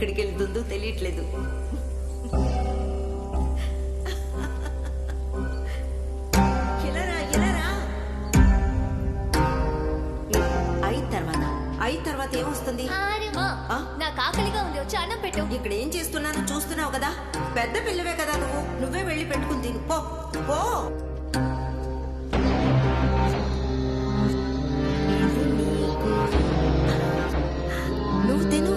ఎక్కడికి వెళ్తుందో తెలియట్లేదు. అయిన తర్వాత ఏమొస్తుంది? నాకు ఆకలిగా ఉంది, వచ్చి అన్నం పెట్టు. ఇక్కడ ఏం చేస్తున్నానో చూస్తున్నావు కదా, పెద్ద పిల్లవే కదా నువ్వే వెళ్ళి పెట్టుకుని తిను. పో పో. నువ్వు తిను.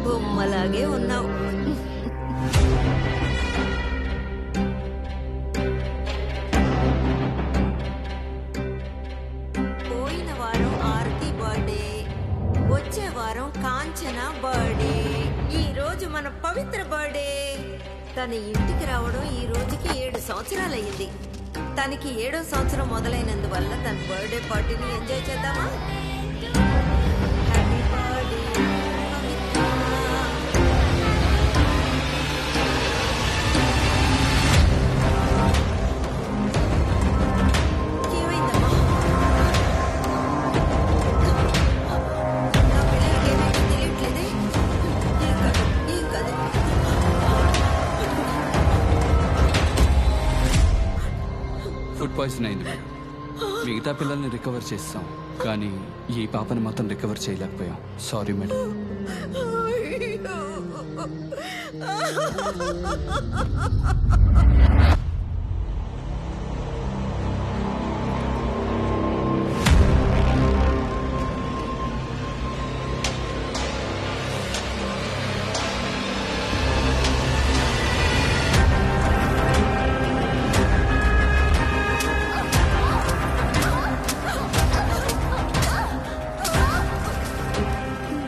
బొమ్మలాగే ఉన్నావు. పోయిన వారం ఆరతి బర్త్డే, వచ్చే వారం కాంచన బర్త్డే, ఈ రోజు మన పవిత్ర బర్త్డే. తన ఇంటికి రావడం ఈ రోజుకి 7 సంవత్సరాలు అయ్యింది. తనకి 7వ సంవత్సరం మొదలైనందువల్ల తన బర్త్డే పార్టీని ఎంజాయ్ చేద్దామా? హ్యాపీ బర్త్డే పవిత్ర. ఏమైందమ్మా? నా పిల్లలకి ఏమైనా తెలియట్లేదే? ఏం కాదు. ఫుడ్ పాయిజన్ అయింది మేడం. మిగతా పిల్లల్ని రికవర్ చేస్తాం, కానీ ఈ పాపని మాత్రం రికవర్ చేయలేకపోయాం. Sorry madam.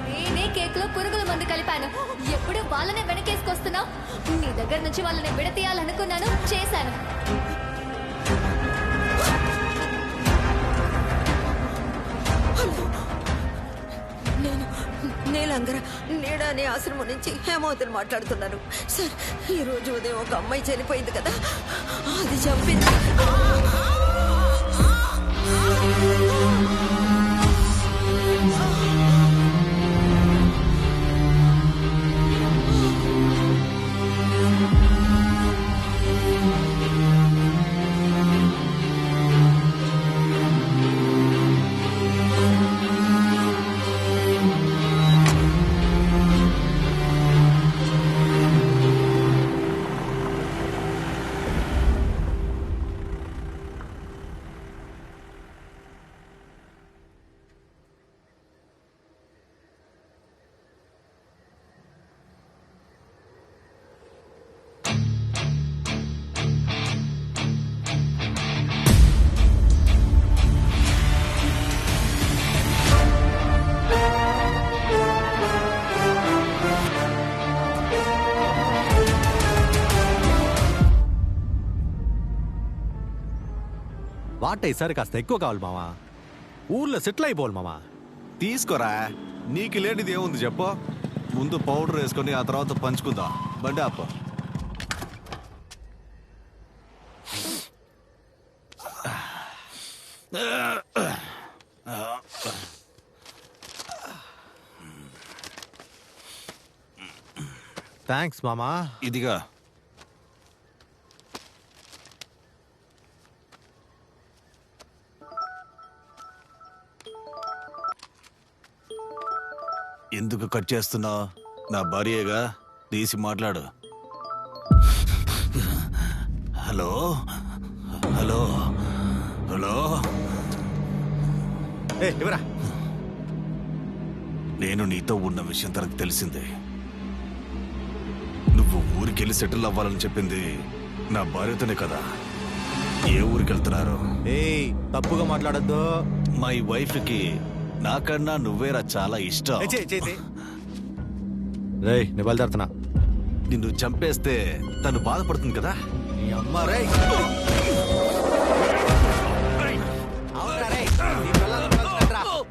నేనే కేక్ లో పురుగుల మందు కలిపాను. ఎప్పుడు వాళ్ళనే వెనకేసుకొస్తున్నావు. నీ దగ్గర నుంచి వాళ్ళని విడతీయాలనుకున్నాను, చేశాను. నేను నీలంగర నీడ అనే ఆశ్రమం నుంచి హేమావతిని మాట్లాడుతున్నాను. సార్, ఈ రోజు ఉదయం ఒక అమ్మాయి చనిపోయింది కదా, అది చంపింది. వాట ఈసారి కాస్త ఎక్కువ కావాలి మావా. ఊర్లో సెటిల్ అయిపోవాలి మావా. తీసుకోరా, నీకు లేనిది ఏముంది చెప్పు. ముందు పౌడర్ వేసుకొని ఆ తర్వాత పంచుకుందాం. బండి అప్ప. థ్యాంక్స్ మామా. ఇదిగా ఎందుకు కట్ చేస్తున్నావు? నా భార్యగా, తీసి మాట్లాడు. Hello hello hello. ఇవరా. నేను నీతో ఉన్న విషయం తనకు తెలిసిందే. నువ్వు ఊరికెళ్ళి సెటిల్ అవ్వాలని చెప్పింది నా భార్యతోనే కదా. ఏ ఊరికి వెళ్తున్నారు? తప్పుగా మాట్లాడద్దు. మై వైఫ్ కి నాకన్నా నువ్వేరా చాలా ఇష్టం. రేయ్, నీ బయలుదేరుతున్నా. నిన్ను చంపేస్తే తను బాధపడుతుంది కదా.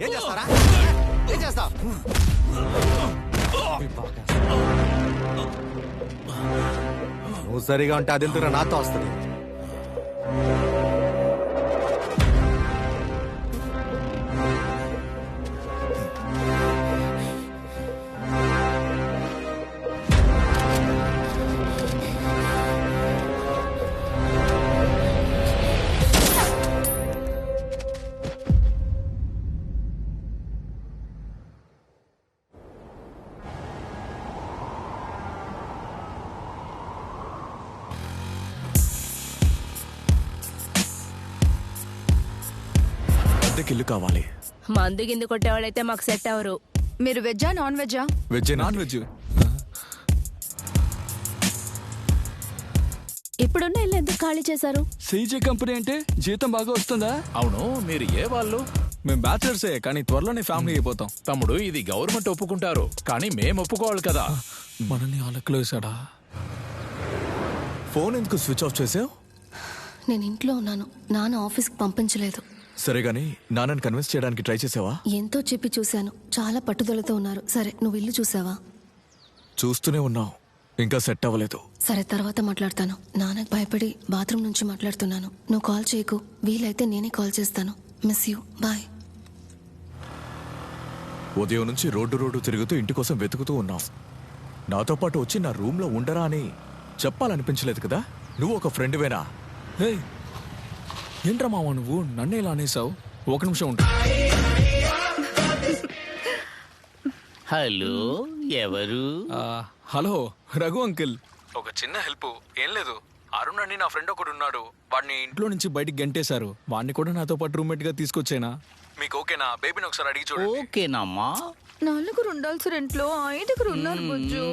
ఏం చేస్తారా? ఏం చేస్తావు? నువ్వు సరిగా ఉంటే అదెందుకు నాతో వస్తుంది. అద్దెకి ఇల్లు కావాలి. మందు గిందు కొట్టేవాళ్ళైతే మాకు సెట్ అవరు. మీరు వెజ్జా నాన్ వెజ్జా? Veg non veg. ఇప్పుడున్న ఇల్లు ఎందుకు ఖాళీ చేశారు? సీజే కంపెనీ అంటే జీతం బాగా వస్తుందా? అవును, మీరు ఏ వాళ్ళు? మేము బ్యాచిలర్సే, కానీ త్వరలోనే ఫ్యామిలీ అయిపోతాం. తమ్ముడు, ఇది గవర్నమెంట్ ఒప్పుకుంటారు, కానీ మేము ఒప్పుకోవాలి కదా. మనల్ని ఆ లెక్కలో వేసాడా? ఫోన్ ఎందుకు స్విచ్ ఆఫ్ చేసావు? నేను ఇంట్లో ఉన్నాను, నాన్న ఆఫీస్కి పంపించలేదు. సరే గాని నాన్నని కన్విన్స్ చేయడానికి ట్రై చేసావా? ఎంతో చెప్పి చూశాను, చాలా పట్టుదలతో ఉన్నారు. సరే, నువ్వు ఇల్లు చూసావా? చూస్తూనే ఉన్నావు, ఇంకా సెట్ అవ్వలేదు. సరే, తర్వాత మాట్లాడతాను. నాన్నకు భయపడి బాత్రూమ్ నుంచి మాట్లాడుతున్నాను. నువ్వు కాల్ చేయకు, వీలైతే నేనే కాల్ చేస్తాను. Miss you, bye. ఉదయం నుంచి రోడ్డు తిరుగుతూ ఇంటి కోసం వెతుకుతూ ఉన్నావు. నాతో పాటు వచ్చి నా రూమ్లో ఉండరా అని చెప్పాలనిపించలేదు కదా? నువ్వు ఒక ఫ్రెండ్వేనా? ఏంట్రా మావా నువ్వు నన్ను ఇలా అనేసావు? ఒక నిమిషం ఉంటా. హలో, ఎవరు? Hello, Raghu uncle. ఒక చిన్న హెల్ప్. ఏం లేదు, అరుణ్ అని నా ఫ్రెండ్ ఒకడు ఉన్నాడు. వాడిని ఇంట్లో నుంచి బయటికి గంటేశారు. వాడిని కూడా నాతో పాటు రూమ్మేట్ గా తీసుకొచ్చేనా? మీకు ఓకేనా? బేబీని ఒకసారి అడిగి చూడండి. ఓకేనమ్మా. 4 ఉండాల్సిన ఇంట్లో 5 ఉన్నారు బుజ్జు.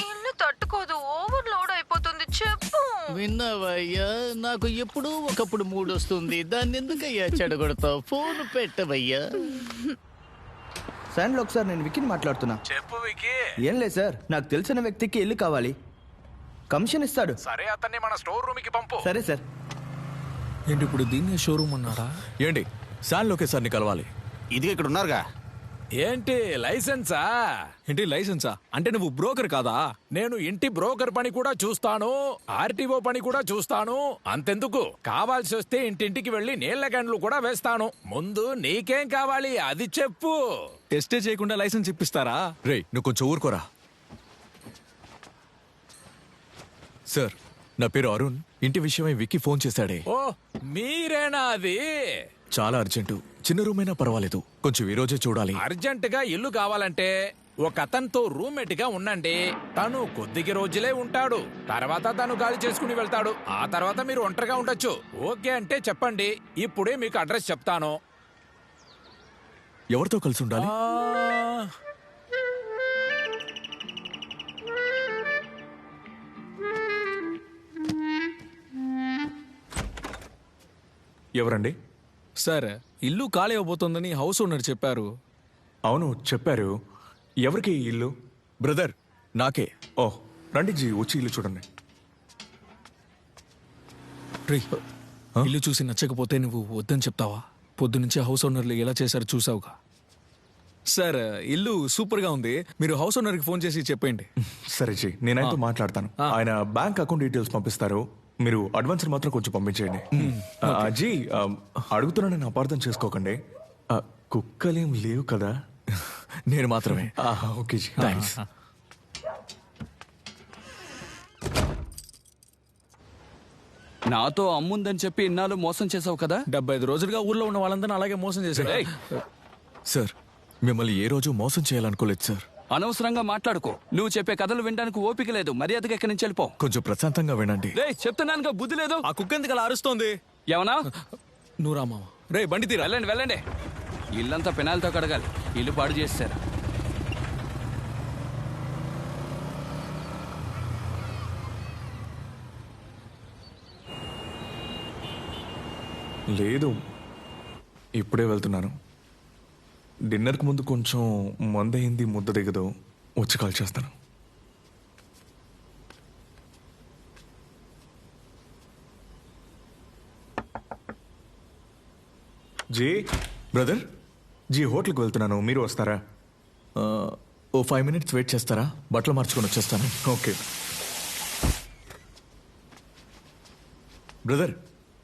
ఇల్లు తట్టుకోదు, ఓవర్ లోడ్ అయిపోతుంది. చెప్పు. విన్నావయ్యా, నాకు ఎప్పుడూ ఒకప్పుడు మూడొస్తుంది. దాన్ని ఎందుకయ్యా చెడగొడతావు? ఫోన్ పెట్టవయ్యా. శాండ్లో ఒకసారి నేను విక్కీని మాట్లాడుతున్నా. చెప్పు వికీ. ఏం లేదు సార్, నాకు తెలిసిన వ్యక్తికి ఇల్లు కావాలి, కమిషన్ ఇస్తాడు. సరే, అతన్ని మన స్టోర్ రూమ్ కి పంపు. సరే సార్. ఏంటి ఇప్పుడు దీన్నే షోరూమ్ అన్నారా? ఏంటి శాన్లోకే సార్ని కలవాలి. ఇది ఇక్కడ ఉన్నారుగా. ఏంటి లైసెన్సా? ఏంటి లైసెన్సా అంటే నువ్వు బ్రోకర్ కాదా? నేను ఇంటి బ్రోకర్ పని కూడా చూస్తాను, ఆర్టీఓ పని కూడా చూస్తాను. అంతెందుకు, కావాల్సి వస్తే ఇంటింటికి వెళ్లి నీళ్ల గండ్లు కూడా వేస్తాను. ముందు నీకేం కావాలి అది చెప్పు. టెస్టే చేయకుండా లైసెన్స్ ఇప్పిస్తారా? రేయ్, నువ్వు కొంచెం ఊరుకోరా. సార్, నా పేరు అరుణ్. ఇంటి విషయమై విక్కీ ఫోన్ చేశాడే. ఓ, మీరేనా అది? చాలా అర్జెంటు, చిన్న రూమ్ అయినా పర్వాలేదు, కొంచెం ఈ రోజే చూడాలి. అర్జెంట్ గా ఇల్లు కావాలంటే ఒక అతనితో రూమ్మేట్ గా ఉండండి. తను కొద్దిగా రోజులే ఉంటాడు, తర్వాత తను గాలి చేసుకుని వెళ్తాడు. ఆ తర్వాత మీరు ఒంటరిగా ఉండొచ్చు. ఓకే అంటే చెప్పండి, ఇప్పుడే మీకు అడ్రస్ చెప్తాను. ఎవరితో కలిసి ఉండాలి? ఎవరండి? సార్, ఇల్లు ఖాళీ అవబోతోందని హౌస్ ఓనర్ చెప్పారు. అవును చెప్పారు. ఎవరికి ఇల్లు? బ్రదర్, నాకే. ఓ రండి జీ, వచ్చి ఇల్లు చూడండి. ఇల్లు చూసి నచ్చకపోతే నువ్వు వద్దని చెప్తావా? పొద్దునుంచి హౌస్ ఓనర్లు ఎలా చేశారు చూసావుగా. సార్, ఇల్లు సూపర్ గా ఉంది, మీరు హౌస్ ఓనర్ కి ఫోన్ చేసి చెప్పండి. సరే జీ, నేనైతే మాట్లాడతాను. ఆయన బ్యాంక్ అకౌంట్ డీటెయిల్స్ పంపిస్తారు, మీరు అడ్వాన్స్ మాత్రం కొంచెం పంపించేయండి. జీ, అడుగుతున్నా, నేను అపార్థం చేసుకోకండి. కుక్కలేం లేవు కదా? నేను మాత్రమే. Okay ji, thanks. నాతో అమ్ముందని చెప్పి ఇన్నాళ్ళు మోసం చేసావు కదా? 75 రోజులుగా ఊర్లో ఉన్న వాళ్ళందరినీ అలాగే మోసం చేశాడు. సార్, మిమ్మల్ని ఏ రోజు మోసం చేయాలనుకోలేదు సార్. అనవసరంగా మాట్లాడుకో. నువ్వు చెప్పే కథలు వినడానికి ఓపిక లేదు. మర్యాదగా ఎక్కడి నుంచి వెళ్ళిపో. కొంచెం ప్రశాంతంగా వినండి. చెప్తున్నానుగా, బుద్ధి లేదు. ఆ కుక్క ఎందుకు అలా అరుస్తోంది? ఏమన్నా? నువ్వు రా మామ. రే బండి తీరా. వెళ్ళండి వెళ్ళండి. ఇల్లంతా పెనాలతో కడగాలి, ఇల్లు పాడు చేస్తారు. లేదు, ఇప్పుడే వెళ్తున్నాను. డిన్నర్కి ముందు కొంచెం మందయింది, ముద్ద దిగదు, వచ్చి కాల్ చేస్తాను. జీ బ్రదర్, జీ హోటల్కి వెళ్తున్నాను, మీరు వస్తారా? ఓ 5 minutes వెయిట్ చేస్తారా? బట్టలు మార్చుకొని వచ్చేస్తాను. ఓకే బ్రదర్,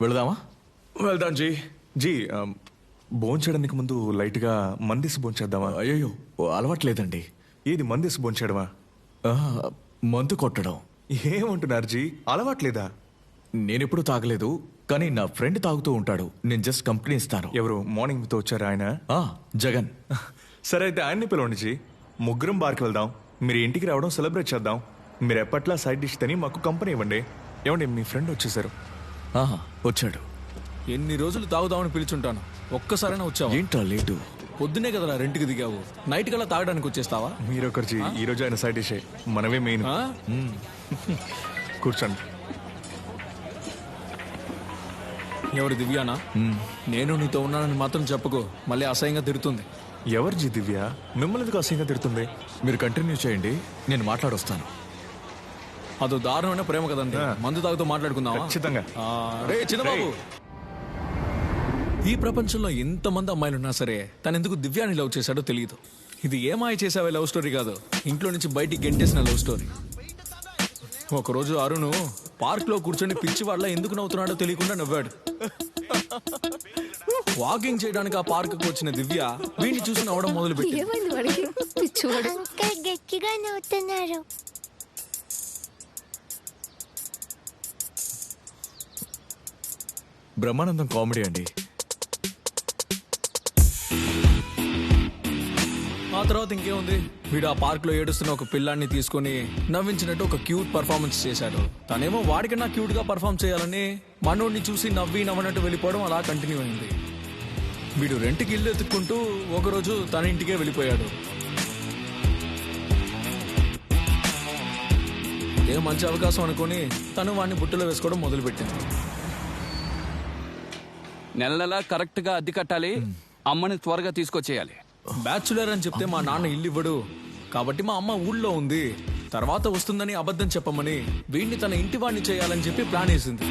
వెళదామా? వెళ్దాం జీ. జీ, భోంచేయడానికి ముందు లైట్గా మందేసి భోంచేద్దామా? అయ్యో, అలవాట్లేదండి. ఏది మందేసి భోంచేయడమా? మందు కొట్టడం. ఏమంటున్నారు జీ, అలవాట్లేదా? నేనెప్పుడు తాగలేదు, కానీ నా ఫ్రెండ్ తాగుతూ ఉంటాడు. నేను జస్ట్ కంపెనీ ఇస్తాను. ఎవరు మార్నింగ్ మీతో వచ్చారు? ఆయన జగన్. సరే అయితే ఆయన్ని పిలవండి జీ. ముగ్గురం బార్కి వెళ్దాం, మీరు ఇంటికి రావడం సెలబ్రేట్ చేద్దాం. మీరు ఎప్పట్లా సైడ్ డిష్ తిని మాకు కంపెనీ ఇవ్వండి. ఏమండి, మీ ఫ్రెండ్ వచ్చేసారు? వచ్చాడు. ఎన్ని రోజులు తాగుదామని పిలుచుంటాను, ఒక్కసారైనా వచ్చావా? ఏంట్రా లేటు? పొద్దునే కదరా రెంట్కి దిగావు, నైట్ కల్లా తాగడానికి వచ్చేస్తావా? మీరొకరు జీ, ఈ రోజు ఆయన సైడ్ డిషే, మనమే మెయిన్. కూర్చోండి. ఎవరు దివ్యానా? నేను నీతో ఉన్నానని మాత్రం చెప్పుకో, మళ్ళీ అసహ్యంగా తిడుతుంది. ఎవరు జీ దివ్య? మిమ్మల్ని ఎందుకు అసహ్యంగా తిడుతుంది? మీరు కంటిన్యూ చేయండి, నేను మాట్లాడొస్తాను. అదో దారుణమైన ప్రేమ కదండి, మందు తాగుతూ మాట్లాడుకుందామా? ఖచ్చితంగా. రే చిన్నబాబు, ఈ ప్రపంచంలో ఎంతమంది అమ్మాయిలున్నా సరే తను ఎందుకు దివ్యాని లవ్ చేశాడో తెలియదు. ఇది ఏమాయ చేసావే లవ్ స్టోరీ కాదు, ఇంట్లో నుంచి బయటికి గెంటేసిన లవ్ స్టోరీ. ఒకరోజు అరుణ్ పార్క్ లో కూర్చొని పిచ్చి వాళ్ళ ఎందుకు నవ్వుతున్నాడో తెలియకుండా నవ్వాడు. వాకింగ్ చేయడానికి ఆ పార్క్ కు వచ్చిన దివ్య వీడిని చూసి నవ్వడం మొదలు పెట్టి గట్టిగా నవ్వుతున్నారు. బ్రహ్మానందం కామెడీ అండి. ఆ తర్వాత ఇంకేముంది, వీడు ఆ పార్క్ లో ఏడుస్తున్న ఒక పిల్లాన్ని తీసుకొని నవ్వించినట్టు ఒక క్యూట్ పర్ఫార్మెన్స్ చేశాడు. తనేమో వాడికన్నా క్యూట్ గా పర్ఫార్మ్ చేయాలని మనోడిని చూసి నవ్వనట్టు వెళ్ళిపోవడం అలా కంటిన్యూ అయింది. వీడు రెంట్కి ఇల్లు ఎత్తుక్కుంటూ ఒకరోజు తన ఇంటికే వెళ్ళిపోయాడు. ఏ మంచి అవకాశం అనుకొని తను వాడిని బుట్టలో వేసుకోవడం మొదలుపెట్టింది. నెల నెలా కరెక్ట్ గా అద్దె కట్టాలి, అమ్మని త్వరగా తీసుకొచ్చేయాలి. బ్యాచులర్ అని చెప్తే మా నాన్న ఇల్లు ఇవ్వడు, కాబట్టి మా అమ్మ ఊళ్ళో ఉంది, తర్వాత వస్తుందని అబద్ధం చెప్పమని వీడిని తన ఇంటి వాడిని చేయాలని చెప్పి ప్లాన్ వేసింది.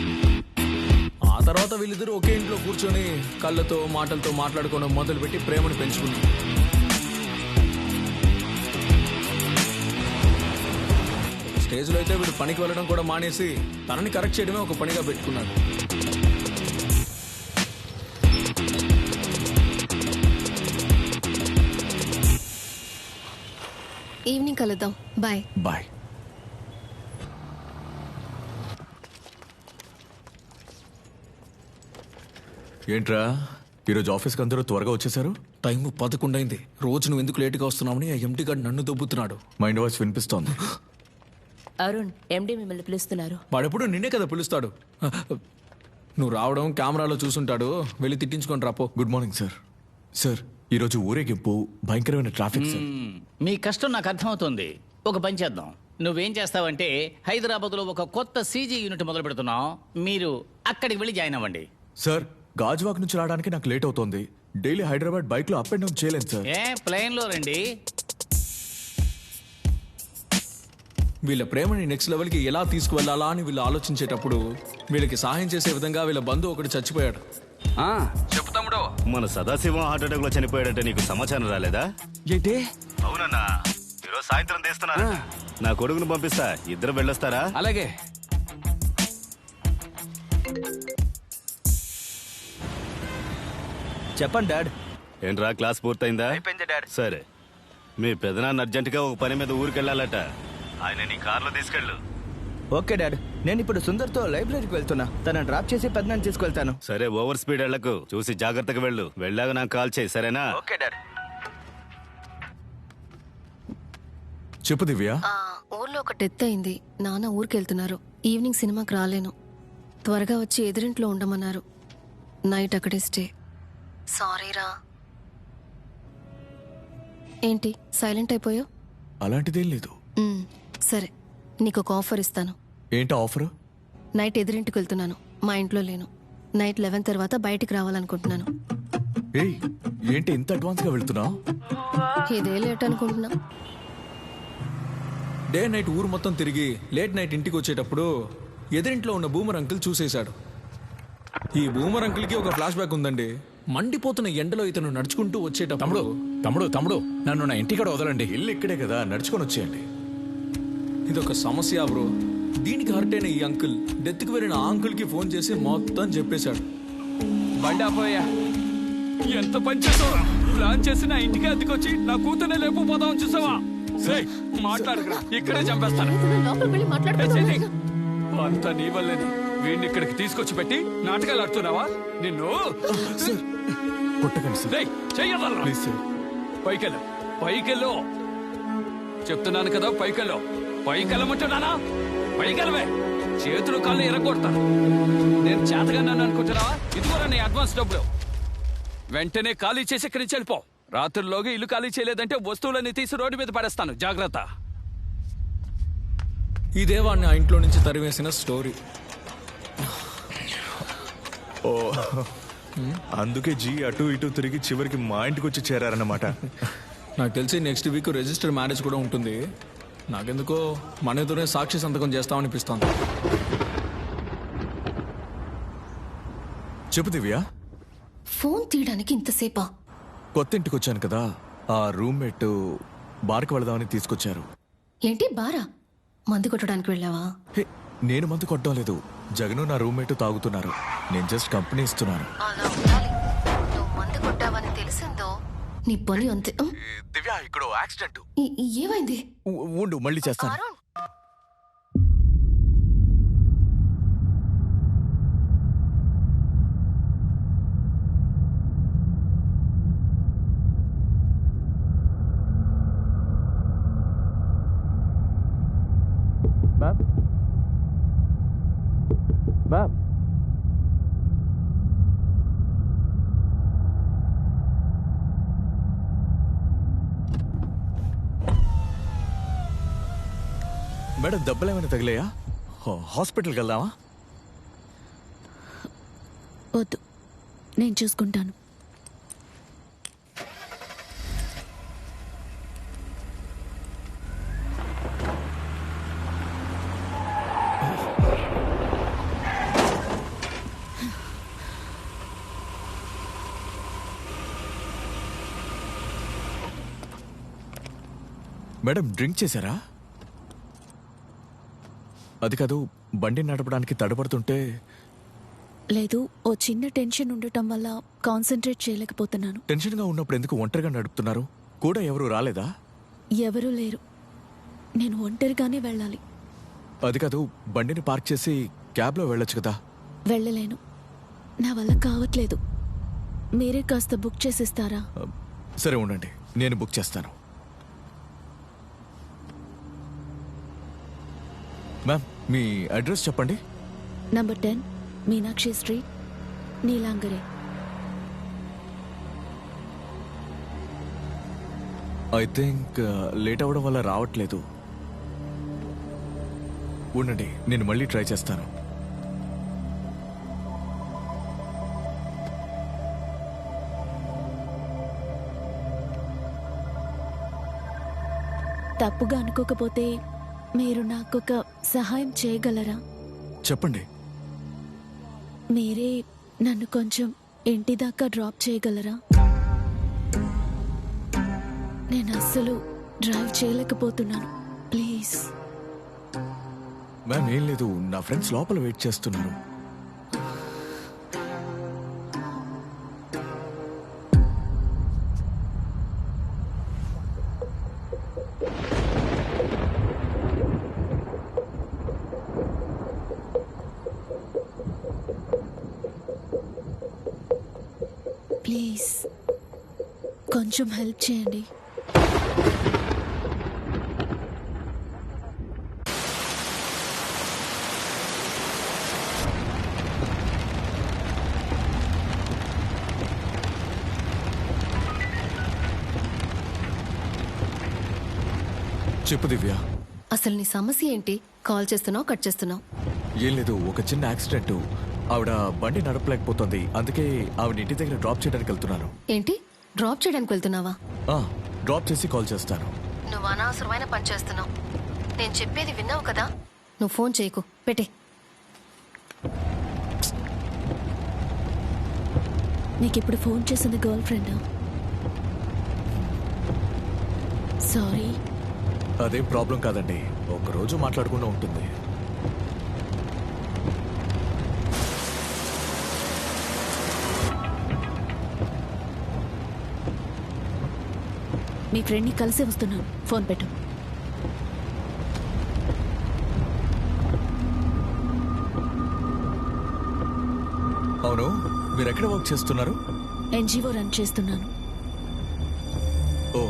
ఆ తర్వాత వీళ్ళిద్దరూ ఒకే ఇంట్లో కూర్చొని కళ్ళతో మాటలతో మాట్లాడుకోవడం మొదలుపెట్టి ప్రేమను పెంచుకున్నారు. స్టేజ్ లో అయితే వీడు పనికి వెళ్ళడం కూడా మానేసి తనని కరెక్ట్ చేయడమే ఒక పనిగా పెట్టుకున్నాడు. ఈవినింగ్ కలుద్దాం. బాయ్. బాయ్. ఏంట్రా ఈరోజు ఆఫీస్కి అందరూ త్వరగా వచ్చేసారు? టైం 11 అయింది. రోజు నువ్వు ఎందుకు లేటుగా వస్తున్నావని ఆ ఎంటీ గార్డ్ నన్ను దొబ్బుతున్నాడు. మైండ్ వాయిస్ వినిపిస్తోంది. అరుణ్, ఎండి మిమ్మల్ని పిలుస్తున్నారు. వాడెప్పుడు నిన్నే కదా పిలుస్తాడు. నువ్వు రావడం కెమెరాలో చూసుంటాడు, వెళ్ళి తిట్టించుకొని రాపో. Good morning sir. సార్ ఈరోజు ఊరేగింపు, భయంకరమైన ట్రాఫిక్ సార్. మీ కష్టం నాకు అర్థమవుతుంది. ఒక పని చేద్దాం, నువ్వేం చేస్తావంటే హైదరాబాద్లో ఒక కొత్త సీజీ యూనిట్ మొదలు పెడుతున్నాం, మీరు అక్కడికి వెళ్ళి జాయిన్ అవ్వండి. సార్ గాజువాక్ నుంచి రావడానికి నాకు లేట్ అవుతోంది. డైలీ హైదరాబాద్ బైక్ లో అప్ అండ్ డౌన్ చేయలేను సార్. ప్లేన్ లో రండి. వీళ్ళ ప్రేమని నెక్స్ట్ లెవెల్ కి ఎలా తీసుకువెళ్లాలా అని వీళ్ళు ఆలోచించేటప్పుడు వీళ్ళకి సహాయం చేసే విధంగా వీళ్ళ బంధువు ఒకటి చచ్చిపోయాడు. చెప్పు తమ్ముడు. మన సదాశివం హార్ట్ అటాక్ లో చనిపోయాడంటే నీకు సమాచారం రాలేదా? ఏంటి? అవునన్నా, ఈరోజు సాయంత్రం తీస్తున్నా. నా కొడుకును పంపిస్తా, ఇద్దరు వెళ్ళొస్తారా? అలాగే. చెప్పండి డాడ్. ఏంట్రా క్లాస్ పూర్తయిందా? అయిపోయింది డాడ్. సరే, మీ పెదనాన్న అర్జెంటుగా ఒక పని మీద ఊరికెళ్ళాలట, ఆయన నీ కార్లో తీసుకెళ్ళు. ఓకే డాడ్, నేను ఇప్పుడు సుందర్తో లైబ్రరీకి వెళ్తున్నా. తనని డ్రాప్ చేసి పెద్దనాన్ని తీసుకెళ్తాను. సరే, ఓవర్ స్పీడ్ వెళ్ళకు, చూసి జాగ్రత్తగా వెళ్ళు. వెళ్ళాక నాకు కాల్ చేయి, సరేనా? Okay dad. చెప్పు దివ్య. ఊర్లో ఒక డెత్ అయింది. నాన్న ఊరికి వెళ్తున్నారు. ఈవినింగ్ సినిమాకి రాలేను. త్వరగా వచ్చి ఎదురింట్లో ఉండమన్నారు. నైట్ అక్కడే స్టే. సారీరా. ఏంటి సైలెంట్ అయిపోయావు? అలాంటిదేం లేదు. సరే, నీకు ఒక ఆఫర్ ఇస్తాను. ఏంటా ఆఫర్? నైట్ ఎదురింటికి వెళ్తున్నాను, మా ఇంట్లో లేను. నైట్ 11 తర్వాత బయటికి రావాలనుకుంటున్నాను. ఏయ్, ఏంటి ఇంత అడ్వాన్స్ గా వెళ్తున్నావు? ఇదే లేట్ అనుకుంటున్నా. డే నైట్ ఊరు మొత్తం తిరిగి లేట్ నైట్ ఇంటికి వచ్చేటప్పుడు ఎదురింట్లో ఉన్న బూమర్ అంకుల్ చూసేశాడు. ఈ బూమర్ అంకుల్ కి ఒక ఫ్లాష్ బ్యాక్ ఉందండి. మండిపోతున్న ఎండలో ఇతను నడుచుకుంటూ వచ్చేటప్పుడు, తమ్ముడు నన్ను నా ఇంటికాడ వదలండి. ఇల్లు ఇక్కడే కదా, నడుచుకొని వచ్చేయండి. ఇదొక సమస్య బ్రో. దీనికి హర్ట్ అయిన ఈ అంకుల్ డెత్కి వెళ్ళిన ఆ అంకుల్ కి ఫోన్ చేసి మొత్తం చెప్పేశాడు. బండి ఆపోయా, ఎంత పని చేసావా? ప్లాన్ చేసి నా ఇంటికి అద్దెకొచ్చి నా కూతుర్నే లేకపోదామని చూసావా? మాట్లాడకురా, ఇక్కడే చంపేస్తాను. అంతా నీ వల్లేని. వీడిని ఇక్కడికి తీసుకొచ్చి పెట్టి నాటకాలు ఆడుతున్నావా? నిన్ను చెయ్యదల్లా. పైకెళ్ళు, పైకెళ్ళు చెప్తున్నాను కదా, పైకెళ్ళు. పైకెళ్ళమంటున్నానా? పైకెళ్ళవే. చేతులు కాళ్ళు ఎరగొడతాను. నేను చేతగా నన్ను అనుకుంటున్నావా? ఇదిగోరా నీ అడ్వాన్స్ డబ్బులు. వెంటనే ఖాళీ చేసి ఇక్కడి నుంచి వెళ్ళిపో. రాత్రుల్లోగా ఇల్లు ఖాళీ చేయలేదంటే వస్తువులన్నీ తీసి రోడ్డు మీద పడేస్తాను. జాగ్రత్త. ఇదే వాడిని ఆ ఇంట్లో నుంచి తరివేసిన స్టోరీ. ఓ అందుకే జీ అటు ఇటు తిరిగి చివరికి మా ఇంటికి వచ్చి చేరారన్నమాట. నాకు తెలిసి నెక్స్ట్ వీక్ రిజిస్టర్ మ్యారేజ్ కూడా ఉంటుంది. నాకెందుకో మన ఎదురే సాక్షి సంతకం చేస్తామనిపిస్తోంది. చెప్పు దివ్య. ఫోన్ తీయడానికి ఇంతసేపా? కొత్త ఇంటికి వచ్చాను కదా, ఆ రూమ్మేట్ బార్కి వెళదామని తీసుకొచ్చారు. ఏంటి బారా? మందు కొట్టడానికి వెళ్ళావా? హే, నేను మందు కొట్టడం లేదు. జగను నా రూమ్మేట్ తాగుతున్నారు. నేను జస్ట్ కంపెనీ ఇస్తున్నాను. అలా ఉండాలి. నువ్వు మందు కొట్టావని తెలిసిందో నీ పని అంతే. దివ్య, ఇక్కడ యాక్సిడెంట్. ఏమైంది? ఉండు, మళ్ళీ చేస్తాను. మ్యామ్, మ్యామ్, మేడం దెబ్బలు ఏమైనా తగిలాయా? హాస్పిటల్కి వెళ్దామా? వద్దు, నేను చూసుకుంటాను. మేడం డ్రింక్ చేశారా? అది కాదు, బండి నడపడానికి తడబడుతుంటే. లేదు, ఓ చిన్న టెన్షన్ ఉండటం వల్ల కాన్సన్ట్రేట్ చేయలేకపోతున్నాను. టెన్షన్గా ఉన్నప్పుడు ఎందుకు ఒంటరిగా నడుపుతున్నారు? కూడా ఎవరు రాలేదా? ఎవరూ లేరు, నేను ఒంటరిగానే వెళ్ళాలి. అది కాదు, బండిని పార్క్ చేసి క్యాబ్లో వెళ్ళొచ్చు కదా. వెళ్ళలేను, నా వల్ల కావట్లేదు. మీరే కాస్త బుక్ చేసిస్తారా? సరే ఉండండి, నేను బుక్ చేస్తాను. మ్యామ్, మీ అడ్రస్ చెప్పండి. Number 10 Meenakshi street, Neelankarai. I think late అవ్వడం వల్ల రావట్లేదు. ఉండండి, నేను మళ్ళీ ట్రై చేస్తాను. తప్పుగా అనుకోకపోతే మీరు నాకొక సహాయం చేయగలరా? చెప్పండి. మీరే నన్ను కొంచెం ఇంటి దాకా డ్రాప్ చేయగలరా? నేను అస్సలు డ్రైవ్ చేయలేకపోతున్నాను, ప్లీజ్. మ్యామ్ ఏం లేదు, నా ఫ్రెండ్స్ లోపల వెయిట్ చేస్తున్నారు. ప్లీజ్ కొంచెం హెల్ప్ చేయండి. చెప్పు దివ్య. అసలు నీ సమస్య ఏంటి? కాల్ చేస్తున్నావు, కట్ చేస్తున్నావు. ఏం లేదు, ఒక చిన్న యాక్సిడెంట్. ఆవిడ బండి నడపలేకపోతుంది, అందుకే ఆవిడ ఇంటి దగ్గర డ్రాప్ చేయడానికి వెళ్తున్నాను. ఏంటి, డ్రాప్ చేయడానికి వెళ్తున్నావా? డ్రాప్ చేసి కాల్ చేస్తాను. నువ్వు అనవసరమైన పని చేస్తున్నావు. నేను చెప్పేది విన్నావు కదా. నువ్వు ఫోన్ చేయకు, పెట్టే. నీకిప్పుడు ఫోన్ చేసింది గర్ల్ ఫ్రెండా? సారీ. అదేం ప్రాబ్లం కాదండి, ఒకరోజు మాట్లాడకుండా ఉంటుంది. మీ ఫ్రెండ్ని కలిసి వస్తున్నాను, ఫోన్ పెట్టు. అవును, మీరు ఎక్కడ వర్క్ చేస్తున్నారు? ఎన్జిఓ రన్ చేస్తున్నాను. ఓ,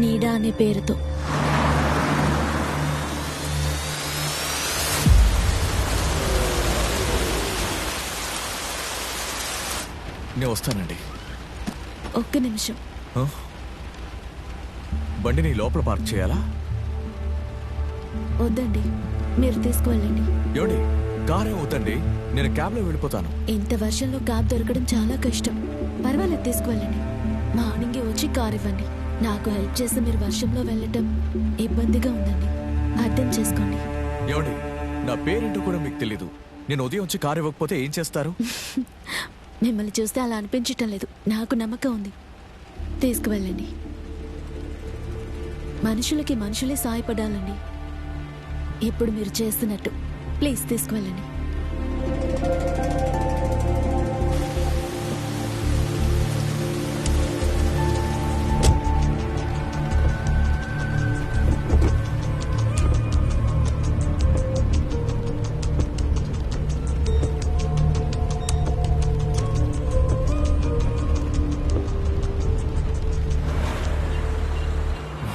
నీడా అనే పేరుతో. నేను వస్తానండి. ఒక్క నిమిషం. ఆ? బండిని లోపల పార్క్ చేయాలా? వద్దండి, మీరు తీసుకువెళ్ళండి. ఏమండి, కారే వద్దండి, నేను క్యాబ్లో వెళ్ళిపోతాను. ఇంత వర్షంలో క్యాబ్ దొరకడం చాలా కష్టం. పర్వాలేదు, తీసుకువెళ్ళండి. మార్నింగే వచ్చి కార్ ఇవ్వండి. నాకు హెల్ప్ చేసి మీరు వర్షంలో వెళ్ళటం ఇబ్బందిగా ఉందండి, అర్థం చేసుకోండి. ఏమండి, నా పేరేంటో కూడా మీకు తెలీదు. నేను ఉదయం వచ్చి కారు ఇవ్వకపోతే ఏం చేస్తారు? మిమ్మల్ని చూస్తే అలా అనిపించటం లేదు. నాకు నమ్మకం ఉంది. తీసుకువెళ్ళండి. మనుషులకి మనుషులే సాయపడాలండి, ఇప్పుడు మీరు చేస్తున్నట్టు. ప్లీజ్ తీసుకువెళ్ళండి.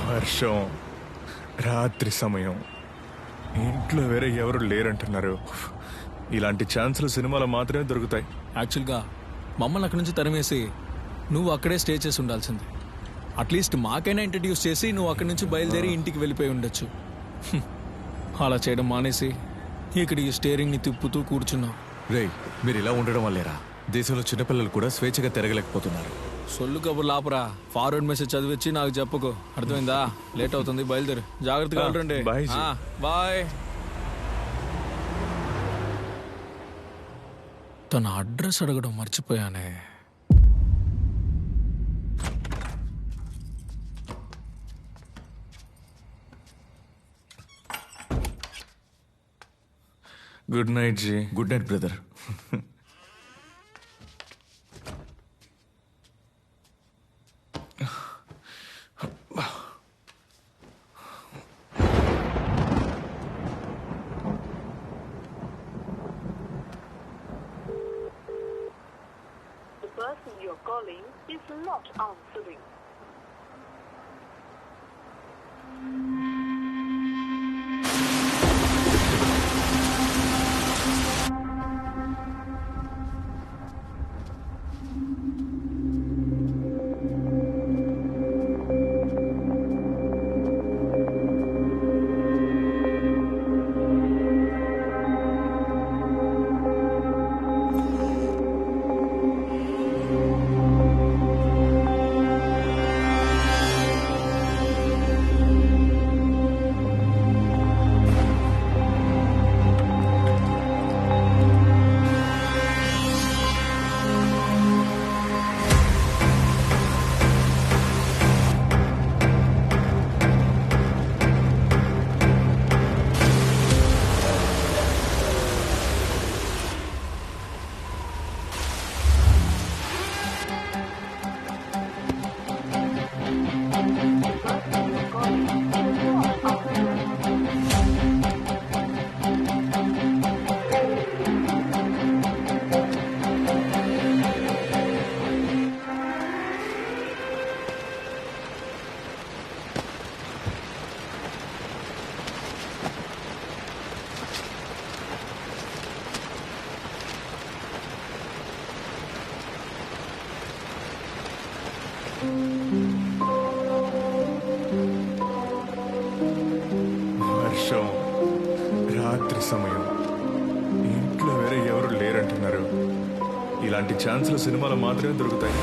వర్షం, రాత్రి సమయం, ఇంట్లో వేరే ఎవరు లేరంటున్నారు. ఇలాంటి ఛాన్సులు సినిమాలో మాత్రమే దొరుకుతాయి. యాక్చువల్గా మమ్మల్ని అక్కడి నుంచి తరిమేసి నువ్వు అక్కడే స్టే చేసి ఉండాల్సింది. అట్లీస్ట్ మాకైనా ఇంట్రడ్యూస్ చేసి నువ్వు అక్కడి నుంచి బయలుదేరి ఇంటికి వెళ్ళిపోయి ఉండొచ్చు. అలా చేయడం మానేసి ఇక్కడ ఈ స్టీరింగ్ని తిప్పుతూ కూర్చున్నావు. రేయ్, మీరు ఇలా ఉండడం వల్లేరా దేశంలో చిన్నపిల్లలు కూడా స్వేచ్ఛగా తిరగలేకపోతున్నారు. సొల్లు కబుర్లు ఆపరా. ఫార్వర్డ్ మెసేజ్ చదివించి నాకు చెప్పుకో, అర్థమైందా? లేట్ అవుతుంది, బయలుదేరు. జాగ్రత్తగా వెళ్ళండి. బాయ్. తన అడ్రస్ అడగడం మర్చిపోయానే. Good night ji. Good night brother. The person you're calling is not answering. వర్షం, రాత్రి సమయం, ఇంట్లో వేరే ఎవరు లేరంటున్నారు. ఇలాంటి ఛాన్సులు సినిమాలో మాత్రమే దొరుకుతాయి.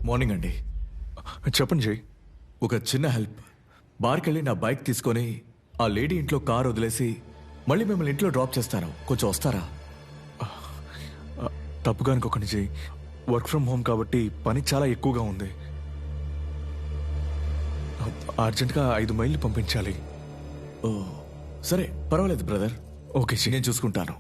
మార్నింగ్ అండి. చెప్పండి జై. ఒక చిన్న హెల్ప్. బార్కి వెళ్ళి నా బైక్ తీసుకొని ఆ లేడీ ఇంట్లో కార్ వదిలేసి మళ్ళీ మిమ్మల్ని ఇంట్లో డ్రాప్ చేస్తాను. కొంచెం వస్తారా? తప్పుగా అనుకోకండి జై. వర్క్ ఫ్రమ్ హోమ్ కాబట్టి పని చాలా ఎక్కువగా ఉంది. అర్జెంట్గా 5 మైళ్ళు పంపించాలి. ఓ సరే, పర్వాలేదు బ్రదర్. ఓకే జై, నేను చూసుకుంటాను.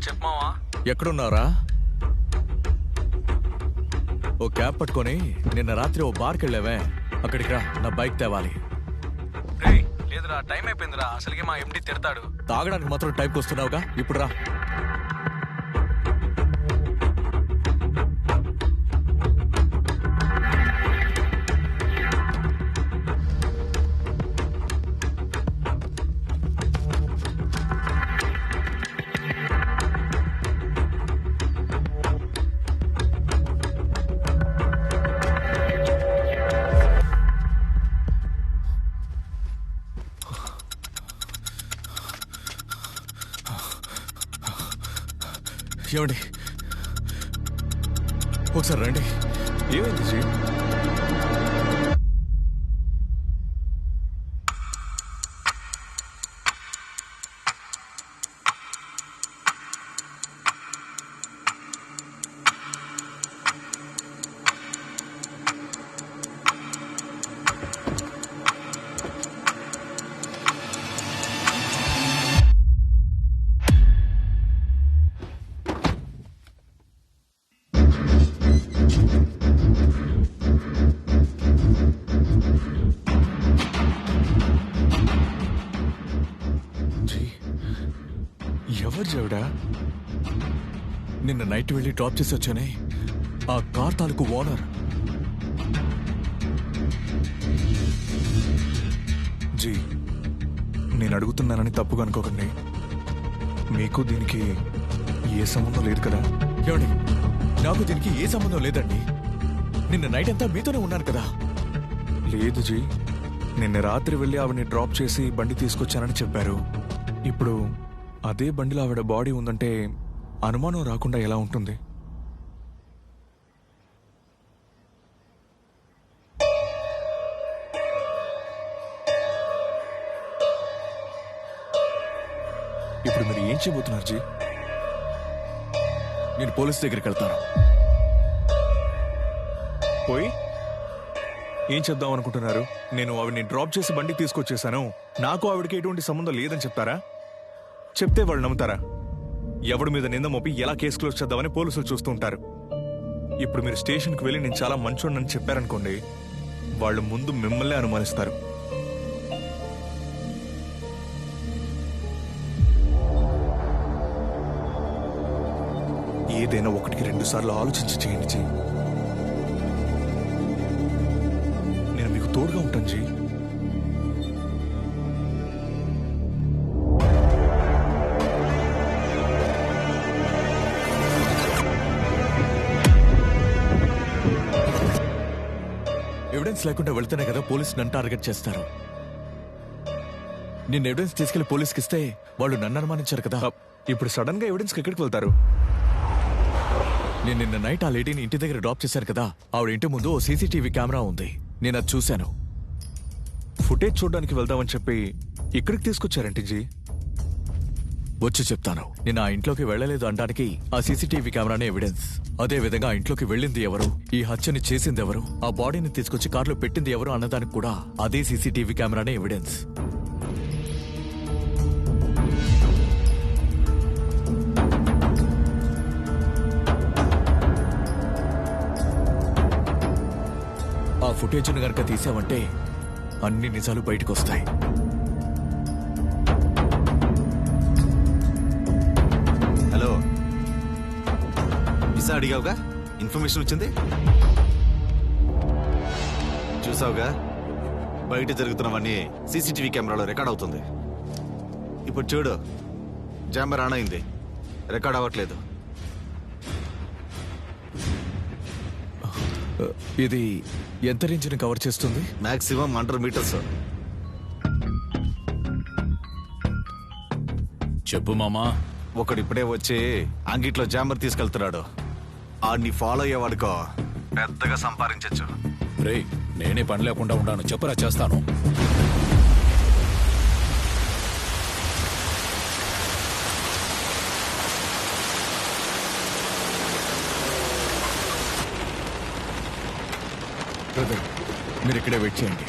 చెప్పమావా? ఎక్కడున్నారా? ఓ క్యాబ్ పట్టుకొని నిన్న రాత్రి ఓ బార్కి వెళ్ళావే, అక్కడికి రా. నా బైక్ తేవాలి. లేదురా, టైం అయిపోయిందిరా. అసలుకి మా ఎండి తిడతాడు. తాగడానికి మాత్రం టైంకి వస్తున్నావుగా, ఇప్పుడు రా. ఏమండి, ఒకసారి రండి. ఏమైంది జీ? ఎవరు చెవిడా? నిన్న నైట్ వెళ్ళి డ్రాప్ చేసి వచ్చానే ఆ కార్ తాలూకు ఓనర్. జీ, నేను అడుగుతున్నానని తప్పుగా అనుకోకండి. మీకు దీనికి ఏ సంబంధం లేదు కదా? ఏమండి, నాకు దీనికి ఏ సంబంధం లేదండి. నిన్న నైట్ అంతా మీతోనే ఉన్నాను కదా. లేదు జీ, నిన్న రాత్రి వెళ్ళి ఆవిడని డ్రాప్ చేసి బండి తీసుకొచ్చానని చెప్పారు. ఇప్పుడు అదే బండిలో ఆవిడ బాడీ ఉందంటే అనుమానం రాకుండా ఎలా ఉంటుంది? ఇప్పుడు మీరు ఏం చేయబోతున్నారు జీ? నేను పోలీస్ దగ్గరికి వెళ్తాను. పోయి ఏం చేద్దాం అనుకుంటున్నారు? నేను ఆవిడని డ్రాప్ చేసి బండి తీసుకొచ్చేసాను, నాకు ఆవిడకి ఎటువంటి సంబంధం లేదని చెప్తారా? చెప్తే వాళ్ళు నమ్ముతారా? ఎవడి మీద నింద మోపి ఎలా కేసు క్లోజ్ చేద్దామని పోలీసులు చూస్తూ ఉంటారు. ఇప్పుడు మీరు స్టేషన్కి వెళ్ళి నేను చాలా మంచోడినని చెప్పారనుకోండి, వాళ్ళు ముందు మిమ్మల్ని అనుమానిస్తారు. ఏదైనా 1-2 సార్లు ఆలోచించి చేయండి జీ. నేను మీకు తోడుగా ఉంటాను జీ. ఎవిడెన్స్ లేకుండా వెళ్తేనే కదా పోలీసు నన్ను టార్గెట్ చేస్తారు. నేను ఎవిడెన్స్ తీసుకెళ్లి పోలీస్కి ఇస్తే వాళ్ళు నన్ను అనుమానించారు కదా. ఇప్పుడు సడన్ గా ఎవిడెన్స్ ఎక్కడికి వెళ్తారు? నేను నిన్న నైట్ ఆ లేడీని ఇంటి దగ్గర డ్రాప్ చేశాను కదా, ఆవిడ ఇంటి ముందు ఓ సీసీటీవీ కెమెరా ఉంది. నేను అది చూశాను. ఫుటేజ్ చూడడానికి వెళ్దామని చెప్పి ఇక్కడికి తీసుకొచ్చారంటే జీ. వచ్చి చెప్తాను. నేను ఆ ఇంట్లోకి వెళ్ళలేదు అనడానికి ఆ సీసీటీవీ కెమెరానే ఎవిడెన్స్. అదే విధంగా ఆ ఇంట్లోకి వెళ్ళింది ఎవరు, ఈ హత్యని చేసింది ఎవరు, ఆ బాడీని తీసుకొచ్చి కారులో పెట్టింది ఎవరు అన్నదానికి కూడా అదే సీసీటీవీ కెమెరానే ఎవిడెన్స్. ఆ ఫుటేజ్ను గనక తీసామంటే అన్ని నిజాలు బయటకు వస్తాయి. హలో, వీసా అడిగావుగా, ఇన్ఫర్మేషన్ వచ్చింది. చూసావుగా, బయట జరుగుతున్నవన్నీ సీసీటీవీ కెమెరాలో రికార్డ్ అవుతుంది. ఇప్పుడు చూడు, జాంబర్ ఆన్ అయింది, రికార్డ్ అవ్వట్లేదు. ఇది ఎంత రేంజ్ని కవర్ చేస్తుంది? Maximum 100 metres. చెప్పు మామా. ఒకడిప్పుడే వచ్చి అంగిట్లో జాంబర్ తీసుకెళ్తున్నాడు. ఆడిని ఫాలో అయ్యేవాడుకో పెద్దగా సంపాదించచ్చు. రే, నేనే పని లేకుండా ఉన్నాను, చెప్పురా చేస్తాను. బ్రదర్, మీరు ఇక్కడే వెయిట్ చేయండి.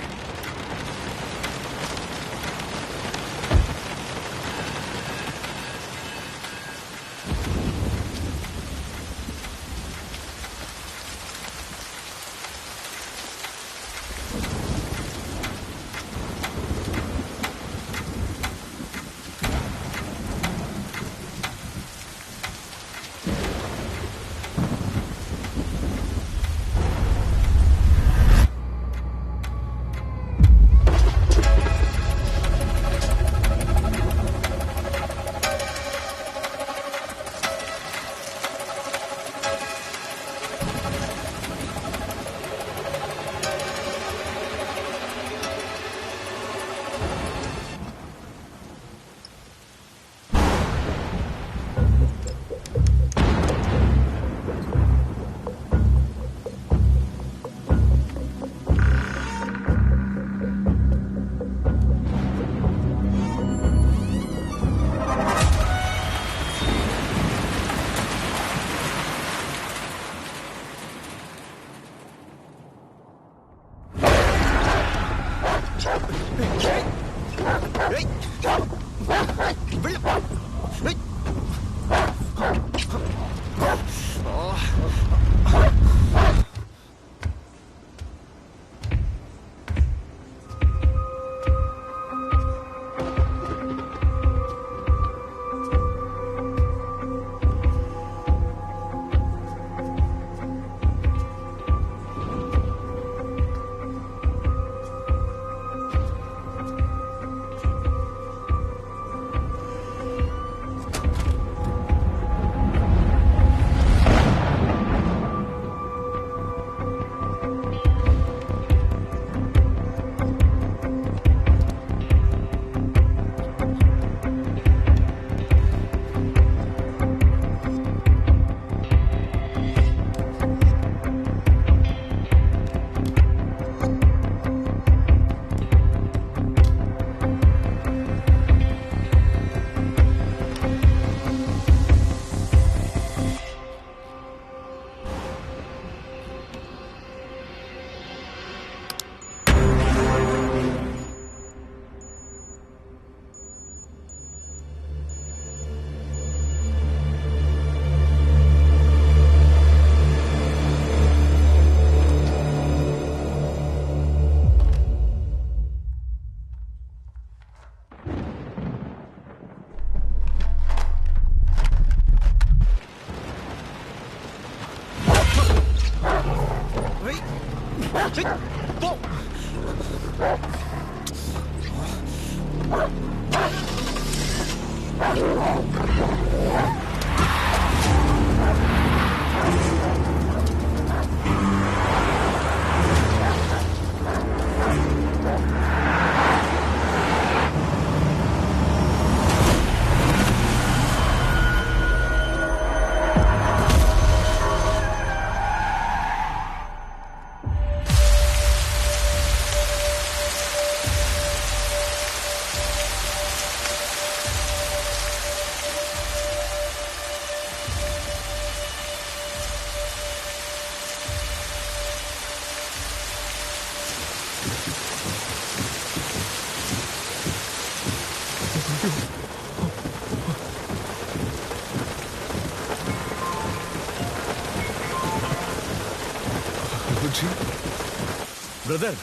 బ్రదర్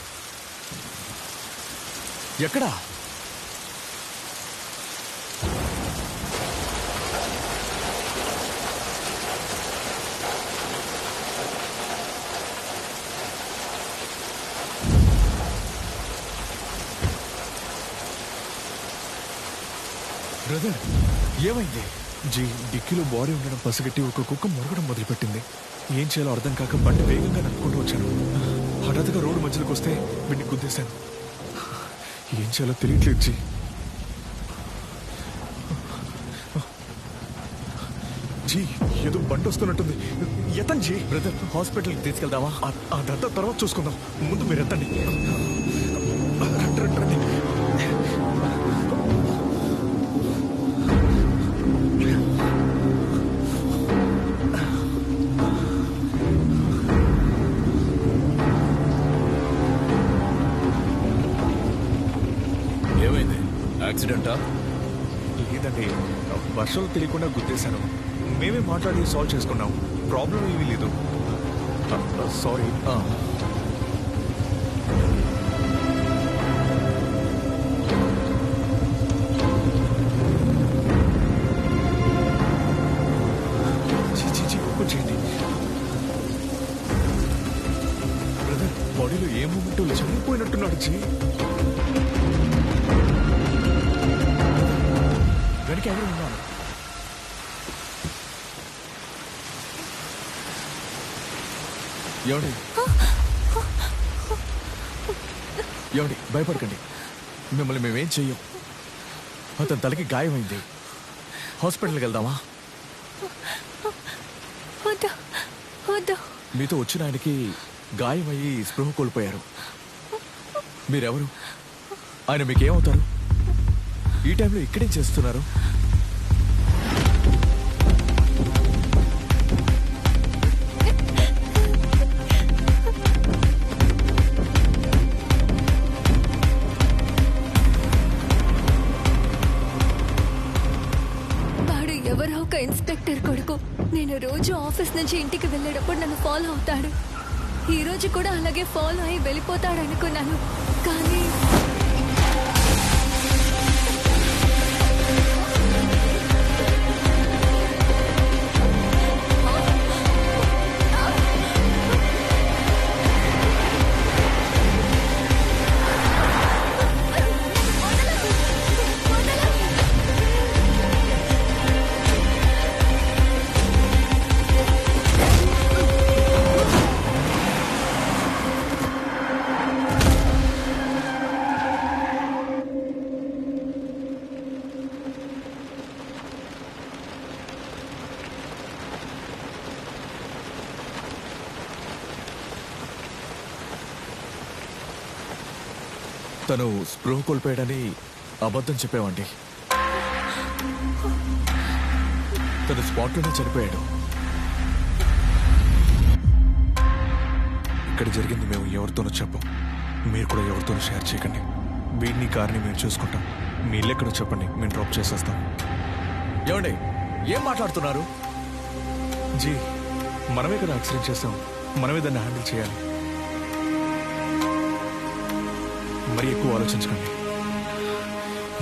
ఎక్కడా? బ్రదర్ ఏమైంది? జీ డిక్కీలో బాడీ ఉండడం పసిగట్టి ఒక కుక్క మొరగడం మొదలుపెట్టింది. ఏం చేయాలో అర్థం కాక బండి వేగంగా నడుపుకుంటూ వచ్చాను. హఠాత్తుగా రోడ్డు మధ్యలోకి వస్తే వీడిని గుద్దేశాను. ఏం చేయాలో తెలియట్లేదు జీ. జీ ఏదో బండి వస్తున్నట్టుంది. ఎత్తండి జీ. బ్రదర్ హాస్పిటల్కి తీసుకెళ్దామా? అదంతా తర్వాత చూసుకుందాం. ముందు మీరు ఎత్తండి. రండి. యాక్సిడెంటా? లేదండి, వర్షంలో తెలియకుండా గుద్దేశాను. మేమే మాట్లాడి సాల్వ్ చేసుకున్నాం. ప్రాబ్లం ఏమీ లేదు. సారీ. చేయండి బ్రదర్. బాడీలో ఏ మూమెంట్ చనిపోయినట్టున్నాడు జీ. వెనక ఎవరు ఉన్నారు? ఏమండి భయపడకండి, మిమ్మల్ని మేమేం చెయ్యం. అతని తలకి గాయమైంది. హాస్పిటల్కి వెళ్దామా? మీతో వచ్చిన ఆయనకి గాయమయ్యి స్పృహ కోల్పోయారు. మీరెవరు? ఆయన మీకేమవుతారు? ఈ టైంలో ఇక్కడేం చేస్తున్నారు? వాడు ఎవరో ఒక ఇన్స్పెక్టర్ కొడుకు. నేను రోజు ఆఫీస్ నుంచి ఇంటికి వెళ్ళేటప్పుడు నన్ను ఫాలో అవుతాడు. ఈ రోజు కూడా అలాగే ఫాలో అయి వెళ్ళిపోతాడు అనుకున్నాను. కానీ తను స్పృహ కోల్పోయాడని అబద్ధం చెప్పామండి. తను స్పాట్లోనే చనిపోయాడు. ఇక్కడ జరిగింది మేము ఎవరితోనూ చెప్పం. మీరు కూడా ఎవరితోనూ షేర్ చేయకండి. వీడిని కార్ని మేము చూసుకుంటాం. మీ ఇల్లు ఎక్కడో చెప్పండి, మేము డ్రాప్ చేసేస్తాం. ఏమండి ఏం మాట్లాడుతున్నారు? జీ మనమే కదా యాక్సిడెంట్ చేస్తాం, మనమే దాన్ని హ్యాండిల్ చేయాలి. మరి ఎక్కువ ఆలోచించకండి.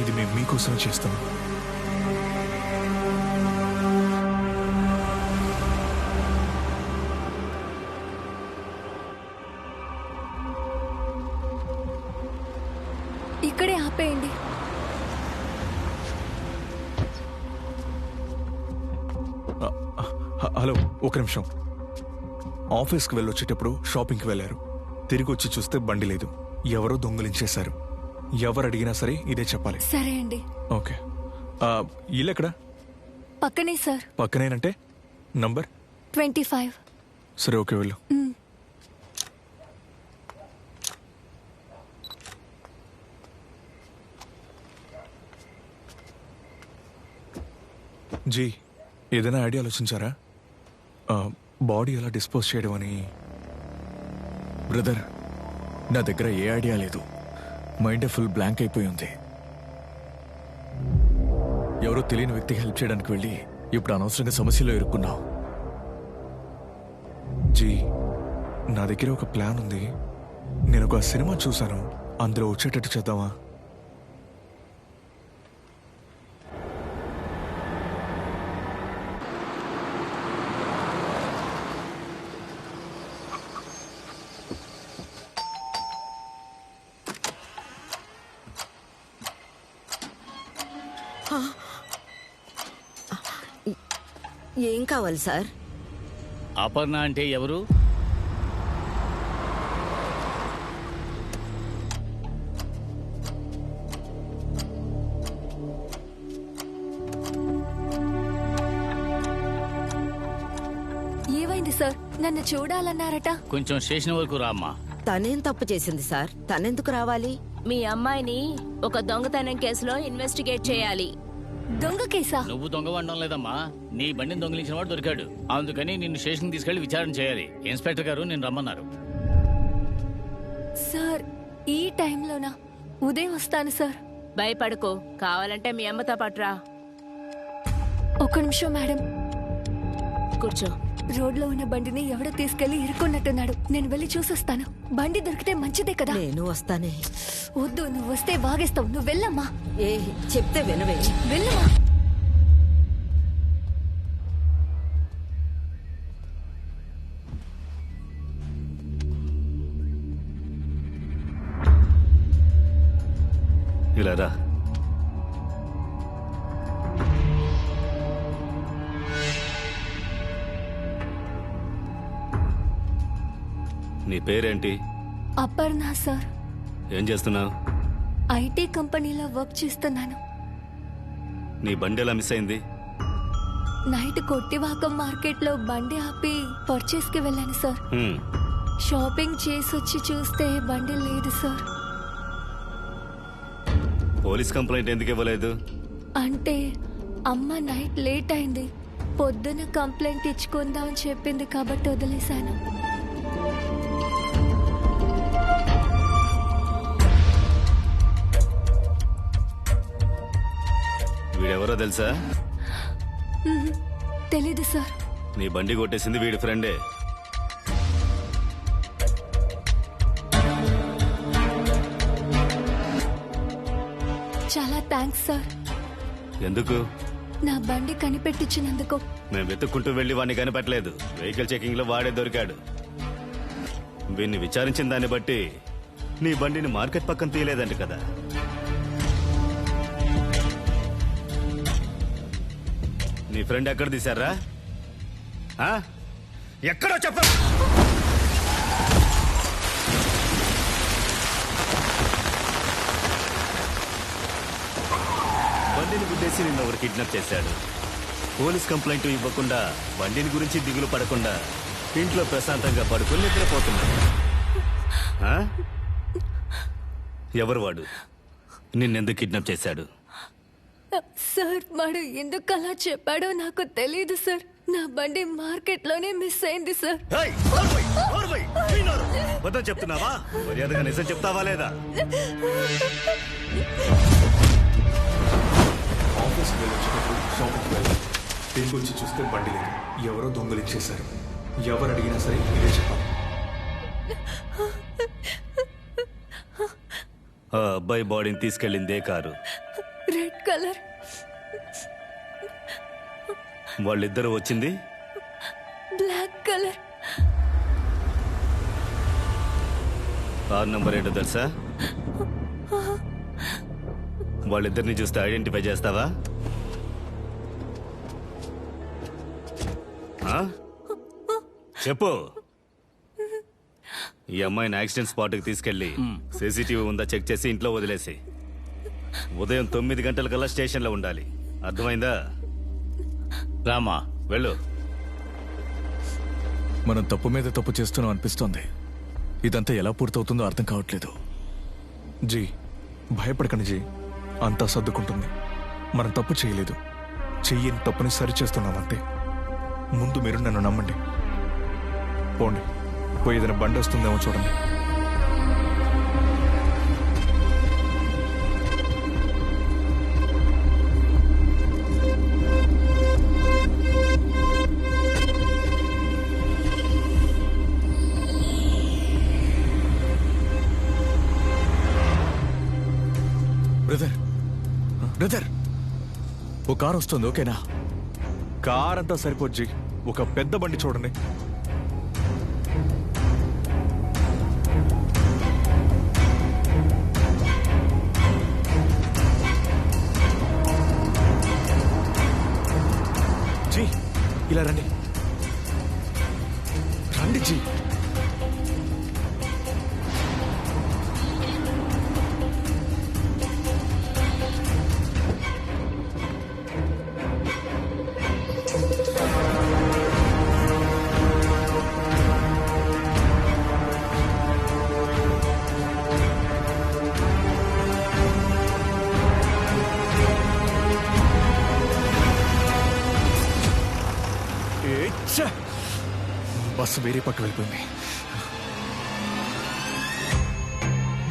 ఇది మేము మీకోసమే చేస్తాం. ఇక్కడే ఆపేయండి. హలో, ఒక నిమిషం. ఆఫీస్కి వెళ్ళొచ్చేటప్పుడు షాపింగ్కి వెళ్ళారు. తిరిగి వచ్చి చూస్తే బండి లేదు. ఎవరో దొంగిలించేశారు. ఎవరు అడిగినా సరే ఇదే చెప్పాలి. సరే అండి. ఓకే. ఇల్లు ఎక్కడ? పక్కనే సార్. పక్కనేనంటే నంబర్ 25. సరే, ఓకే, వెళ్ళు. జీ, ఏదైనా ఐడియా ఆలోచించారా? బాడీ ఎలా డిస్పోజ్ చేయడం అని? బ్రదర్, నా దగ్గర ఏ ఐడియా లేదు. మైండ్ ఫుల్ బ్లాంక్ అయిపోయి ఉంది. ఎవరో తెలియని వ్యక్తికి హెల్ప్ చేయడానికి వెళ్ళి ఇప్పుడు అనవసరంగా సమస్యలో ఇరుక్కున్నావు. జీ, నా దగ్గర ఒక ప్లాన్ ఉంది. నేను ఒక సినిమా చూశాను, అందులో వచ్చేటట్టు చేద్దామా? ఏం కావాలి సార్? అపర్ణ అంటే ఎవరు? ఏమైంది సార్? నన్ను చూడాలన్నారట. కొంచెం స్టేషన్ వరకు రామ్మా. తనేం తప్పు చేసింది సార్? తనెందుకు రావాలి? మీ అమ్మాయిని ఒక దొంగతనం కేసులో ఇన్వెస్టిగేట్ చేయాలి. దొంగ కేసా? నువ్వు దొంగ వండడం లేదమ్మా. నీ బండిని దొంగిలించిన వాడు దొరికాడు. అందుకని నిన్ను స్టేషన్ తీసుకెళ్లి విచారణ చేయాలి. ఇన్స్పెక్టర్ గారు నిన్ను రమ్మన్నారు. సార్, ఈ టైంలోనా? ఉదయం వస్తాను సార్. భయపడకు, కావాలంటే మీ అమ్మతో పట్రా. ఒక్క నిమిషం మేడం. కూర్చో. రోడ్లో ఉన్న బండిని ఎవడో తీసుకెళ్లి ఇరుక్కున్నట్టున్నాడు. నేను వెళ్ళి చూసొస్తాను. బండి దొరికితే మంచిదే కదా. నేను వస్తానే. వద్దు, నువ్వు వస్తే బాగేస్తావు. నువ్వు వెళ్ళమ్మా. ఏ చెప్తే వినవే. వెళ్ళమ్మా. ఇలా రా. నీ పేరేంటి? అపర్ణ సార్. ఏం చేస్తున్నావు? ఐటీ కంపెనీలో వర్క్ చేస్తున్నాను. నీ బండి ఎలా మిస్ అయింది? నైట్ కొట్టివాకం మార్కెట్లో బండి ఆపి పర్చేస్ కి వెళ్ళాను సార్. షాపింగ్ చేసొచ్చి చూస్తే బండి లేదు సార్. పోలీస్ కంప్లైంట్ ఎందుకు ఇవ్వలేదు? అంటే అమ్మ నైట్ లేట్ అయింది. పొద్దున కంప్లైంట్ ఇచ్చుకుందామని చెప్పింది కాబట్టి వదిలేశాను. వీడెవరో తెలుసా? తెలీదు సార్. నీ బండి కొట్టేసింది వీడి ఫ్రెండే. చాలా థ్యాంక్స్ సార్. ఎందుకు? నా బండి కనిపెట్టించినందుకు. మేము వెతుక్కుంటూ వెళ్లి వాడిని కనిపెట్టలేదు. వెహికల్ చెకింగ్ లో వాడే దొరికాడు. వీడిని విచారించిన దాన్ని బట్టి నీ బండిని మార్కెట్ పక్కన తీయలేదంట కదా. నీ ఫ్రెండ్ ఎక్కడ తీశారా? ఎక్కడో చెప్ప. బండిని గుద్దేసి నిన్న ఒకరు కిడ్నాప్ చేశాడు. పోలీస్ కంప్లైంట్ ఇవ్వకుండా, బండిని గురించి దిగులు పడకుండా ఇంట్లో ప్రశాంతంగా పడుకుని నిద్రపోతున్నాడు. ఎవరు వాడు? నిన్నెందుకు కిడ్నాప్ చేశాడు? సార్, వాడు ఎందుకు అలా చెప్పాడో నాకు తెలీదు సార్. నా బండి మార్కెట్ లోనే మిస్ అయింది సార్. వద్ద చెప్తున్నావా? మర్యాదగా నిజం చెప్తావా లేదా? ఆఫీస్కి వెళ్ళొచ్చేటప్పుడు షాపింగ్కి వెళ్ళాలి. తిరిగి వచ్చి చూస్తే బండి లేదు. ఎవరో దొంగలించేశారు. ఎవరు అడిగినా సరే ఇదే చెప్పాలి. ఆ అబ్బాయి బాడీని తీసుకెళ్ళిందే కారు. Red colour. వాళ్ళిద్దరూ వచ్చింది బ్లాక్ కలర్. కార్ నంబర్ ఏంటో తెలుసా? వాళ్ళిద్దరిని చూస్తే ఐడెంటిఫై చేస్తావా? ఆ? చెప్పు. ఈ అమ్మాయిని యాక్సిడెంట్ స్పాట్కి తీసుకెళ్లి సీసీటీవీ ఉందా చెక్ చేసి ఇంట్లో వదిలేసి ఉదయం 9 గంటలకల్లా స్టేషన్లో ఉండాలి. అర్థమైందా? రామా వెళ్ళు. మనం తప్పు మీద తప్పు చేస్తున్నాం అనిపిస్తోంది. ఇదంతా ఎలా పూర్తవుతుందో అర్థం కావట్లేదు. జీ, భయపడకండి జీ, అంతా సర్దుకుంటుంది. మనం తప్పు చేయలేదు, చెయ్యని తప్పుని సరిచేస్తున్నాం అంతే. ముందు మీరు నన్ను నమ్మండి. పోండి, పోయి ఏదైనా బండి వస్తుందేమో చూడండి. బ్రదర్, ఓ కార్ వస్తుంది, ఓకేనా? కార్ అంతా సరిపోద్ది, ఒక పెద్ద బండి చూడండి. జీ, ఇలా రండి రండి జీ. బస్సు వేరే పక్క వెళ్ళిపోయింది.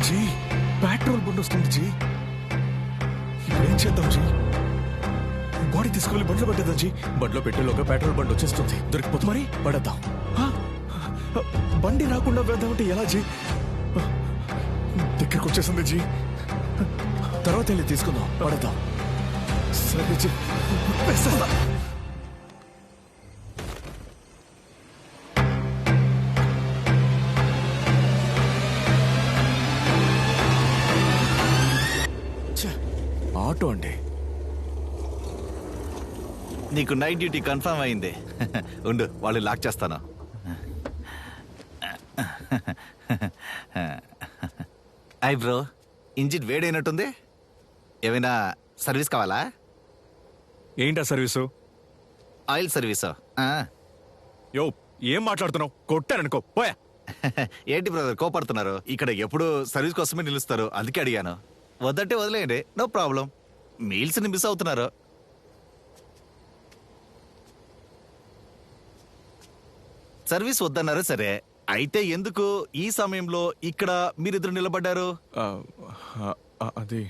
జీ, పెట్రోల్ బండి వస్తుంది జీ. ఇప్పుడు ఏం చేద్దాం జీ? బాడీ తీసుకువెళ్ళి బండ్లో పెట్టేద్దాం జీ. బండ్లో పెట్టేలోగా పెట్రోల్ బండి వచ్చేస్తుంది, దొరికిపోతుంది. మరి పడేద్దాం. బండి రాకుండా వేద్దామంటే ఎలా జీ? దగ్గరకు వచ్చేసింది జీ. తర్వాత వెళ్ళి తీసుకుందాం, పడేద్దాం. సరే జీ, వేసేస్తా. ఆటో అండి. నీకు నైట్ డ్యూటీ కన్ఫర్మ్ అయింది. ఉండు, వాళ్ళు లాక్ చేస్తాను. ఐ బ్రో, ఇంజిన్ వేడైనట్టుంది. ఏమైనా సర్వీస్ కావాలా? ఏంటా సర్వీసు? Oil service. యో, ఏం మాట్లాడుతున్నావు? కొట్టారనుకో, పోయా. ఏంటి బ్రదర్ కోపడుతున్నారు? ఇక్కడ ఎప్పుడు సర్వీస్ కోసమే నిలుస్తారు, అందుకే అడిగాను. వద్దంటే వదిలేయండి, నో ప్రాబ్లం. మీల్స్ ని మిస్ అవుతున్నారు. సర్వీస్ వద్దన్నారు, సరే. అయితే ఎందుకు ఈ సమయంలో ఇక్కడ మీరిద్దరు నిలబడ్డారు? అది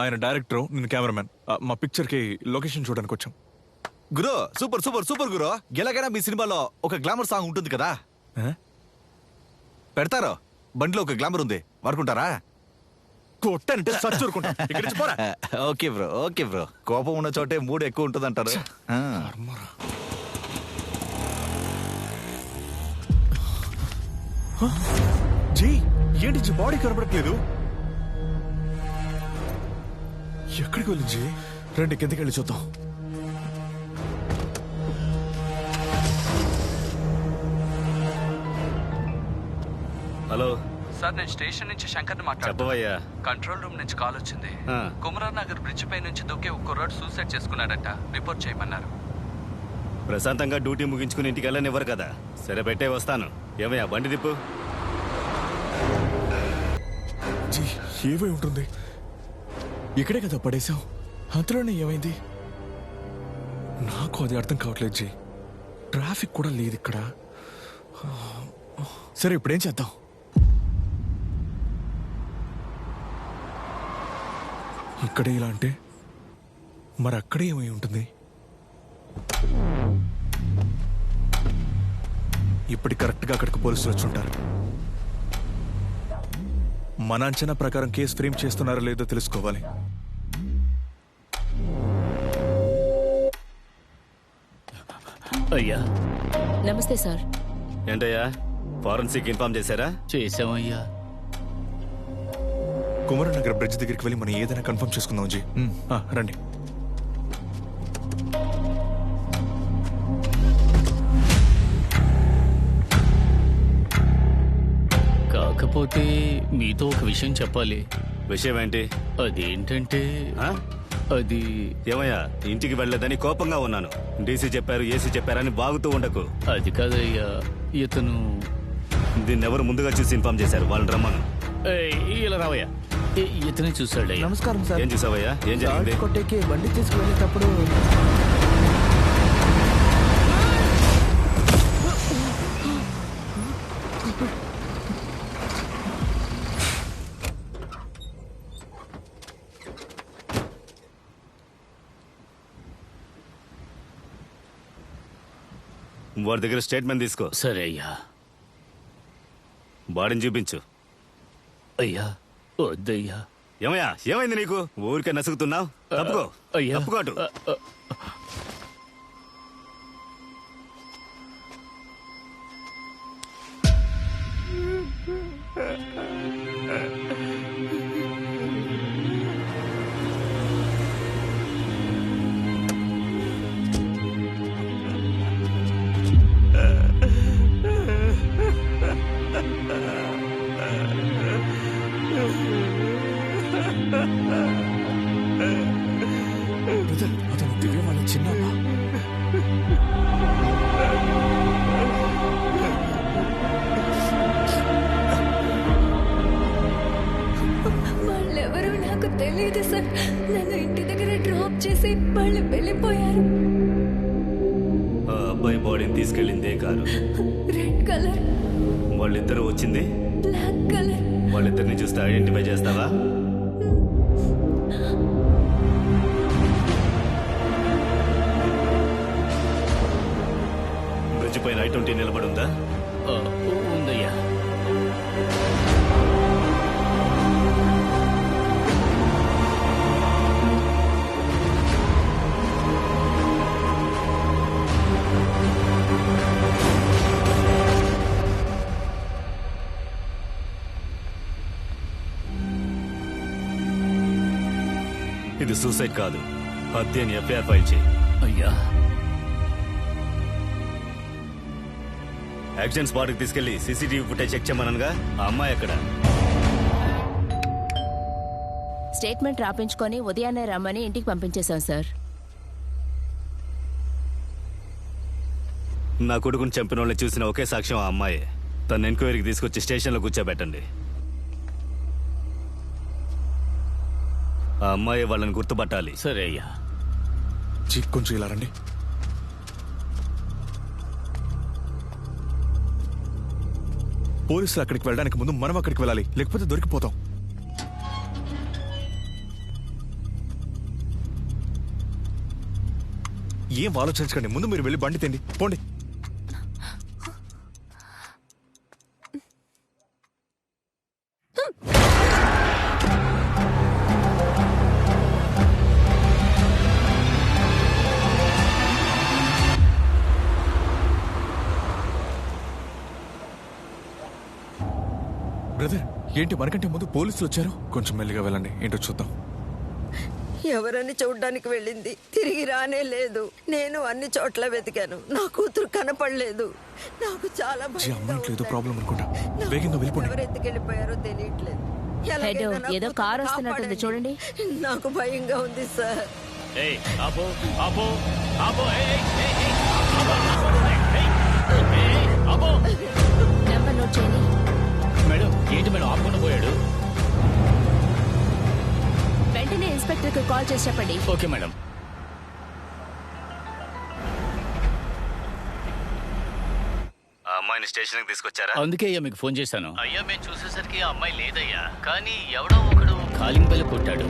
ఆయన డైరెక్టర్, నేను కెమెరామెన్. మా పిక్చర్ కి లొకేషన్ చూడడానికి వచ్చాం. గురు, సూపర్ సూపర్ సూపర్ గురు. ఎలాగైనా మీ సినిమాలో ఒక గ్లామర్ సాంగ్ ఉంటుంది కదా, పెడతారు. బండిలో ఒక గ్లామర్ ఉంది, వాడుకుంటారా? కొట్టానంటే సచ్చూరుకుంటా. Okay bro, okay bro. కోపం ఉన్న చోటే మూడు ఎక్కువ ఉంటుంది అంటారు. జీ, ఏంటి బాడీ కనబడట్లేదు? ఎక్కడికి వెళ్ళి జీ? రండి కిందకి వెళ్ళి చూద్దాం. హలో సార్, నేను స్టేషన్ నుంచి శంకర్ని మాట్లాడుతున్నా. చెప్పవయ్యా. కంట్రోల్ రూమ్ నుంచి కాల్ వచ్చింది. కుమరా నగర్ బ్రిడ్జ్ పై నుంచి దూకే ఒక కుర్రాడు సూసైడ్ చేసుకున్నాడట. రిపోర్ట్ చేయమన్నారు. ప్రశాంతంగా డ్యూటీ ముగించుకుని ఇంటికి వెళ్ళనివ్వరు కదా. సరే, పెట్టే వస్తాను. ఏమయ్యా, బండి తిప్పు. జీ, ఏమై ఉంటుంది? ఇక్కడే కదా పడేశాం, అంతలోనే ఏమైంది? నాకు అది అర్థం కావట్లేదు జీ. ట్రాఫిక్ కూడా లేదు ఇక్కడ. సరే, ఇప్పుడేం చేద్దాం? ఇక్కడే ఇలా అంటే మరి అక్కడే ఏమై ఉంటుంది? ఇప్పుడు కరెక్ట్గా అక్కడికి పోలీసులు వచ్చి ఉంటారు. మన అంచనా ప్రకారం కేసు ఫ్రేమ్ చేస్తున్నారో లేదో తెలుసుకోవాలి. అయ్యా, నమస్తే సార్. ఏంటయ్యా, ఫారెన్సిక్ ఇన్ఫార్మ్ చేశారా? చేసామయ్యా. కుమారనగర్ బ్రిడ్జ్ దగ్గరికి వెళ్ళి మనం ఏదైనా కన్ఫర్మ్ చేసుకుందాం జీ. రండి. కాకపోతే మీతో ఒక విషయం చెప్పాలి. విషయం ఏంటి? అదేంటంటే అది ఏమయ్యా, ఇంటికి వెళ్ళలేదని కోపంగా ఉన్నాను. డీసీ చెప్పారు, ఏసీ చెప్పారని బాగుతూ ఉండకు. అది కాదయ్యా, ఇతను దీన్ని ఎవరు ముందుగా చూసి ఇన్ఫార్మ్ చేశారు? వాళ్ళని రమ్మను. ఇలా రావయ్యా. ఇతనే చూసాడయ్యా. నమస్కారం సార్. ఏం చూసావయ్యా? ఏం జరిగింది? కొట్టేకి బండి తీసుకువెళ్ళేటప్పుడు వాడి దగ్గర స్టేట్మెంట్ తీసుకో. సరే అయ్యా. బాడీని చూపించు. అయ్యా వద్దయ్యా. ఏమయ్యా, ఏమైంది నీకు? ఊరికే నసుగుతున్నావు? తప్పుకో. తప్పుకోటు. అతను దివ్య వాళ్ళ చిన్న వాళ్ళెవరూ నాకు తెలియదు సార్. నన్ను ఇంటి దగ్గర డ్రాప్ చేసి వాళ్ళు వెళ్ళిపోయారు. ఆ అబ్బాయి బాడీని తీసుకెళ్ళిందే కారు. Red colour. వాళ్ళిద్దరూ వచ్చింది బ్లాక్ కలర్. వాళ్ళిద్దరిని చూస్తే ఐడెంటిఫై చేస్తావా? బ్రిడ్జ్ పైన I-20 నిలబడుందా? ఉందయ్యా. ఇది సూసైడ్ కాదు, హత్య అని ఎఫ్ఐఆర్ ఫైల్ చేయి. అయ్యా. యాక్షన్ స్పాట్ కి తీసుకెళ్లి సీసీటీవీ ఫుటేజ్ చెక్ చేయమనగా ఆ అమ్మాయి ఎక్కడ? స్టేట్మెంట్ రాపించుకొని ఉదయాన్నే రమ్మని ఇంటికి పంపించేశాం సార్. నా కొడుకుని చంపిన వాళ్ళని చూసిన ఒకే సాక్ష్యం ఆ అమ్మాయి. తన ఎంక్వైరీకి తీసుకొచ్చి స్టేషన్లో కూర్చోబెట్టండి. ఆ అమ్మాయి వాళ్ళని గుర్తుపట్టాలి. సరే అయ్యా. కొంచెం ఇలా రండి. పోలీసులు అక్కడికి వెళ్ళడానికి ముందు మనం అక్కడికి వెళ్ళాలి, లేకపోతే దొరికిపోతాం. ఏం ఆలోచించకండి, ముందు మీరు వెళ్ళి బండి తిండి పోండి. బ్రదర్, ఏంటి మనకంటే ముందు పోలీసులు వచ్చారు? కొంచెం మెల్లిగా వెళ్ళండి, ఏంటో చూద్దాం. ఎవరని చూడ్డానికి వెళ్ళింది, తిరిగి రానే లేదు. నేను అన్ని చోట్ల వెతికాను, నా కూతురు కనపడలేదు. నాకు చాలా ఏదో ప్రాబ్లం అనుకుంటా. వేగంగా వెళ్ళిపోండి. ఎవరు ఎత్తుకెళ్ళిపోయారో తెలియట్లేదు. ఎలాగైనా నా ఏదో కూతుర్ని కారు వస్తున్నట్టుంది, కాపాడండి. చూడండి. నాకు భయంగా ఉంది సార్. నెంబర్ నోట్ చేయండి. మేడం, ఏంటి మేడం ఆపకుండా పోయాడు? వెంటనే ఇన్స్పెక్టర్కి కాల్ చేసి చెప్పండి. Okay madam. ఆ అమ్మాయిని స్టేషన్ కి తీసుకొచ్చారా? అందుకే అయ్యా మీకు ఫోన్ చేశాను. అయ్యా మేము చూసేసరికి ఆ అమ్మాయి లేదయ్యా, కానీ ఎవడో ఒకడు కాలింగ్ బెల్ కొట్టాడు.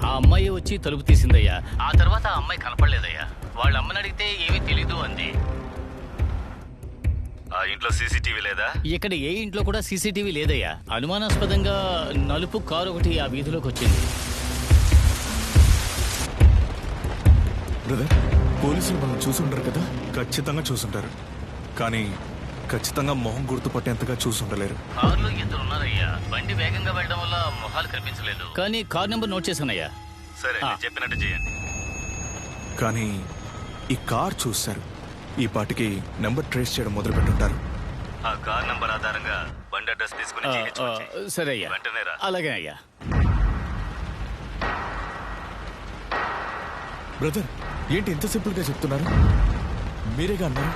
ఆ అమ్మాయి వచ్చి తలుపు తీసిందయ్యా. ఆ తర్వాత ఆ అమ్మాయి కనపడలేదయ్యా. వాళ్ళ అమ్మని అడిగితే ఏమీ తెలీదు అంది. ఆ ఇంట్లో సీసీటీవీ లేదా? ఇక్కడ ఏ ఇంట్లో కూడా సీసీటీవీ లేదయ్యా. అనుమానాస్పదంగా నలుపు కారు ఒకటి ఆ వీధిలోకి వచ్చింది. బ్రదర్, పోలీసులు మనం చూసుంటారు కదా? ఖచ్చితంగా చూసుంటారు. కానీ ఖచ్చితంగా మొహం గుర్తుపట్టేంతగా చూసుండలేరు. కారులో ఇద్దరు ఉన్నారయ్యా. బండి వేగంగా వెళ్ళడం వల్ల మొహాలు కనిపించలేదు, కానీ కార్ నెంబర్ నోట్ చేశానయ్యా. సరే చెప్పినట్టు చేయండి. కానీ ఈ కార్ చూశారు, ఈ పాటికి నెంబర్ ట్రేస్ చేయడం మొదలు పెట్టుంటారు. ఆ కార్ నంబర్ ఆధారంగా బండి అడ్రస్ తీసుకుని సరే అయ్యా, వెంటనే రా. అలాగే అయ్యా. బ్రదర్, ఏంటి ఇంత సింపుల్ గా చెప్తున్నారు? మీరేగా అన్నారు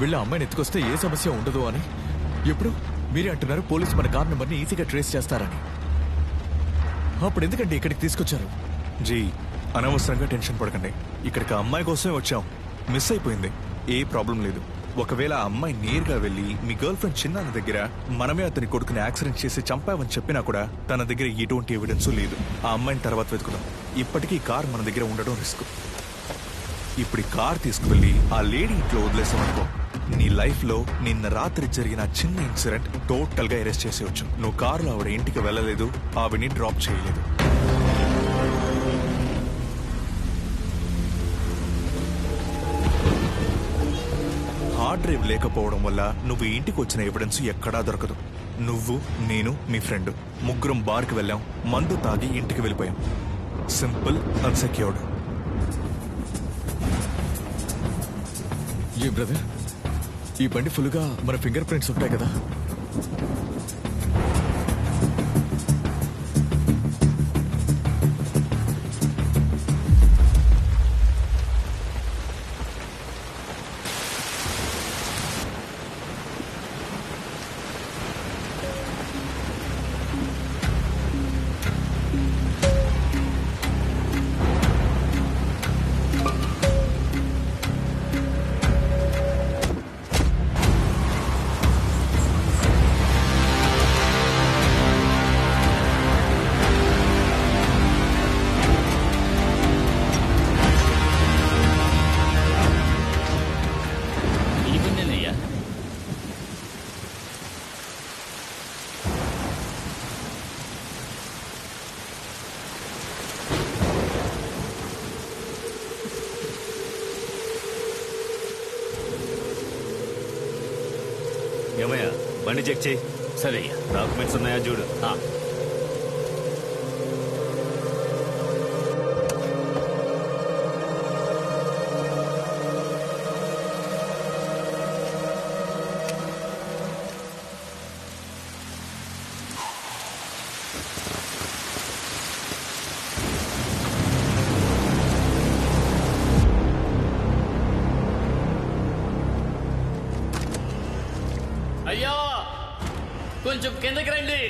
వీళ్ళ అమ్మాయిని ఎత్తుకొస్తే ఏ సమస్య ఉండదు అని. ఇప్పుడు మీరే అంటున్నారు పోలీసు మన కార్ నెంబర్ని ఈజీగా ట్రేస్ చేస్తారని. అప్పుడు ఎందుకంటే ఇక్కడికి తీసుకొచ్చారు? జీ, అనవసరంగా టెన్షన్ పడకండి. ఇక్కడికి అమ్మాయి కోసమే వచ్చాం. మిస్ అయిపోయింది, ఏ ప్రాబ్లం లేదు. ఒకవేళ ఆ అమ్మాయి నేరుగా వెళ్ళి మీ గర్ల్ ఫ్రెండ్ చిన్న దగ్గర మనమే అతని కొడుకుని యాక్సిడెంట్ చేసి చంపామని చెప్పినా కూడా తన దగ్గర ఎటువంటి ఎవిడెన్స్ లేదు. ఆ అమ్మాయిని తర్వాత వెతుకుదాం. ఇప్పటికీ కార్ మన దగ్గర ఉండడం రిస్క్. ఇప్పుడు ఈ కార్ తీసుకువెళ్ళి ఆ లేడీ ఇంట్లో వదిలేసామనుకో, నీ లైఫ్ లో నిన్న రాత్రి జరిగిన చిన్న ఇన్సిడెంట్ టోటల్ గా ఎరెస్ట్ చేసేవచ్చు. నువ్వు కారులో ఆవిడ ఇంటికి వెళ్ళలేదు, ఆవిడని డ్రాప్ చేయలేదు. హార్డ్ డ్రైవ్ లేకపోవడం వల్ల నువ్వు ఇంటికి వచ్చిన ఎవిడెన్స్ ఎక్కడా దొరకదు. నువ్వు, నేను, మీ ఫ్రెండ్ ముగ్గురం బార్కి వెళ్ళాం, మందు తాగి ఇంటికి వెళ్ళిపోయాం. Simple, unsecured. ఏ బ్రదర్, ఈ బండి ఫుల్గా మన ఫింగర్ ప్రింట్స్ ఉంటాయి కదా? ఏమయ్యా, బండి చెక్ చేయి. సరే అయ్యా. డాక్యుమెంట్స్ ఉన్నాయా చూడు. అయ్యా, కొంచెం కిందకి రండి.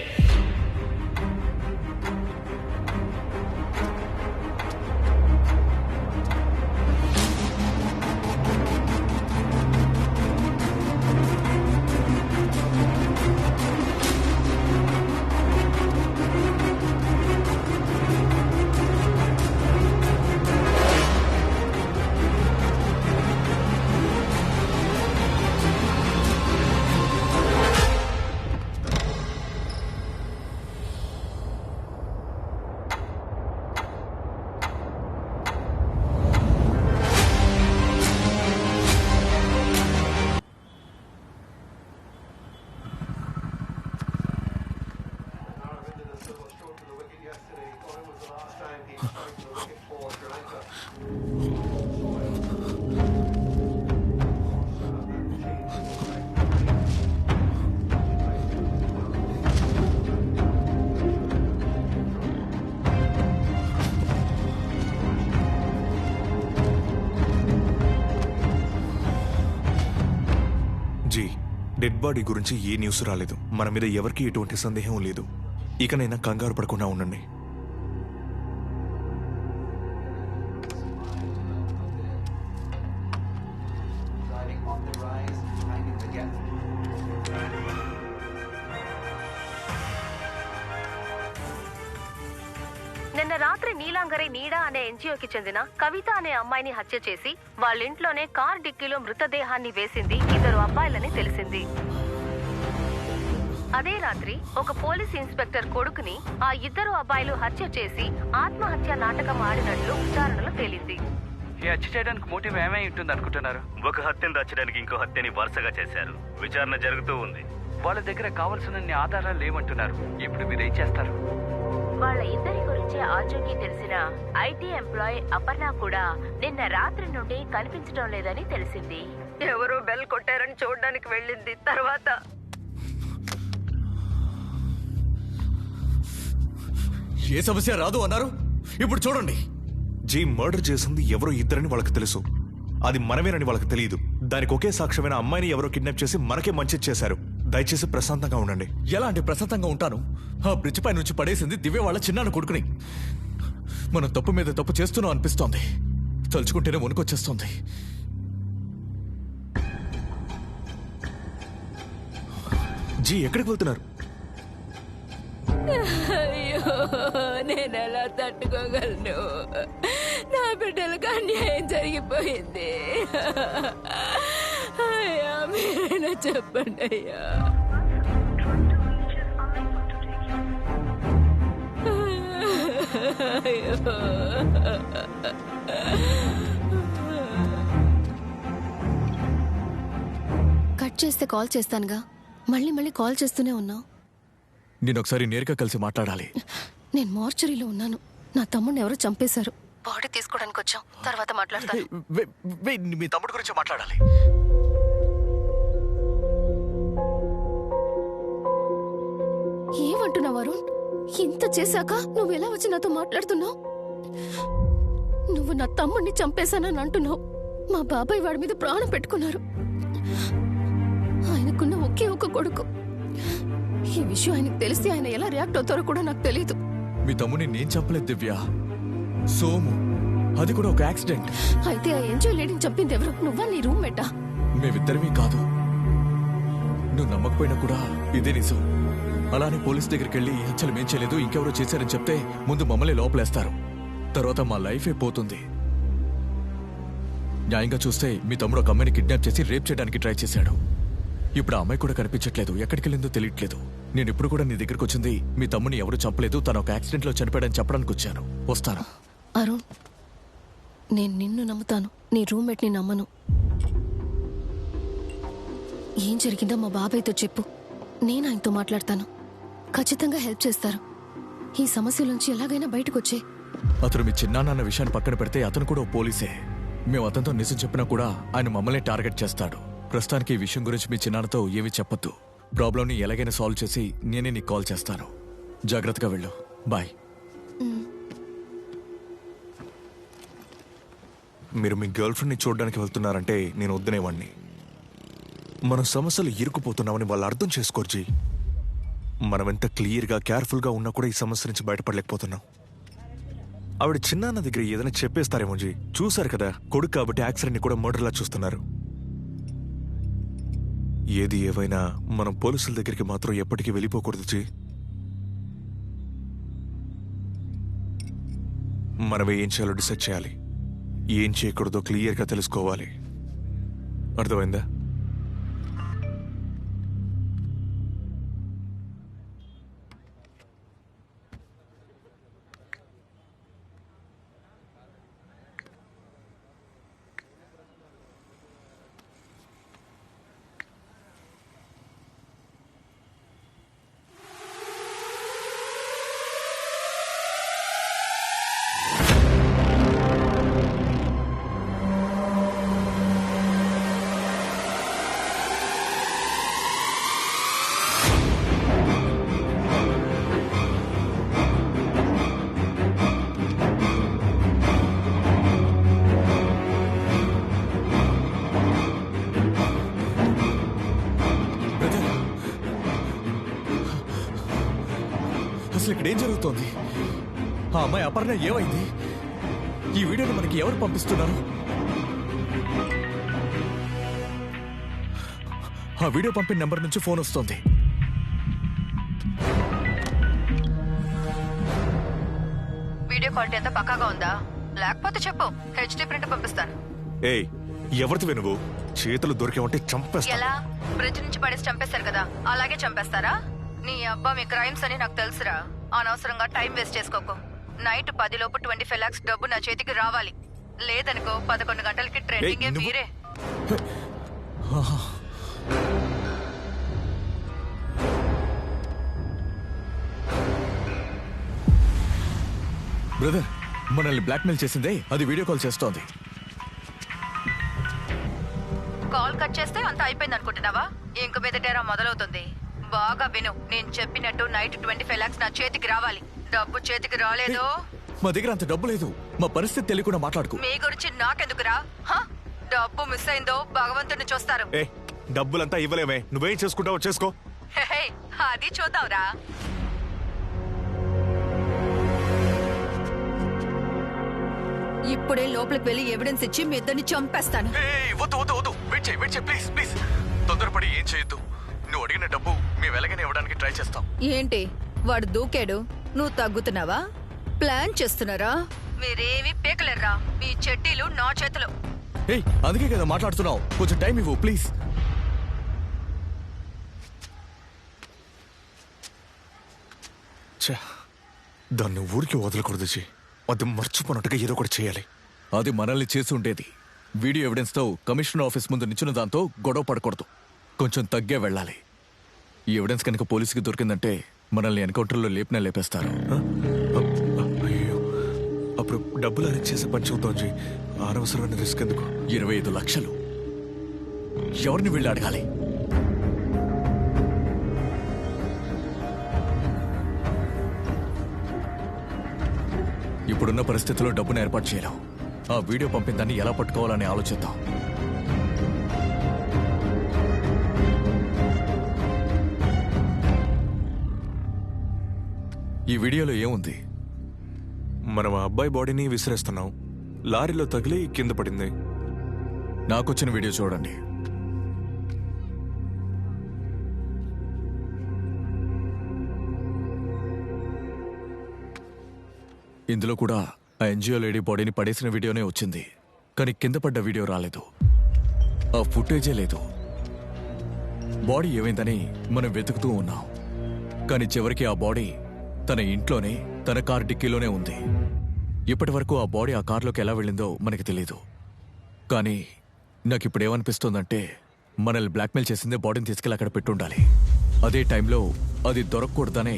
జీ, డెడ్ బాడీ గురించి ఏ న్యూస్ రాలేదు. మన మీద ఎవరికి ఎటువంటి సందేహం లేదు. ఇకనైనా కంగారు పడకుండా ఉండండి. నిన్న రాత్రి నీలాంగరై నీడా అనే ఎన్జిఓకి చెందిన కవిత అనే అమ్మాయిని హత్య చేసి వాళ్ళింట్లోనే కార్ డిక్కీలో మృతదేహాన్ని వేసింది ఇద్దరు అబ్బాయిలని తెలిసింది. అదే రాత్రి ఒక పోలీస్ ఇన్స్పెక్టర్ కొడుకుని ఆ ఇద్దరు అబ్బాయిలు హత్య చేసి ఆత్మహత్య నాటకం ఆడినట్లు విచారణలో తేలింది. ఈ హత్య చేయడానికి మోటివ్ ఏమై ఉంటుంది అనుకుంటున్నారు? ఒక హత్యను దాచడానికి ఇంకో హత్యని వరుసగా చేశారు. విచారణ జరుగుతూ ఉంది. వాళ్ళ దగ్గర కావాల్సినన్ని ఆధారాలు లేవంటున్నారు. ఇప్పుడు మీరేం చేస్తారు? వాళ్ళ ఇద్దరి గురించి ఆచూకీ తెలిసిన ఐటీ ఎంప్లాయ్ అపర్ణ కూడా నిన్న రాత్రి నుండి కనిపించడం లేదని తెలిసింది. ఎవరో బెల్ కొట్టారని చూడడానికి వెళ్ళింది. తర్వాత ఏ సమస్య రాదు అన్నారు, ఇప్పుడు చూడండి. జీ మర్డర్ చేసింది ఎవరో ఇద్దరని వాళ్ళకి తెలుసు. అది మనమేనని వాళ్ళకి తెలియదు. దానికి ఒకే సాక్ష్యమైన అమ్మాయిని ఎవరో కిడ్నాప్ చేసి మనకే మంచి చేశారు. దయచేసి ప్రశాంతంగా ఉండండి. ఎలాంటి ప్రశాంతంగా ఉంటాను? ఆ బ్రిడ్జ్ పై నుంచి పడేసింది దివ్య వాళ్ళ చిన్నాన్న కొడుకుని. మనం తప్పు మీద తప్పు చేస్తున్నాం అనిపిస్తోంది. తలుచుకుంటేనే వణుకొచ్చేస్తోంది. జీ ఎక్కడికి వెళ్తున్నారు? అయ్యో, నేను ఎలా తట్టుకోగలను? నా బిడ్డలకు అన్యాయం జరిగిపోయింది. అయ్యా, మీరైనా చెప్పండి అయ్యా. కట్ చేస్తే కాల్ చేస్తానుగా, మళ్ళీ మళ్ళీ కాల్ చేస్తూనే ఉన్నావు. నేను ఒకసారి నేరుగా కలిసి మాట్లాడాలి. నేను మార్చరీలో ఉన్నాను. నా తమ్ముడిని ఎవరో చంపేశారు. బాడీ తీసుకోవడానికి వచ్చాం, తర్వాత మాట్లాడతాను. మీ తమ్ముడు గురించి మాట్లాడాలి. ఏమంటున్నావు అరుణ్? ఇంత చేశాక నువ్వు ఎలా వచ్చి నాతో మాట్లాడుతున్నావు? నువ్వు నా తమ్ముడిని చంపేశానని అంటున్నావు. మా బాబాయ్ వాడి మీద ప్రాణం పెట్టుకున్నారు. ఆయనకున్న ఒకే ఒక కొడుకు. ఈ విషయం ఆయనకు తెలిసి ఆయన ఎలా రియాక్ట్ అవుతారో కూడా నాకు తెలియదు. మీ తమ్ముని నేను చంపలేదు దివ్య, సోము. అది కూడా ఒక యాక్సిడెంట్. అయితే ఆ ఎంజాయ్ లేడీని చంపింది ఎవరు? నువ్వా, నీ రూమ్మేటా? మేమిద్దరమీ కాదు. నువ్వు నమ్మకపోయినా కూడా ఇదే నిజం. అలానే పోలీస్ దగ్గరికి వెళ్ళి ఈ హత్యలు మేం చేయలేదు, ఇంకెవరో చేశారని చెప్తే ముందు మమ్మల్ని లోపలేస్తారు. తర్వాత మా లైఫే పోతుంది. న్యాయంగా చూస్తే మీ తమ్ముడు ఒక అమ్మాయిని కిడ్నాప్ చేసి రేప్ చేయడానికి ట్రై చేశాడు. ఇప్పుడు ఆ అమ్మాయి కూడా కనిపించట్లేదు, ఎక్కడికి వెళ్ళిందో తెలియట్లేదు. నేను ఇప్పుడు కూడా నీ దగ్గరకు వచ్చింది మీ తమ్ముని ఎవరు చంపలేదు, తను ఒక యాక్సిడెంట్ లో చనిపోయాడని చెప్పడానికి వచ్చాను. వస్తాను. అరుణ్, నేను నిన్ను నమ్ముతాను, నీ రూమ్మేట్ని నమ్మను. ఏం జరిగిందో మా బాబాయ్తో చెప్పు, నేను ఆయనతో మాట్లాడతాను. ఖచ్చితంగా హెల్ప్ చేస్తారు. ఈ సమస్యలోంచి ఎలాగైనా బయటకు వచ్చే. అతను మీ చిన్నాన్న విషయాన్ని పక్కన పెడితే అతను కూడా ఓ పోలీసే. మేము అతనితో నిజం చెప్పినా కూడా ఆయన మమ్మల్ని టార్గెట్ చేస్తాడు. ప్రస్తుతానికి ఈ విషయం గురించి మీ చిన్నాన్నతో ఏమీ చెప్పొద్దు. ప్రాబ్లంని ఎలాగైనా సాల్వ్ చేసి నేనే నీకు కాల్ చేస్తాను. జాగ్రత్తగా వెళ్ళు. బాయ్. మీరు మీ గర్ల్ ఫ్రెండ్ని చూడడానికి వెళ్తున్నారంటే నేను వద్దనేవాణ్ణి. మన సమస్యలు ఇరుక్కుపోతున్నామని వాళ్ళు అర్థం చేసుకోరు జీ. మనం ఎంత క్లియర్గా కేర్ఫుల్గా ఉన్నా కూడా ఈ సమస్య నుంచి బయటపడలేకపోతున్నాం. ఆవిడ చిన్నాన్న దగ్గర ఏదైనా చెప్పేస్తారేమో జీ. చూశారు కదా, కొడుకు కాబట్టి యాక్సిడెంట్ని కూడా మర్డర్లా చూస్తున్నారు. ఏది ఏవైనా మనం పోలీసుల దగ్గరికి మాత్రం ఎప్పటికీ వెళ్ళిపోకూడదు జీ. మనమే ఏం చేయాలో డిసైడ్ చేయాలి. ఏం చేయకూడదో క్లియర్గా తెలుసుకోవాలి. అర్థమైందా? అసలు ఇక్కడ ఏం జరుగుతోంది? ఆ అమ్మాయి అపర్ణ ఏమైంది? ఈ వీడియోని మనకి ఎవరు పంపిస్తున్నారు? ఆ వీడియో పంపిన నెంబర్ నుంచి ఫోన్ వస్తోంది. వీడియో క్వాలిటీ అంతా పక్కాగా ఉందా? లేకపోతే చెప్పు, హెచ్డీ ప్రింట్ పంపిస్తాను. ఏయ్, ఎవరిది నువ్వు? చేతులు దొరికేవంటే చంపేస్తా. ఎలా? బ్రిడ్జ్ నుంచి పడేసి చంపేశారు కదా, అలాగే చంపేస్తారా? నీ అబ్బా మీ క్రైమ్స్ అని నాకు తెలుసురా. అనవసరంగా టైం వేస్ట్ చేసుకోకు. నైట్ 10 లోపు 25 lakhs డబ్బు నా చేతికి రావాలి. లేదనుకో 11 గంటలకి ట్రెండింగే మీరే. బ్రదర్, మనల్ని బ్లాక్మెయిల్ చేసిందే అది వీడియో కాల్ చేస్తోంది. కాల్ కట్ చేస్తే అంత అయిపోయింది అనుకుంటున్నావా? ఇంక మీదటేరా మొదలవుతుంది. బాగా విను, నేను చెప్పినట్టు నైట్ 25 lakhs నా చేతికి రావాలి. డబ్బు చేతికి రాలేదో మా దగ్గర అంత డబ్బు లేదు. మా పరిస్థితి తెలియకుండా మాట్లాడుకో. మీ గురించి నాకెందుకురా? డబ్బు మిస్ అయిందో భగవంతుడిని చూస్తారు. డబ్బులంతా ఇవ్వలేమే, నువ్వేం చేసుకుంటావో చేసుకో. హే, అది చూద్దాంరా. ఇప్పుడే లోపలికి వెళ్ళి ఎవిడెన్స్ ఇచ్చి మీ ఇద్దరిని చంపేస్తాను. వెయిట్ చేయి ప్లీజ్ ప్లీజ్. తొందరపడి ఏం చేయొద్దు. నువ్వు అడిగిన డబ్బు మేము ఎలాగైనా ఇవ్వడానికి ట్రై చేస్తాం. ఏంటి వాడు దూకాడు, నువ్వు తగ్గుతున్నావా? ప్లాన్ చేస్తున్నారా? మీరేమి పీకలేర్రా. మీ చెడ్డీలు నా చేతిలో. అందుకే కదా మాట్లాడుతున్నావు. కొంచెం టైం ఇవ్వు ప్లీజ్. దాన్ని ఊరికి వదలకూడదు జీ. అది మర్చిపోయినట్టుగా ఏదో ఒకటి చేయాలి. అది మనల్ని చేసి ఉండేది. వీడియో ఎవిడెన్స్ తో కమిషనర్ ఆఫీస్ ముందు నిచ్చిన దాంతో గొడవ పడకూడదు. కొంచెం తగ్గే వెళ్ళాలి. ఈ ఎవిడెన్స్ కనుక పోలీసుకి దొరికిందంటే మనల్ని ఎన్కౌంటర్లో లేపేస్తారు. అయ్యో, అప్పుడు డబ్బులు అరేంజ్ చేసే పని చూద్దాం జీ. అనవసరమైన రిస్క్ ఎందుకు? 25 లక్షలు ఎవరిని వెళ్ళి అడగాలి? ఇప్పుడున్న పరిస్థితుల్లో డబ్బును ఏర్పాటు చేయలేం. ఆ వీడియో పంపిన దాన్ని ఎలా పట్టుకోవాలని ఆలోచిద్దాం. ఈ వీడియోలో ఏముంది? మనం ఆ అబ్బాయి బాడీని విసిరేస్తున్నాం. లారీలో తగిలి కింద పడింది. నాకొచ్చిన వీడియో చూడండి. ఇందులో కూడా ఆ ఎన్జిఓ లేడీ బాడీని పడేసిన వీడియోనే వచ్చింది. కానీ కింద పడ్డ వీడియో రాలేదు. ఆ ఫుటేజే లేదు. బాడీ ఏమైందని మనం వెతుకుతూ ఉన్నాం. కానీ చివరికి ఆ బాడీ తన ఇంట్లోనే, తన కార్ డిక్కీలోనే ఉంది. ఇప్పటి వరకు ఆ బాడీ ఆ కార్లోకి ఎలా వెళ్ళిందో మనకి తెలీదు. కానీ నాకు ఇప్పుడు ఏమనిపిస్తోందంటే మనల్ని బ్లాక్మెయిల్ చేసిందే బాడీని తీసుకెళ్ళి అక్కడ పెట్టుండాలి. అదే టైంలో అది దొరకకూడదనే,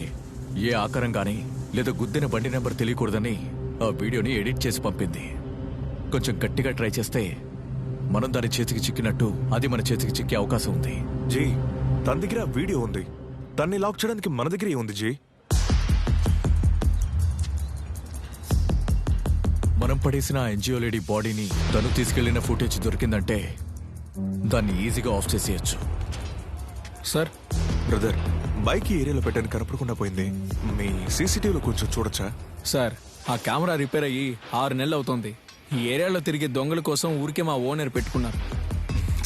ఏ ఆకారం కానీ లేదా గుద్దిన బండి నెంబర్ తెలియకూడదని ఆ వీడియోని ఎడిట్ చేసి పంపింది. కొంచెం గట్టిగా ట్రై చేస్తే మనం దాని చేతికి చిక్కినట్టు అది మన చేతికి చిక్కే అవకాశం ఉంది. జీ, తన దగ్గర వీడియో ఉంది. తన్ని లాక్ చేయడానికి మన దగ్గర ఉంది జీ. మనం పడేసిన ఎన్జిఓ లేడీ బాడీని తను తీసుకెళ్లిన ఫుటేజ్ దొరికిందంటే దాన్ని ఈజీగా ఆఫ్ చేసేయచ్చు. సార్, బ్రదర్, బైక్ ఈ ఏరియాలో పెట్టని కనపడకుండా పోయింది. మీ సీసీటీవీలో కొంచెం చూడొచ్చా? సార్, ఆ కెమెరా రిపేర్ అయ్యి 6 నెలలు అవుతుంది. ఈ ఏరియాలో తిరిగే దొంగల కోసం ఊరికే మా ఓనర్ పెట్టుకున్నారు.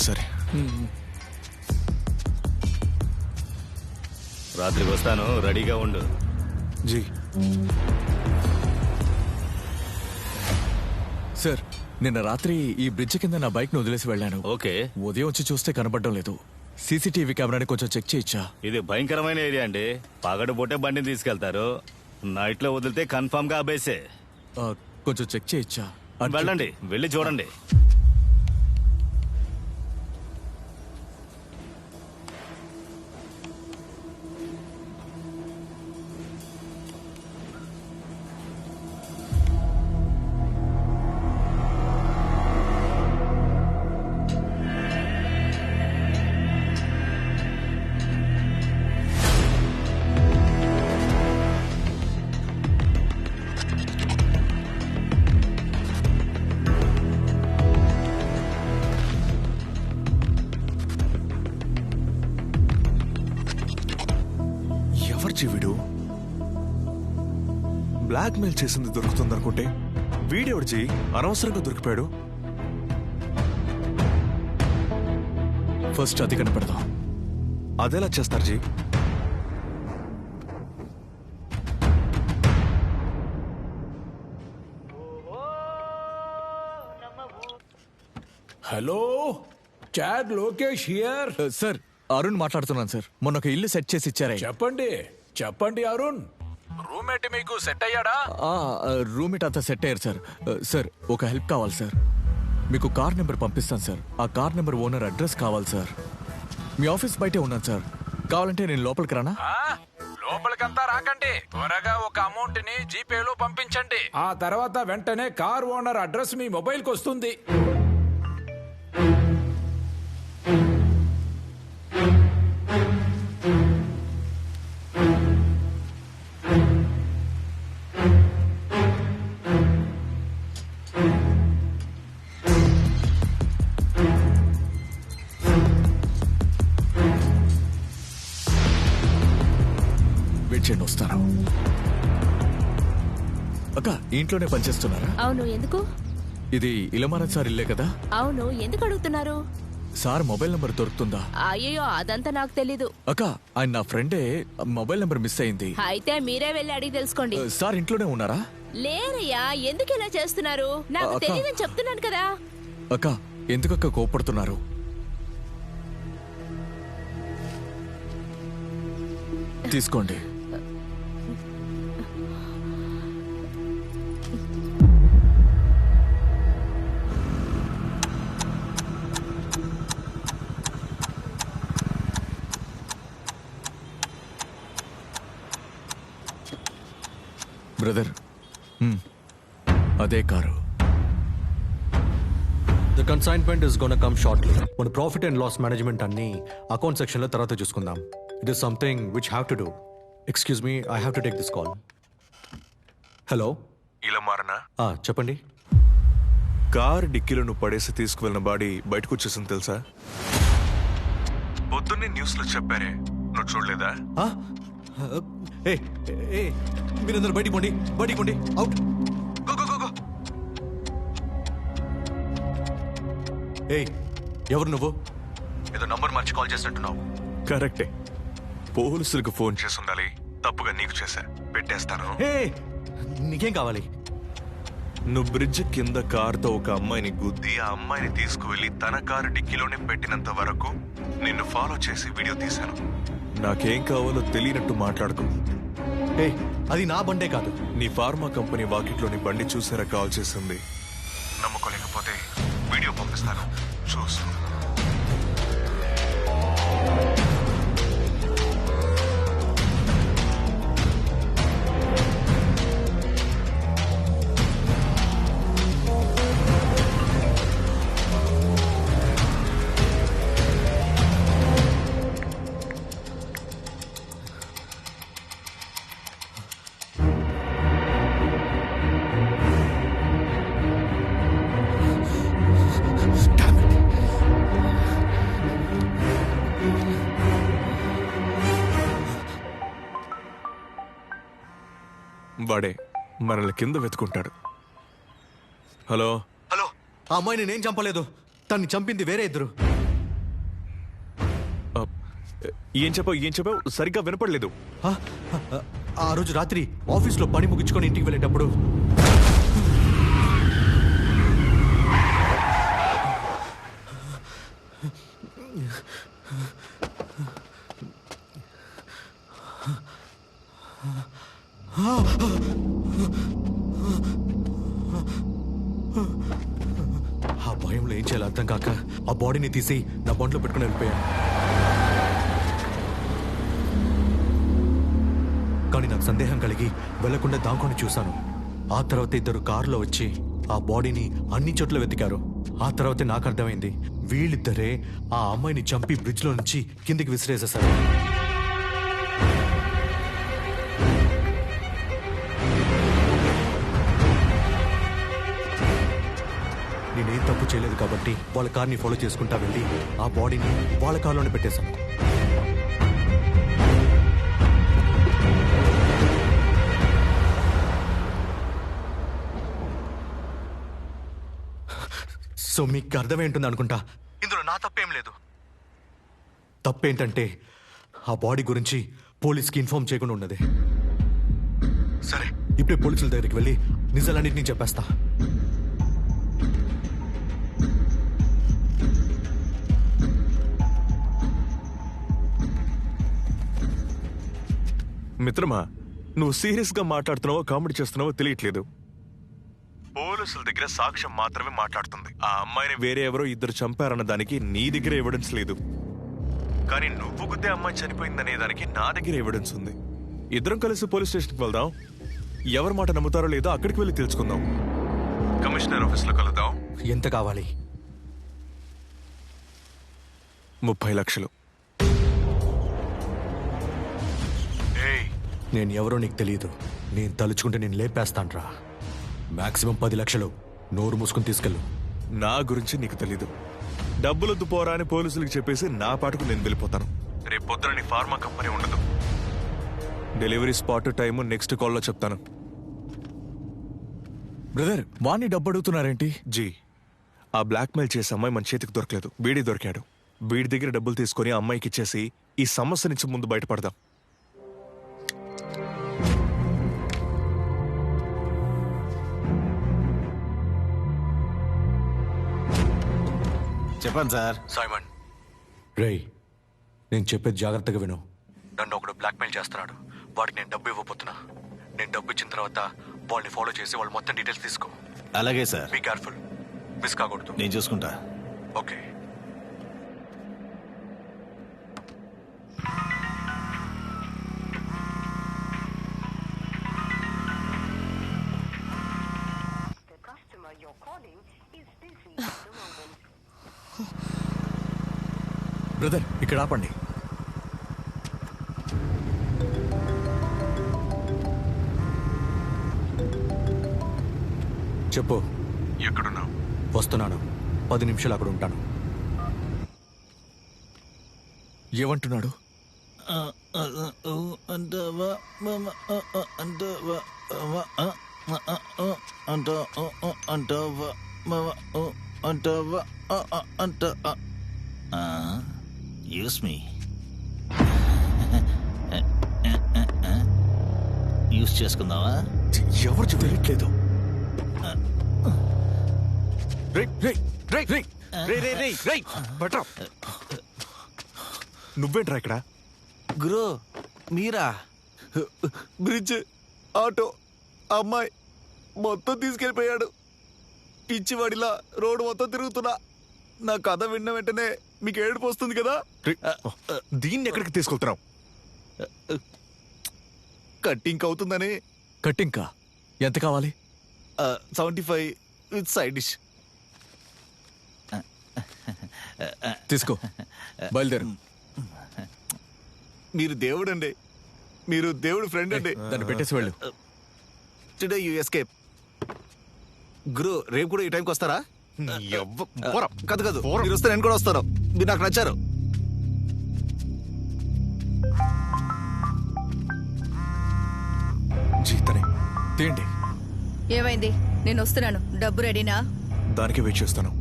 సరే, రాత్రికి వస్తాను, రెడీగా ఉండు. జీ. సార్, నిన్న రాత్రి ఈ బ్రిడ్జ్ కింద నా బైక్ ను వదిలేసి వెళ్ళాను. ఓకే. ఉదయం వచ్చి చూస్తే కనబడడం లేదు. సీసీటీవీ కెమెరాని కొంచెం చెక్ చేయొచ్చా? ఇది భయంకరమైన ఏరియా అండి. పగటిపూటే బండిని తీసుకెళ్తారు. నైట్ లో వదిలితే కన్ఫర్మ్ గా అబేసే. కొంచెం చెక్ చేయొచ్చా? వెళ్ళండి, వెళ్ళి చూడండి. వీడు బ్లాక్ మెయిల్ చేసింది దొరుకుతుంది అనుకుంటే వీడియో జీ అనవసరంగా దొరికిపోయాడు. ఫస్ట్ అది కనపడదాం. అదెలా చేస్తారు ji? Hello, chat Lokesh here. Sir, Arun మాట్లాడుతున్నాను సార్. మొన్న ఒక ఇల్లు సెట్ చేసి ఇచ్చారే. చెప్పండి చెప్పండి అరుణ్. రూమ్మేట్ మీకు సెట్ అయ్యాడా? రూమ్మేట్ అంతా సెట్ అయ్యారు సార్. సార్ ఒక హెల్ప్ కావాలి సార్. మీకు కార్ నెంబర్ పంపిస్తాను సార్. ఆ కార్ నెంబర్ ఓనర్ అడ్రస్ కావాలి సార్. మీ ఆఫీస్ బయటే ఉన్నాను సార్. కావాలంటే నేను లోపలికి రానా? లోపలికంతా రాకండి, త్వరగా ఒక అమౌంట్ ని జీపేలో పంపించండి. ఆ తర్వాత వెంటనే కార్ ఓనర్ అడ్రస్ మీ మొబైల్ కి వస్తుంది. వస్తాను. అక్క ఇంట్లోనే పనిచేస్తున్నారా? అవును, ఎందుకు? ఇది ఇలమారత్ సార్ ఇల్లే కదా? అవును, ఎందుకు అడుగుతున్నారు? సార్ మొబైల్ నంబర్ దొరుకుతుందా? అయ్యో, అదంతా నాకు తెలీదు. అక్క ఆయన నా ఫ్రెండే, మొబైల్ నంబర్ మిస్ అయింది. అయితే మీరే వెళ్ళి అడిగి తెలుసుకోండి. సార్ ఇంట్లోనే ఉన్నారా? లేరయ్యా, ఎందుకు ఇలా చేస్తున్నారు? నాకు తెలియదని చెప్తున్నాను కదా. అక్క ఎందుకక్క కోపడుతున్నారు? తీసుకోండి. బ్రదర్, అదే car. The consignment is gonna come shortly. మన ప్రాఫిట్ అండ్ లాస్ మేనేజ్మెంట్ అన్ని అకౌంట్ సెక్షన్ లో తర్వాత చూసుకుందాం. It is something which have to do. Excuse me, I have to take this call. Hello, ఇలా మారనా? చెప్పండి. కార్ డిక్కీలో నువ్వు పడేసి తీసుకువెళ్ళిన బాడీ బయటకు వచ్చేసింది తెలుసా? పొద్దున్నే న్యూస్ లో చెప్పారే, నువ్వు చూడలేదా? మీరందరూ బయటికి పోండి, బయటికి పోండి, అవుట్. ఎవరు నువ్వు? ఏదో నంబర్ మార్చి కాల్ చేసినట్టున్నావు. కరెక్టే, పోలీసులకు ఫోన్ చేసి ఉండాలి. తప్పుగా నీకు చేశా, పెట్టేస్తాను. నీకేం కావాలి? నువ్వు బ్రిడ్జ్ కింద కారుతో ఒక అమ్మాయిని గుద్ది ఆ అమ్మాయిని తీసుకువెళ్లి తన కారు డిక్కీలోనే పెట్టినంత వరకు నిన్ను ఫాలో చేసి వీడియో తీశాను. నాకేం కావాలో తెలియనట్టు మాట్లాడుకో. అది నా బండే కాదు. నీ ఫార్మా కంపెనీ వాకిట్లోని బండి చూసారా కాల్ చేసింది? నమ్మకోలేకపోతే వీడియో పంపిస్తాను, చూసు. వాడే మనల్ని కింద వెతుకుంటాడు. హలో హలో, ఆ అమ్మాయిని నేను చంపలేదు, తన్ని చంపింది వేరే ఇద్దరు. ఏం చెప్పావు సరిగ్గా వినపడలేదు. ఆ రోజు రాత్రి ఆఫీస్లో పని ముగించుకొని ఇంటికి వెళ్ళేటప్పుడు ఆ భయంలో ఏం చేయాలో అర్థం కాక ఆ బాడీని తీసి నా బండ్లో పెట్టుకుని వెళ్ళిపోయాను. కానీ నాకు సందేహం కలిగి వెళ్లకుండా దాంకొని చూశాను. ఆ తర్వాత ఇద్దరు కారులో వచ్చి ఆ బాడీని అన్ని చోట్ల వెతికారు. ఆ తర్వాతే నాకు అర్థమైంది, వీళ్ళిద్దరే ఆ అమ్మాయిని చంపి బ్రిడ్జ్ లో నుంచి కిందికి విసిరేసేశారు. నేనేం తప్పు చేయలేదు కాబట్టి వాళ్ళ కార్ని ఫాలో చేసుకుంటా వెళ్ళి ఆ బాడీని వాళ్ళ కార్లోనే పెట్టేశాను. సో మీకు అర్థమేంటుంది అనుకుంటా, ఇందులో నా తప్పేం లేదు. తప్పేంటంటే ఆ బాడీ గురించి పోలీస్కి ఇన్ఫార్మ్ చేయకుండా ఉన్నది. సరే, ఇప్పుడే పోలీసుల దగ్గరికి వెళ్ళి నిజాలన్నింటినీ చెప్పేస్తా. మిత్రమా, నువ్వు సీరియస్ గా మాట్లాడుతున్నావో కామెడీ చేస్తున్నావో తెలియట్లేదు. పోలీసుల దగ్గర సాక్ష్యం మాత్రమే మాట్లాడుతుంది. ఆ అమ్మాయిని వేరే ఎవరో ఇద్దరు చంపారన్న దానికి నీ దగ్గర ఎవిడెన్స్ లేదు. కానీ నువ్వు గుద్దే అమ్మాయి చనిపోయిందనే దానికి నా దగ్గర ఎవిడెన్స్ ఉంది. ఇద్దరం కలిసి పోలీస్ స్టేషన్కి వెళ్దాం. ఎవరి మాట నమ్ముతారో లేదో అక్కడికి వెళ్ళి తెలుసుకుందాం. కమిషనర్ ఆఫీస్ లో కలుద్దాం. ఎంత కావాలి? 30 లక్షలు. నేను ఎవరో నీకు తెలియదు. నేను తలుచుకుంటే నేను లేపేస్తాన్రా. మాక్సిమం 10 లక్షలు. నోరు మూసుకుని తీసుకెళ్ళు. నా గురించి నీకు తెలీదు. డబ్బులొద్దు పోరా అని పోలీసులకు చెప్పేసి నా పాటుకు నేను వెళ్ళిపోతాను. రేపు పొద్దున నీ ఫార్మా కంపెనీ ఉండదు. డెలివరీ స్పాట్ టైము నెక్స్ట్ కాల్లో చెప్తాను. బ్రదర్, వాణ్ణి డబ్బు అడుగుతున్నారేంటి? జీ, ఆ బ్లాక్మెయిల్ చేసే అమ్మాయి మన చేతికి దొరకలేదు. వీడి దొరికాడు. వీడి దగ్గర డబ్బులు తీసుకుని అమ్మాయికి ఇచ్చేసి ఈ సమస్య నుంచి ముందు బయటపడదాం. చెప్పండి సార్. సైమన్, రేయ్, నేను చెప్పేది జాగ్రత్తగా విను. నన్ను ఒకడు బ్లాక్మెయిల్ చేస్తున్నాడు. వాడికి నేను డబ్బు ఇవ్వబోతున్నా. నేను డబ్బు ఇచ్చిన తర్వాత వాళ్ళని ఫాలో చేసి వాళ్ళు మొత్తం డీటెయిల్స్ తీసుకో. అలాగే సార్. Be careful. మిస్ కాకూడదు. నేను చూసుకుంటా. ఓకే. బ్రదర్, ఇక్కడ ఆపండి. చెప్పు. ఎక్కడున్నావు? వస్తున్నాను. 10 నిమిషాలు అక్కడ ఉంటాను. ఏమంటున్నాడు? యూస్ మీ. యూస్ చేసుకుందావా? ఎవరు తెలియట్లేదు. నువ్వేంట్రా ఇక్కడ? గురు, మీరా? బ్రిడ్జ్, ఆటో, అమ్మాయి మొత్తం తీసుకెళ్ళిపోయాడు. పిచ్చివాడిలా రోడ్డు మొత్తం తిరుగుతున్నా. నా కథ విన్న వెంటనే మీకు ఏడుపు వస్తుంది కదా. దీన్ని ఎక్కడికి తీసుకెళ్తున్నావు? కట్టింగ్ అవుతుందని. కట్టింకా? ఎంత కావాలి? 75 విత్ సైడ్ డిష్. తీసుకో, బయలుదేరు. మీరు దేవుడు అండి. మీరు దేవుడు ఫ్రెండ్ అండి. దాన్ని పెట్టేసి వెళ్ళు. Today you escape. గురు, రేపు కూడా ఈ టైంకి వస్తారా? కాదు కాదు, మీరు వస్తే నేను కూడా వస్తాను. మీరు నాకు నచ్చారు. జీతనే తేండి. ఏమైంది? నేను వస్తున్నాను. డబ్బు రెడీనా? దానికి వెయిట్ చేస్తాను.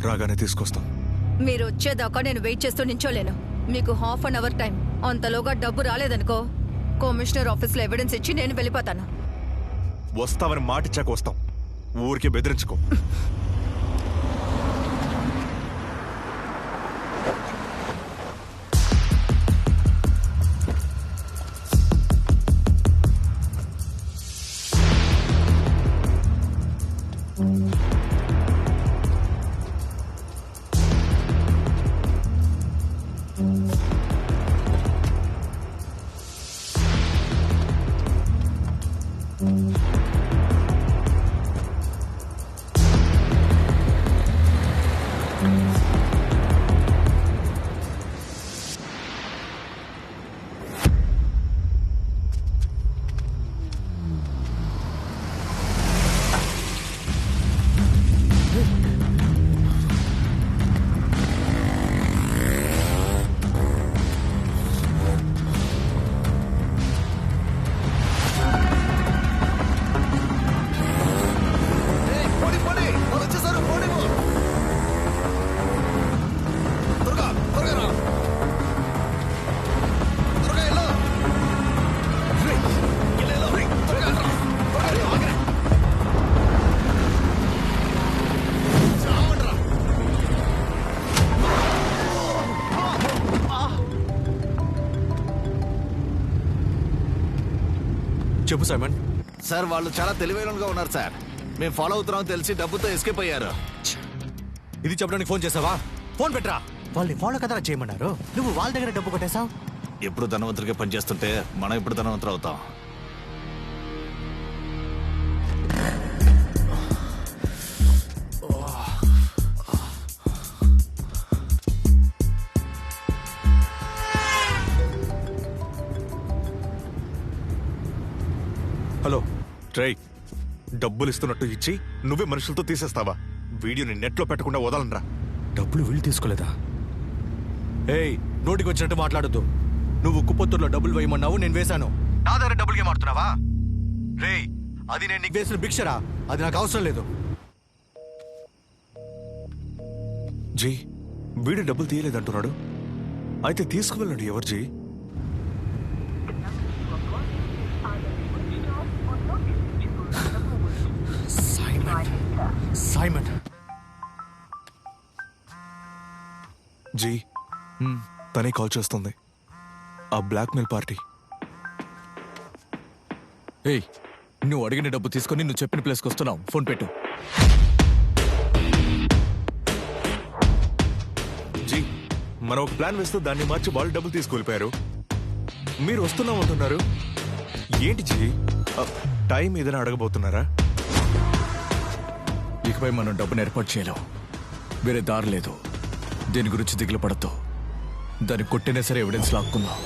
రాగానే తీసుకొస్తాం. మీరు వచ్చేదాకా నేను వెయిట్ చేస్తూ నించోలేను. మీకు ½ అన్ అవర్ టైం. అంతలోగా డబ్బు రాలేదనుకో, కమిషనర్ ఆఫీస్లో ఎవిడెన్స్ ఇచ్చి నేను వెళ్ళిపోతాను. వస్తావని మాటిచ్చాక వస్తాం. ఊరికి బెదిరించుకో. చెప్పు సైమన్. సార్ వాళ్ళు చాలా తెలివైనగా ఉన్నారు సార్. మేము ఫాలో అవుతున్నాం తెలిసి డబ్బుతో ఎస్కేప్ అయ్యారు. ఇది చెప్పడానికి ఫోన్ చేసావా? ఫోన్ పెట్టరా. వాళ్ళని ఫాలో కదా చేయమన్నారు, నువ్వు వాళ్ళ దగ్గర డబ్బు కొట్టేశావు. ఎప్పుడు ధనవంతుడిగా పనిచేస్తుంటే మనం ఎప్పుడు ధనవంతులు అవుతాం. హలో ట్రై, డబ్బులు ఇస్తున్నట్టు ఇచ్చి నువ్వే మనుషులతో తీసేస్తావా? వీడియోని నెట్లో పెట్టకుండా వదలనరా. డబ్బులు వీళ్ళు తీసుకోలేదా? ఏయ్, నోటికి వచ్చినట్టు మాట్లాడద్దు. నువ్వు కుప్పత్తూరులో డబ్బులు వేయమన్నావు, నేను వేశాను. నా దగ్గర డబ్బులు ఏమాడుతున్నావా? రేయ్, అది నేను నీకు వేసిన భిక్షరా, అది నాకు అవసరం లేదు. జీ, వీడు డబ్బులు తీయలేదంటున్నాడు. అయితే తీసుకువెళ్ళండి. ఎవరు జీ? సైమన్. జీ, తనే కాల్ చేస్తుంది. ఆ బ్లాక్మెయిల్ పార్టీ. ఏయ్, నువ్వు అడిగిన డబ్బు తీసుకొని నువ్వు చెప్పిన ప్లేస్కి వస్తున్నావు. ఫోన్ పెట్టు. జీ, మనం ఒక ప్లాన్ వేస్తే దాన్ని మార్చి వాళ్ళు డబ్బులు తీసుకెళ్ళిపోయారు. మీరు వస్తున్నాం అంటున్నారు. ఏంటి జీ, టైం ఏదైనా అడగబోతున్నారా? ఇకపై మనం డబ్బును ఏర్పాటు చేయలేం. వేరే దారి లేదు. దీని గురించి దిగులు పడద్దు. దాన్ని కొట్టినా సరే ఎవిడెన్స్ లాక్కుందాం.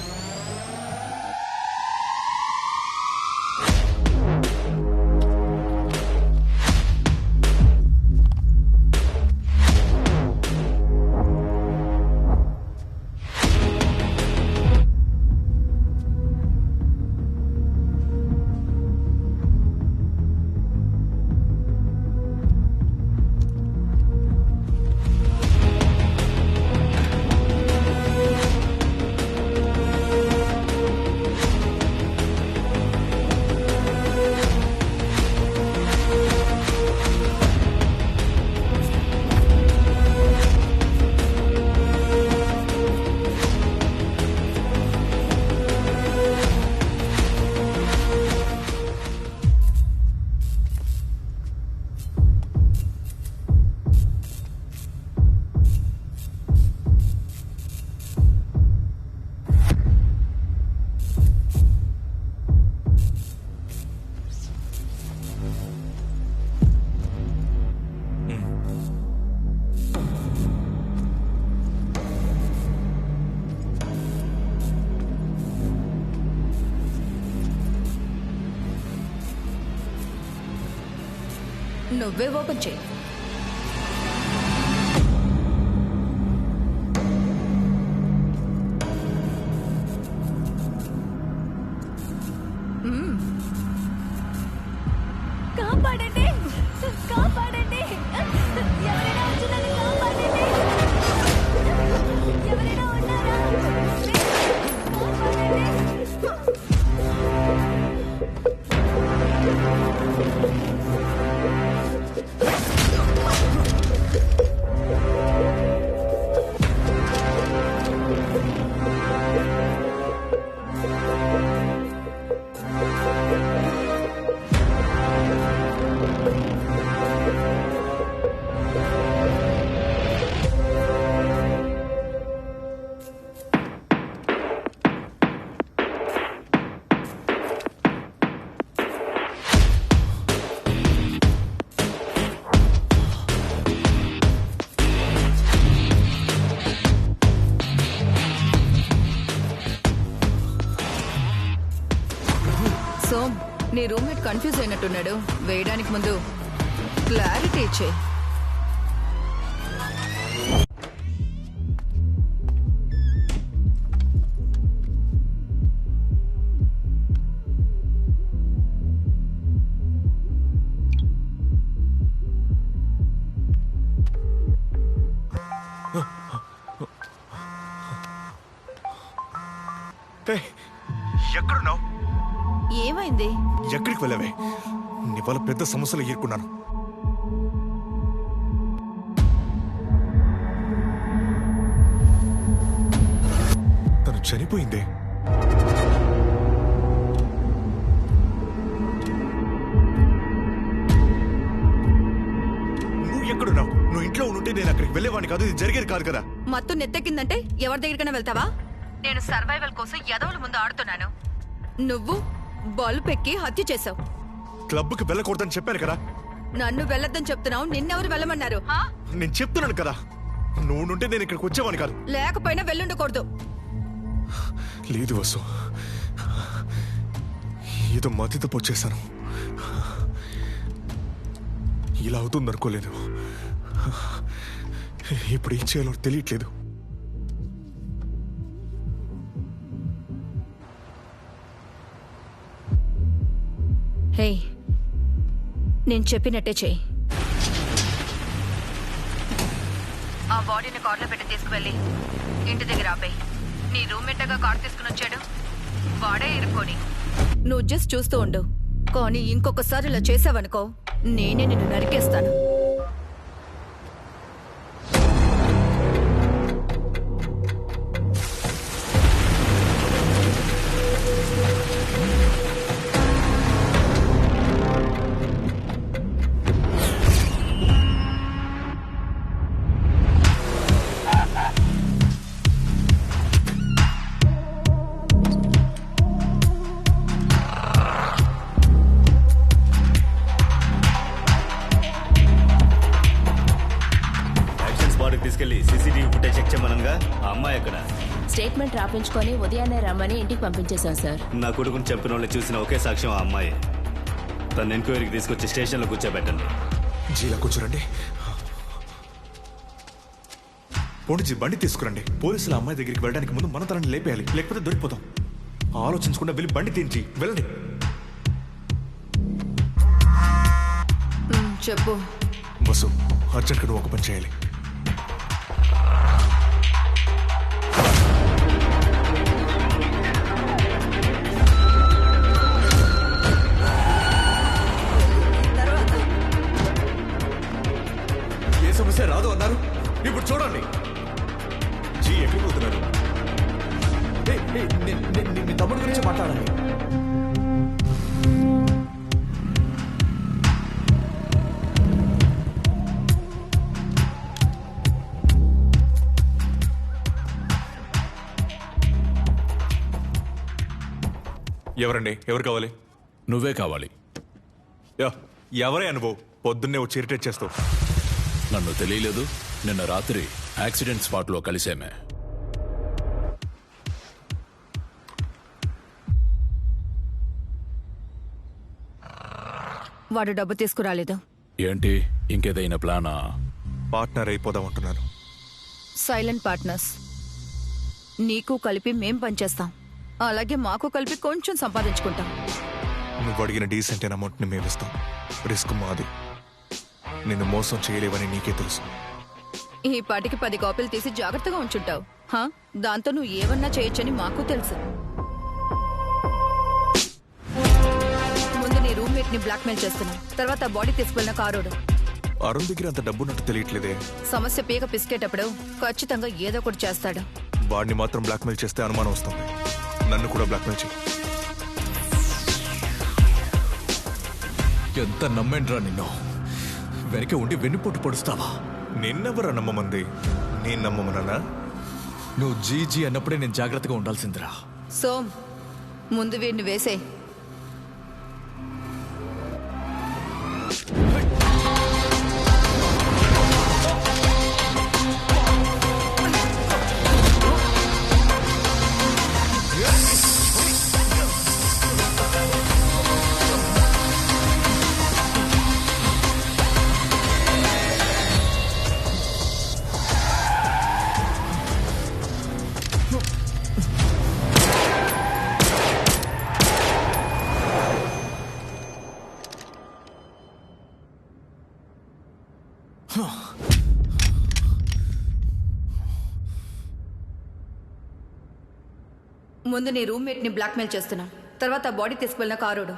నువ్వే ఓపెన్ చేయి. కాపాడండి, కాపాడండి, ఎవరైనా వచ్చి నన్ను కాపాడండి, ఎవరైనా ఉన్నారా? సోమ్, నీ రూమ్మేట్ కన్ఫ్యూజ్ అయినట్టున్నాడు. వేయడానికి ముందు క్లారిటీ ఇచ్చే. ఎక్కడున్నావు? ఏమైంది? ఎక్కడికి వెళ్ళావే? నీ వల్ల పెద్ద సమస్యలు ఎదుర్కొన్నాను. తను చనిపోయిందే. నేను అక్కడికి వెళ్ళేవాడిని కాదు, ఇది జరిగేది కాదు కదా. మత్తు నెత్తెక్కిందంటే ఎవరి దగ్గరికైనా వెళ్తావా? నేను సర్వైవల్ కోసం ఎదవుల ముందు ఆడుతున్నాను. నువ్వు బల్బెక్కి హత్య చేసావు. క్లబ్కి వెళ్ళకూడదని చెప్పాను కదా. నన్ను వెళ్ళొద్దని చెప్తున్నావు, నిన్నెవరు వెళ్ళమన్నారు? నేను చెప్తున్నాను కదా, నువ్వు నుంటే నేను ఇక్కడికి వచ్చేవాడిని కాదు. లేకపోయినా వెళ్ళుండకూడదు. లేదు వసు, ఏదో మతితో పొచ్చేశాను. ఇలా అవుతుంది అనుకోలేదు. ఇప్పుడు ఏం చేయాలో తెలియట్లేదు. హే, నేను చెప్పినట్టే చెయ్యి. ఆ బాడీని కార్లో పెట్టి తీసుకువెళ్ళి ఇంటి దగ్గర ఆపేయి. నీ రూమ్మేట్గా కార్ తీసుకుని వచ్చాడు, వాడే ఇరుక్కొని. నువ్వు జస్ట్ చూస్తూ ఉండు, కానీ ఇంకొకసారి ఇలా చేసావనుకో నేనే నిన్ను నరికేస్తాను. తీసుకెళ్లి సీసీటీవీ ఫుటేజ్ చెక్ చేయమనగా ఆ అమ్మాయి అక్కడ స్టేట్మెంట్ రాపించుకొని ఉదయాన్నే రమ్మని ఇంటికి పంపించేశాం సార్. నా కొడుకుని చంపిన వాళ్ళు చూసిన ఒకే సాక్ష్యం ఆ అమ్మాయి. తన ఎంక్వైరీకి తీసుకొచ్చి స్టేషన్లో కూర్చోబెట్టండి. జీలా కూర్చోరండి. పోండి, బండి తీసుకురండి. పోలీసులు అమ్మాయి దగ్గరికి వెళ్ళడానికి ముందు మన తనని లేపేయాలి, లేకపోతే దొరికిపోతాం. ఆలోచించకుండా వెళ్ళి బండి తీయించి వెళ్ళండి. చెప్పు బస్సు, అర్జెంట్గా నువ్వు ఒక పని చేయాలి. ఏ సమస్య రాదు అన్నారు, ఇప్పుడు చూడండి. జీ ఎక్కడికి పోతున్నారు? మీ తమ్ముడు గురించి మాట్లాడండి. ఎవరండి? ఎవరు కావాలి? నువ్వే కావాలి. ఎవరే అనుభవ్? పొద్దున్నే వచ్చి ఇరిటేట్ చేస్తావు. నన్ను తెలియలేదు. నిన్న రాత్రి యాక్సిడెంట్ స్పాట్లో కలిసేమే. వాడు డబ్బు తీసుకురాలేదు. ఏంటి, ఇంకేదైనా ప్లానా? పార్ట్నర్ అయిపోదామంటున్నాను. Silent partners. నీకు కలిపి మేం పనిచేస్తాం, అలాగే మాకు కలిపి కొంచెం సంపాదించుకుంటాం. నువ్వు అడిగిన డీసెంట్ అయిన అమౌంట్ని మేము ఇస్తాం. రిస్క్ మాది. నిన్ను మోసం చేయలేవని నీకే తెలుసు. ఈ పాటికి 10 కాపీలు తీసి జాగ్రత్తగా ఉంచుంటావు. దాంతో నువ్వు ఏమన్నా చేయొచ్చని మాకు తెలుసు. ముందు నీ రూమ్మేట్ ని బ్లాక్మెయిల్ చేస్తున్నావు, తర్వాత బాడీ తీసుకెళ్ళిన కారోడు. అరుణ్ దగ్గర అంత డబ్బున్నట్టు తెలియట్లేదే. సమస్య పీక పిసికేటప్పుడు ఖచ్చితంగా ఏదో ఒకటి చేస్తాడు. వాడిని మాత్రం బ్లాక్మెయిల్ చేస్తే అనుమానం వస్తుంది. నన్ను కూడా బ్లాక్మెయిల్ చేయి. ఎంత నమ్మేంట్రా నిన్ను? వెనకే ఉండి వెన్నుపోటు పొడుస్తావా? నిన్నెవరా నమ్మమంది? నేను నమ్మమన్నా? నువ్వు జీజీ అన్నప్పుడే నేను జాగ్రత్తగా ఉండాల్సిందిరా. సోమ్, ముందు వీడిని వేసే. ముందు నీ రూమ్మేట్ ని బ్లాక్మెయిల్ చేస్తున్నా, తర్వాత బాడీ తీసుకెళ్ళిన కారోడు.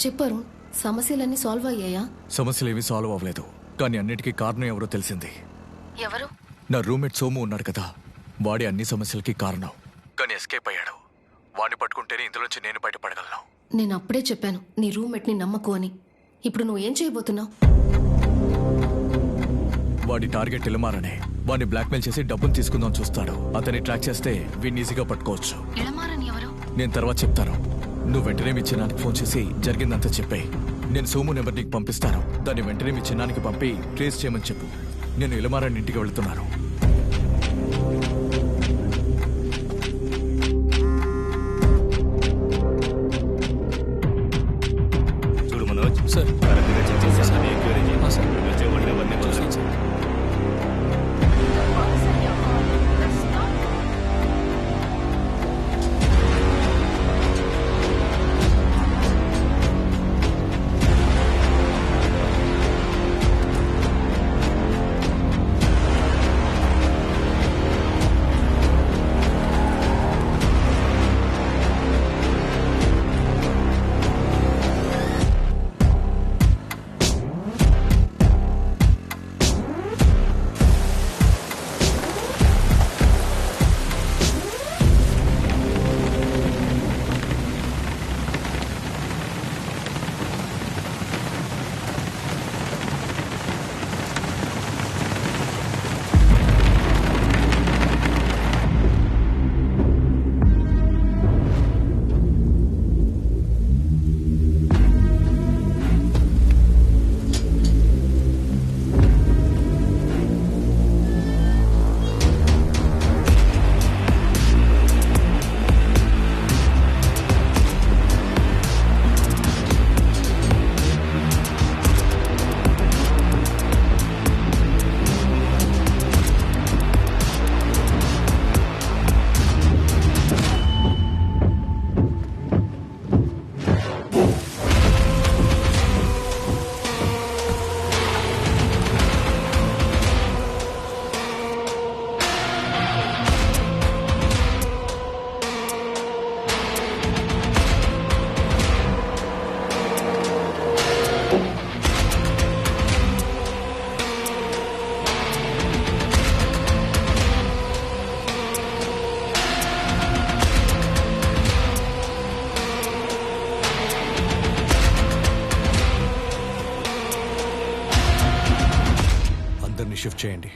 చెప్పారు, సమస్యలన్నీ సాల్వ్ అయ్యాయా? సమస్యలు ఏమీ సాల్వ్ అవ్వలేదు, కానీ అన్నిటికీ కారణం ఎవరో తెలిసింది. ఎవరు? నా రూమ్మేట్ సోము ఉన్నాడు కదా, వాడి అన్ని సమస్యలకి కారణం. కానీ ఎస్కేప్ అయ్యాడు. వాడిని పట్టుకుంటేనే ఇందులోంచి నేను బయటపడగలను. నేను అప్పుడే చెప్పాను నీ రూమ్మేట్ ని నమ్మకు అని. ఇప్పుడు నువ్వేం చేయబోతున్నావు? వాడి టార్గెట్ ఇలమారనే. వాడిని బ్లాక్మెయిల్ చేసి డబ్బులు తీసుకుందాం చూస్తాడు. అతన్ని ట్రాక్ చేస్తే వీడిని ఈజీగా పట్టుకోవచ్చు. ఇళమారని ఎవరు? నేను తర్వాత చెప్తాను. నువ్వు వెంటనే మీ చిన్నానికి ఫోన్ చేసి జరిగిందంతా చెప్పే. నేను సోము నెంబర్ నీకు పంపిస్తాను. దాన్ని వెంటనే మీ చిన్నానికి పంపి ట్రేస్ చేయమని చెప్పు. నేను ఇలమారని ఇంటికి వెళ్తున్నాను. చూడు మనోజ్, సార్ కరెక్ట్గా చెక్ చేసి అందరినీ ఎంక్వైరీ చేయి. వచ్చేవాడిని ఎవరిని వదలకు. షిఫ్ట్ చేయండి.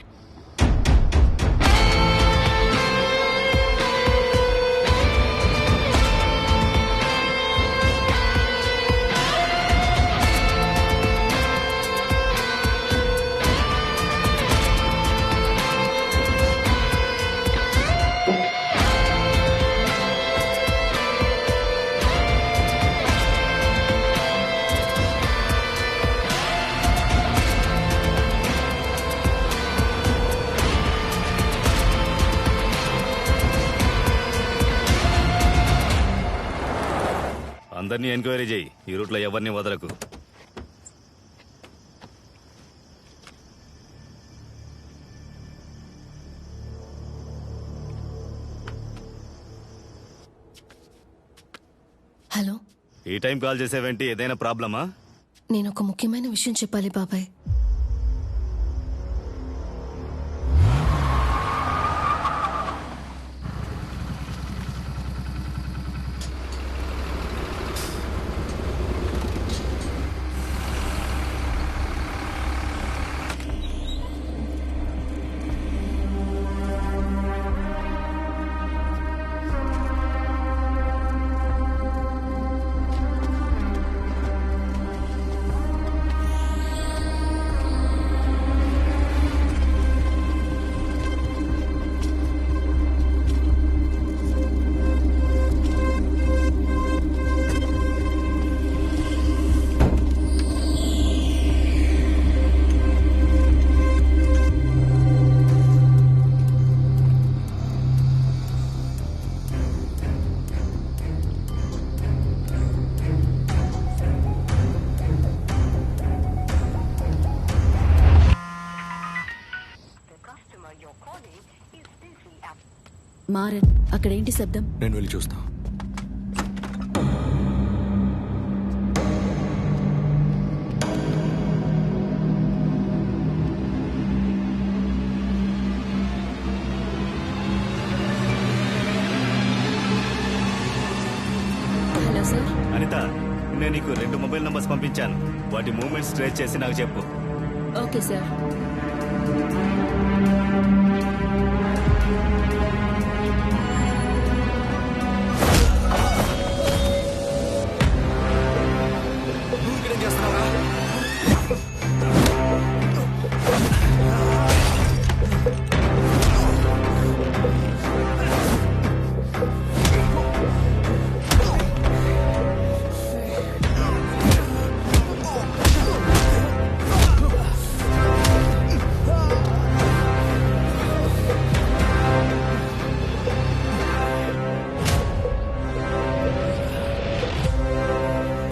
అందరినీ ఎంక్వైరీ చేయి. ఈ రూట్లో ఎవరిని వదలకు. హలో, ఈ టైం కాల్ చేసేవేంటి? ఏదైనా ప్రాబ్లమా? నేను ఒక ముఖ్యమైన విషయం చెప్పాలి బాబాయ్. మారన్, అక్కడేంటి శబ్దం? నేను వెళ్ళి చూస్తా. Hello sir. అనిత, నేను నీకు 2 మొబైల్ నంబర్స్ పంపించాను. వాటి మూవ్మెంట్స్ ట్రేస్ చేసి నాకు చెప్పు. Okay sir.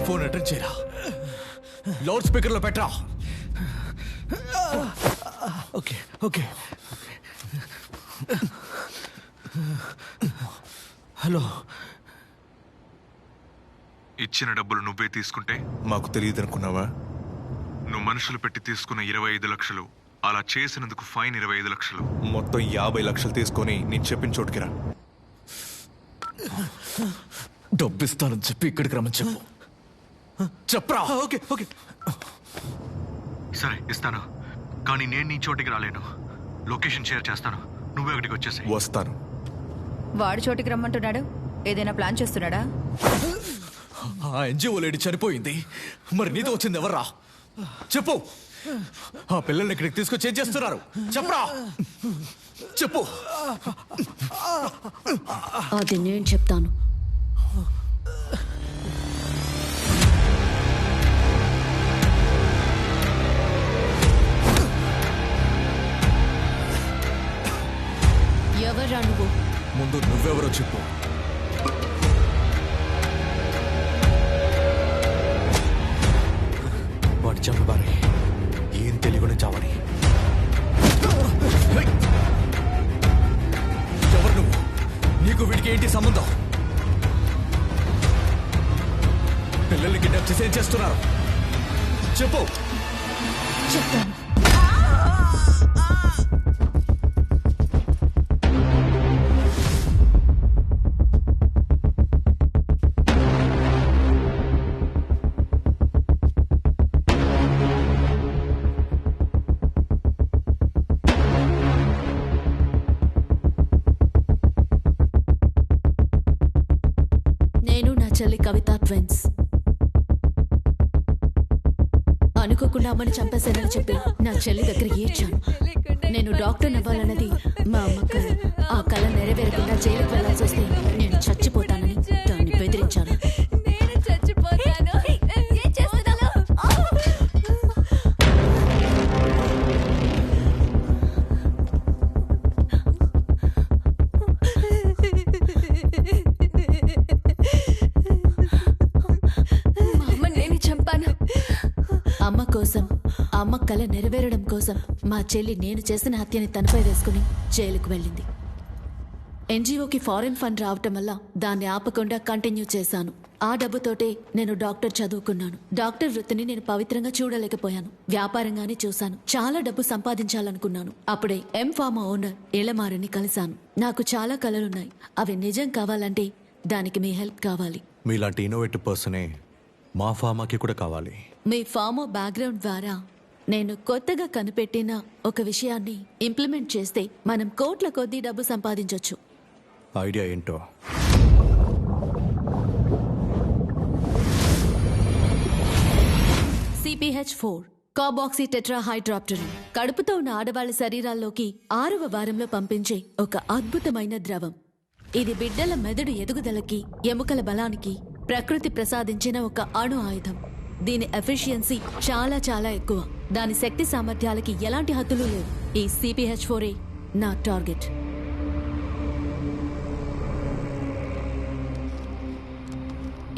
ఫోన్ అటెండ్ చేయరా, లౌడ్ స్పీకర్లో పెట్టరా. Okay okay. హలో. ఇచ్చిన డబ్బులు నువ్వే తీసుకుంటే మాకు తెలియదనుకున్నావా? నువ్వు మనుషులు పెట్టి తీసుకున్న 25 లక్షలు, అలా చేసినందుకు ఫైన్ 25 లక్షలు, మొత్తం 50 లక్షలు తీసుకొని నేను చెప్పిన చోటుకిరా. డబ్బిస్తానని చెప్పి ఇక్కడికి రమ్మని చెప్పు. చెప్పరా. Okay okay. సరే ఇస్తాను, కానీ నేను నీ చోటికి రాలేను. లొకేషన్ షేర్ చేస్తాను, నువ్వే ఒకటికి వచ్చేసి. వస్తాను. వాడి చోటికి రమ్మంటున్నాడు. ఏదైనా ప్లాన్ చేస్తున్నాడా? ఆ ఎన్జిఓ లేడీ చనిపోయింది, మరి నీతో వచ్చింది ఎవర్రా? చెప్పు. ఆ పిల్లల్ని ఇక్కడికి తీసుకొచ్చి ఏం చేస్తున్నారు? చెప్పరా, చెప్పు. అది నేను చెప్తాను. ఎవరా నువ్వు? ముందు నువ్వెవరో చెప్పు. వాడి చంపబారి, ఏం తెలియకుండా చావని. ఎవరు నువ్వు? నీకు వీడికి ఏంటి సంబంధం? పిల్లల్ని కిడ్నాప్ చేసి ఏం చేస్తున్నారు? చెప్పు. చెప్తాను. చెల్లి కవిత ట్విన్స్. అనుకోకుండా అమ్మని చంపేశానని చెప్పి నా చెల్లి దగ్గర ఏడ్చాను. నేను డాక్టర్ అవ్వాలన్నది మా అమ్మ కళ. ఆ కళ నెరవేరకుండా జైలుకు వెళ్లాల్సి వస్తే నేను చచ్చిపోతానని దాన్ని బెదిరించాను. అమ్మ కోసం, అమ్మ కళ నెరవేరడం కోసం మా చెల్లి నేను చేసిన హత్యని తనపై వేసుకుని జైలుకు వెళ్ళింది. ఎన్జిఓకి ఫారెన్ ఫండ్ రావటం వల్ల దాన్ని ఆపకుండా కంటిన్యూ చేశాను. ఆ డబ్బుతోటే నేను డాక్టర్ చదువుకున్నాను. డాక్టర్ వృత్తిని నేను పవిత్రంగా చూడలేకపోయాను. వ్యాపారంగానే చూశాను. చాలా డబ్బు సంపాదించాలనుకున్నాను. అప్పుడే ఎం ఫార్మా ఓనర్ ఎలమారని కలిశాను. నాకు చాలా కలలున్నాయి. అవి నిజం కావాలంటే దానికి మీ హెల్ప్ కావాలి. మీలాంటి ఇన్నోవేటివ్ పర్సనే మా ఫార్మాకి కూడా కావాలి. మీ ఫార్మా బ్యాక్గ్రౌండ్ ద్వారా నేను కొత్తగా కనిపెట్టిన ఒక విషయాన్ని ఇంప్లిమెంట్ చేస్తే మనం కోట్ల కొద్దీ డబ్బు సంపాదించొచ్చు. ఐడియా ఏంటో? CPH4 కార్బాక్సీ టెట్రాహైడ్రాప్టరిన్ కడుపుతో ఉన్న ఆడవాళ్ల శరీరాల్లోకి 6వ వారంలో పంపించే ఒక అద్భుతమైన ద్రవం. ఇది బిడ్డల మెదడు ఎదుగుదలకి, ఎముకల బలానికి ప్రకృతి ప్రసాదించిన ఒక అణు ఆయుధం. దీని ఎఫిషియన్సీ చాలా చాలా ఎక్కువ. దాని శక్తి సామర్థ్యాలకి ఎలాంటి హద్దులు లేవు. ఈ CPH4 నా టార్గెట్.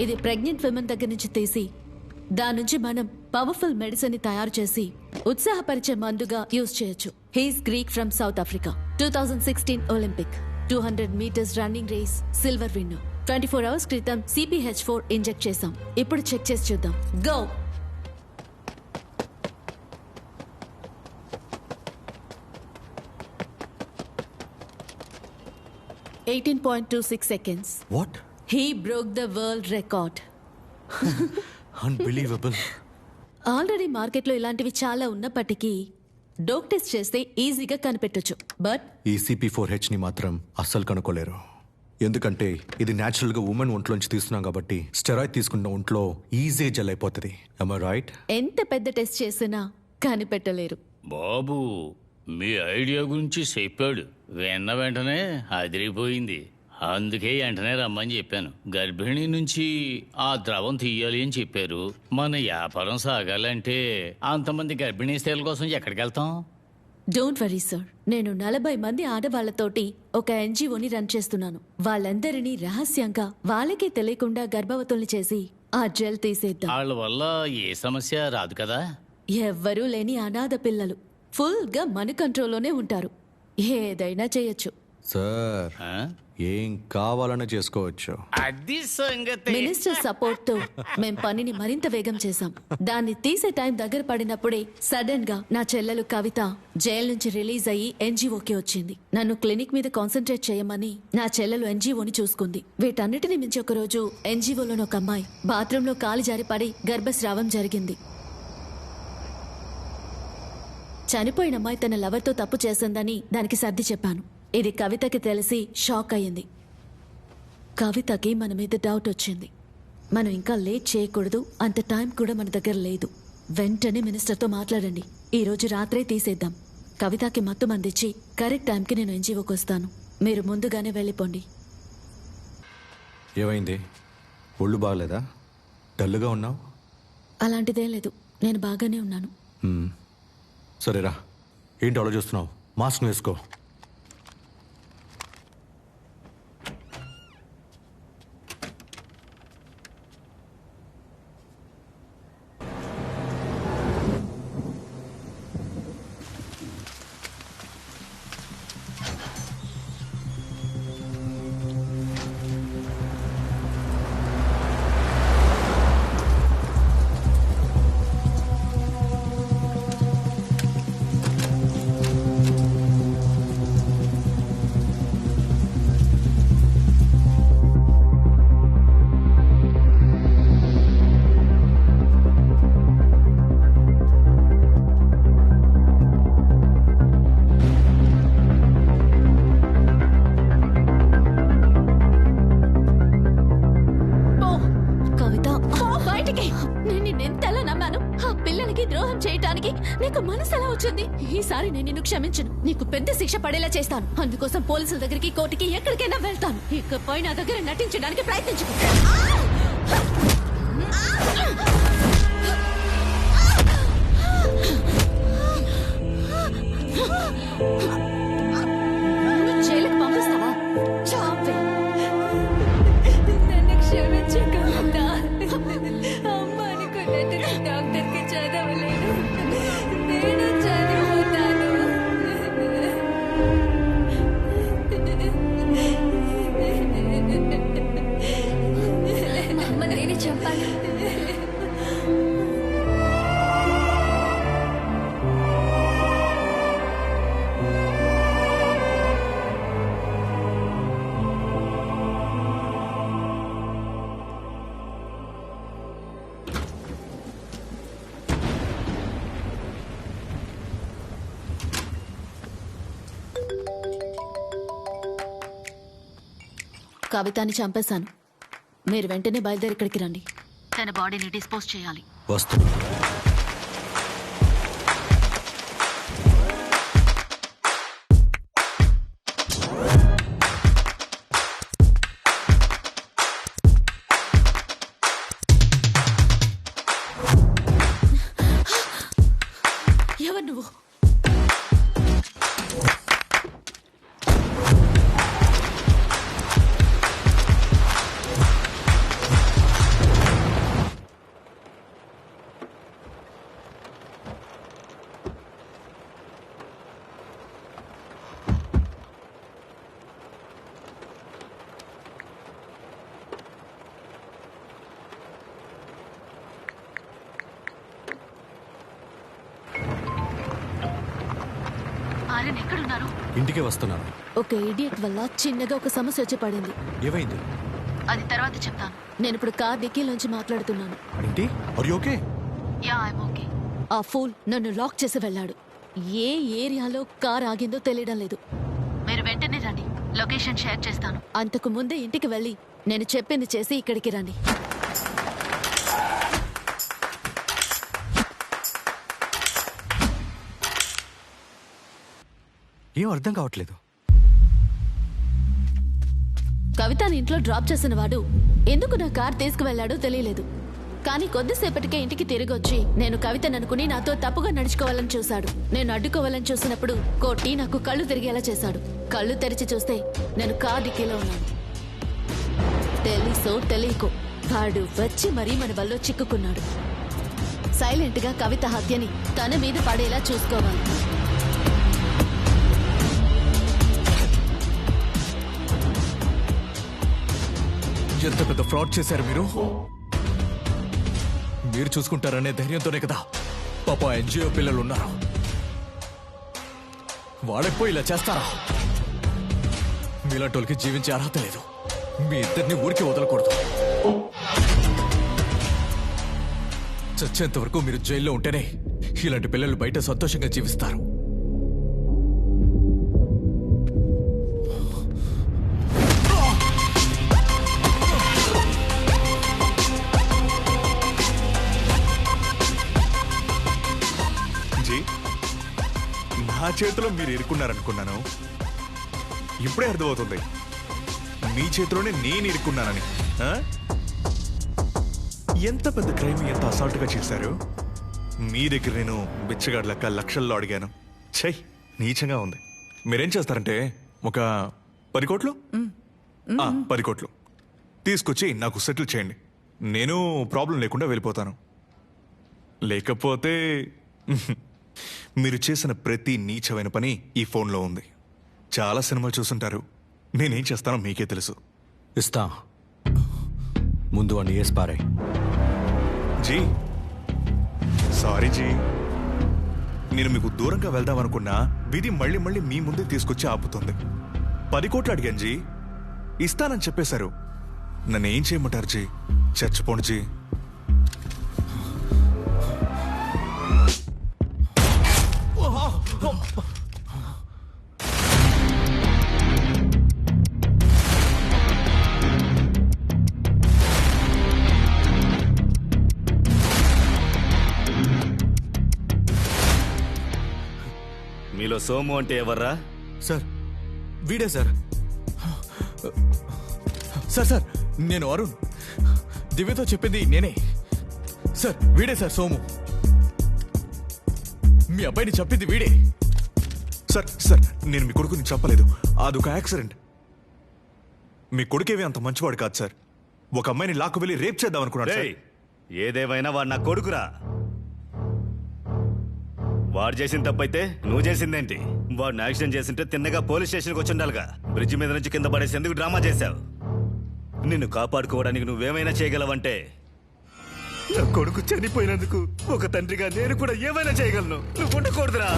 ఇది ప్రెగ్నెంట్ విమెన్ దగ్గర నుంచి తీసి దాని నుంచి మనం పవర్ఫుల్ మెడిసిన్ ని తయారు చేసి ఉత్సాహపరిచే మందుగా యూజ్ చేయొచ్చు. He's Greek from South Africa. 2016 Olympic 200 metres running race silver winner. 24 hours క్రితం CPH4 ఇంజెక్ట్ చేశాం. ఇప్పుడు చెక్ చేసి చూద్దాం. Go. (18.26 seconds). What? He broke the world record. Unbelievable. Already మార్కెట్లో ఇలాంటివి చాలా ఉన్నప్పటికీ డోప్ టెస్ట్ చేస్తే ఈజీగా కనిపెట్టొచ్చు. బట్ ఈ CP4H ని మాత్రం అస్సలు కనుక్కోలేరు. ఎందుకంటే ఇది న్యాచురల్ గా ఉమెన్ ఒంట్లోంచి తీస్తున్నాం కాబట్టి స్టెరాయిడ్ తీసుకున్న ఒంట్లో ఈజీ జెల్ అయిపోతుంది. Am I right? ఎంత పెద్ద టెస్ట్ చేసినా కనిపెట్టలేరు. బాబు మీ ఐడియా గురించి చెప్పాడు, విన్న వెంటనే అదిరిపోయింది. అందుకే వెంటనే రమ్మని చెప్పాను. గర్భిణి నుంచి ఆ ద్రవం తీయాలి అని చెప్పారు. మన వ్యాపారం సాగాలంటే అంతమంది గర్భిణీ స్త్రీల కోసం ఎక్కడికి వెళ్తాం? డోంట్ వరీ సార్, నేను 40 మంది ఆడవాళ్లతోటి ఒక NGOని రన్ చేస్తున్నాను. వాళ్ళందరినీ రహస్యంగా వాళ్ళకే తెలియకుండా గర్భవతుల్ని చేసి ఆ జెల్ తీసేద్దాం. వాళ్ళ వల్ల ఏ సమస్య రాదు కదా? ఎవ్వరూ లేని అనాథ పిల్లలు ఫుల్ గా మన కంట్రోల్లోనే ఉంటారు. ఏదైనా చేయొచ్చు సార్. ఏం కావాలన్నా చేసుకోవచ్చు. అది సంగతి. మినిస్టర్ సపోర్ట్ తో మేం పనిని మరింత వేగం చేశాం. దాన్ని తీసే టైం దగ్గర పడినప్పుడే సడన్ గా నా చెల్లెలు కవిత జైలు నుంచి రిలీజ్ అయ్యి NGOకి వచ్చింది. నన్ను క్లినిక్ మీద కాన్సన్ట్రేట్ చేయమని నా చెల్లెలు NGOని చూసుకుంది. వీటన్నిటిని మించి ఒక రోజు NGOలోని ఒక అమ్మాయి బాత్రూంలో కాలు జారి పడి గర్భస్రావం జరిగింది. చనిపోయిన అమ్మాయి తన లవర్తో తప్పు చేసిందని దానికి సర్ది చెప్పాను. ఇది కవితకి తెలిసి షాక్ అయ్యింది. కవితకి మన మీద డౌట్ వచ్చింది. మనం ఇంకా లేట్ చేయకూడదు, అంత టైం కూడా మన దగ్గర లేదు. వెంటనే మినిస్టర్తో మాట్లాడండి. ఈ రోజు రాత్రే తీసేద్దాం. కవితకి మత్తు మందిచ్చి కరెక్ట్ టైంకి నేను NGOకి వస్తాను. మీరు ముందుగానే వెళ్ళిపోండి. ఏమైంది? ఒళ్ళు బాగలేదా? డల్లుగా ఉన్నావు? అలాంటిదేం లేదు, నేను బాగానే ఉన్నాను. సరేరా, ఏంటి ఆలోచిస్తున్నావు? మాస్క్ వేసుకో. ఈసారి నేను నిన్ను క్షమించను. నీకు పెద్ద శిక్ష పడేలా చేస్తాను. అందుకోసం పోలీసుల దగ్గరికి, కోర్టుకి, ఎక్కడికైనా వెళ్తాను. ఇకపై నా దగ్గర నటించడానికి ప్రయత్నించుకో. జైలుకు పంపిస్తావా? చాపే. నన్ను క్షమించగలదా? అమ్మ అనుకున్నట్టు డాక్టర్కి చదవలేదు. నేను చదువుతాను. అమ్మ నేనే చంపాలి. కవితాని చంపేశాను. మీరు వెంటనే బయలుదేరి ఇక్కడికి రండి. తన బాడీని డిస్పోజ్ చేయాలి. వస్తున్నా. ఎవరు నువ్వు? ఆయన ఎక్కడున్నారు? ఇంటికే వస్తున్నాను. ఒక ఇడియట్ వల్ల చిన్నగా ఒక సమస్య వచ్చి పడింది. ఏమైంది? అది తర్వాత చెప్తాను. నేను ఇప్పుడు కార్ డిక్కీలోంచి మాట్లాడుతున్నాను. ఏంటి? Are you okay? Yeah, I'm okay. ఆ ఫూల్ నన్ను లాక్ చేసి వెళ్ళాడు. ఏ ఏరియాలో కార్ ఆగిందో తెలియడం లేదు. మీరు వెంటనే రండి, లొకేషన్ షేర్ చేస్తాను. అంతకు ముందే ఇంటికి వెళ్ళి నేను చెప్పింది చేసి ఇక్కడికి రండి. ఏం అర్థం కావట్లేదు. కవితని ఇంట్లో డ్రాప్ చేసిన వాడు ఎందుకు నా కార్ తీసుకువెళ్లాడో తెలియలేదు. కానీ కొద్దిసేపటికే ఇంటికి తిరిగొచ్చి నేను కవితను అనుకుని నాతో తప్పుగా నడుచుకోవాలని చూశాడు. నేను అడ్డుకోవాలని చూసినప్పుడు కొట్టి నాకు కళ్ళు తిరిగేలా చేశాడు. కళ్ళు తెరిచి చూస్తే నేను కార్ డిక్కీలో ఉన్నాను. తెలుసో తెలియకో వాడు వచ్చి మరీ మన వల్ల చిక్కుకున్నాడు. సైలెంట్ గా కవిత హత్యని తన మీద పడేలా చూసుకోవాలి. ఎంత పెద్ద ఫ్రాడ్ చేశారు మీరు. మీరు చూసుకుంటారనే ధైర్యంతోనే కదా పాప ఎన్జిఓ పిల్లలు ఉన్నారు. వాళ్ళకి పోయి ఇలా చేస్తారా? మీలాంటోళ్ళకి జీవించే అర్హత లేదు. మీ ఇద్దరిని ఊరికి వదలకూడదు. చచ్చేంత వరకు మీరు జైల్లో ఉంటేనే ఇలాంటి పిల్లలు బయట సంతోషంగా జీవిస్తారు. నా చేతిలో మీరు ఇరుక్కున్నారనుకున్నాను. ఇప్పుడే అర్థమవుతుంది మీ చేతిలోనే నేను ఇరుక్కున్నానని. ఎంత పెద్ద క్రైమ్ ఎంత అసాల్ట్గా చేశారు. మీ దగ్గర నేను బిచ్చగాడి లెక్క లక్షల్లో అడిగాను. చెయ్, నీచంగా ఉంది. మీరేం చేస్తారంటే ఒక 10 కోట్లు 10 కోట్లు తీసుకొచ్చి నాకు సెటిల్ చేయండి. నేను ప్రాబ్లం లేకుండా వెళ్ళిపోతాను. లేకపోతే మీరు చేసిన ప్రతి నీచమైన పని ఈ ఫోన్లో ఉంది. చాలా సినిమాలు చూసుంటారు. నేనేం చేస్తానో మీకే తెలుసు. ఇస్తా. ముందు అని వేసి పారాయి. జీ సారీ జీ, నేను మీకు దూరంగా వెళ్దామనుకున్నా విధి మళ్ళీ మళ్ళీ మీ ముందే తీసుకొచ్చి ఆపుతుంది. 10 కోట్లు అడిగాను జీ, ఇస్తానని చెప్పేశారు. నన్ను ఏం చేయమంటారు జీ? చచ్చిపోండి జీ. మీలో సోము అంటే ఎవర్రా? సార్ వీడే సార్. సార్ నేను అరుణ్. దివ్యతో చెప్పింది నేనే సార్. వీడే సార్ సోము. మీ అబ్బాయిని చెప్పింది వీడే సార్. సార్ నేను మీ కొడుకుని చెప్పలేదు, అదొక యాక్సిడెంట్. మీ కొడుకేవి అంత మంచివాడు కాదు సార్. ఒక అమ్మాయిని లాక్కు వెళ్ళి రేప్ చేద్దాం అనుకున్నాడు సార్. ఏదేమైనా వాడు నా కొడుకురా. వాడు చేసిన తప్పైతే నువ్వు చేసిందేంటి? వాడిని యాక్సిడెంట్ చేసింటే తిన్నగా పోలీస్ స్టేషన్కి వచ్చి ఉండాలిగా. బ్రిడ్జ్ మీద నుంచి కింద పడేసేందుకు డ్రామా చేశావు. నిన్ను కాపాడుకోవడానికి నువ్వేమైనా చేయగలవంటే నా కొడుకు చనిపోయినందుకు ఒక తండ్రిగా నేను కూడా ఏమైనా చేయగలను. నువ్వు ఉండకూడదురా.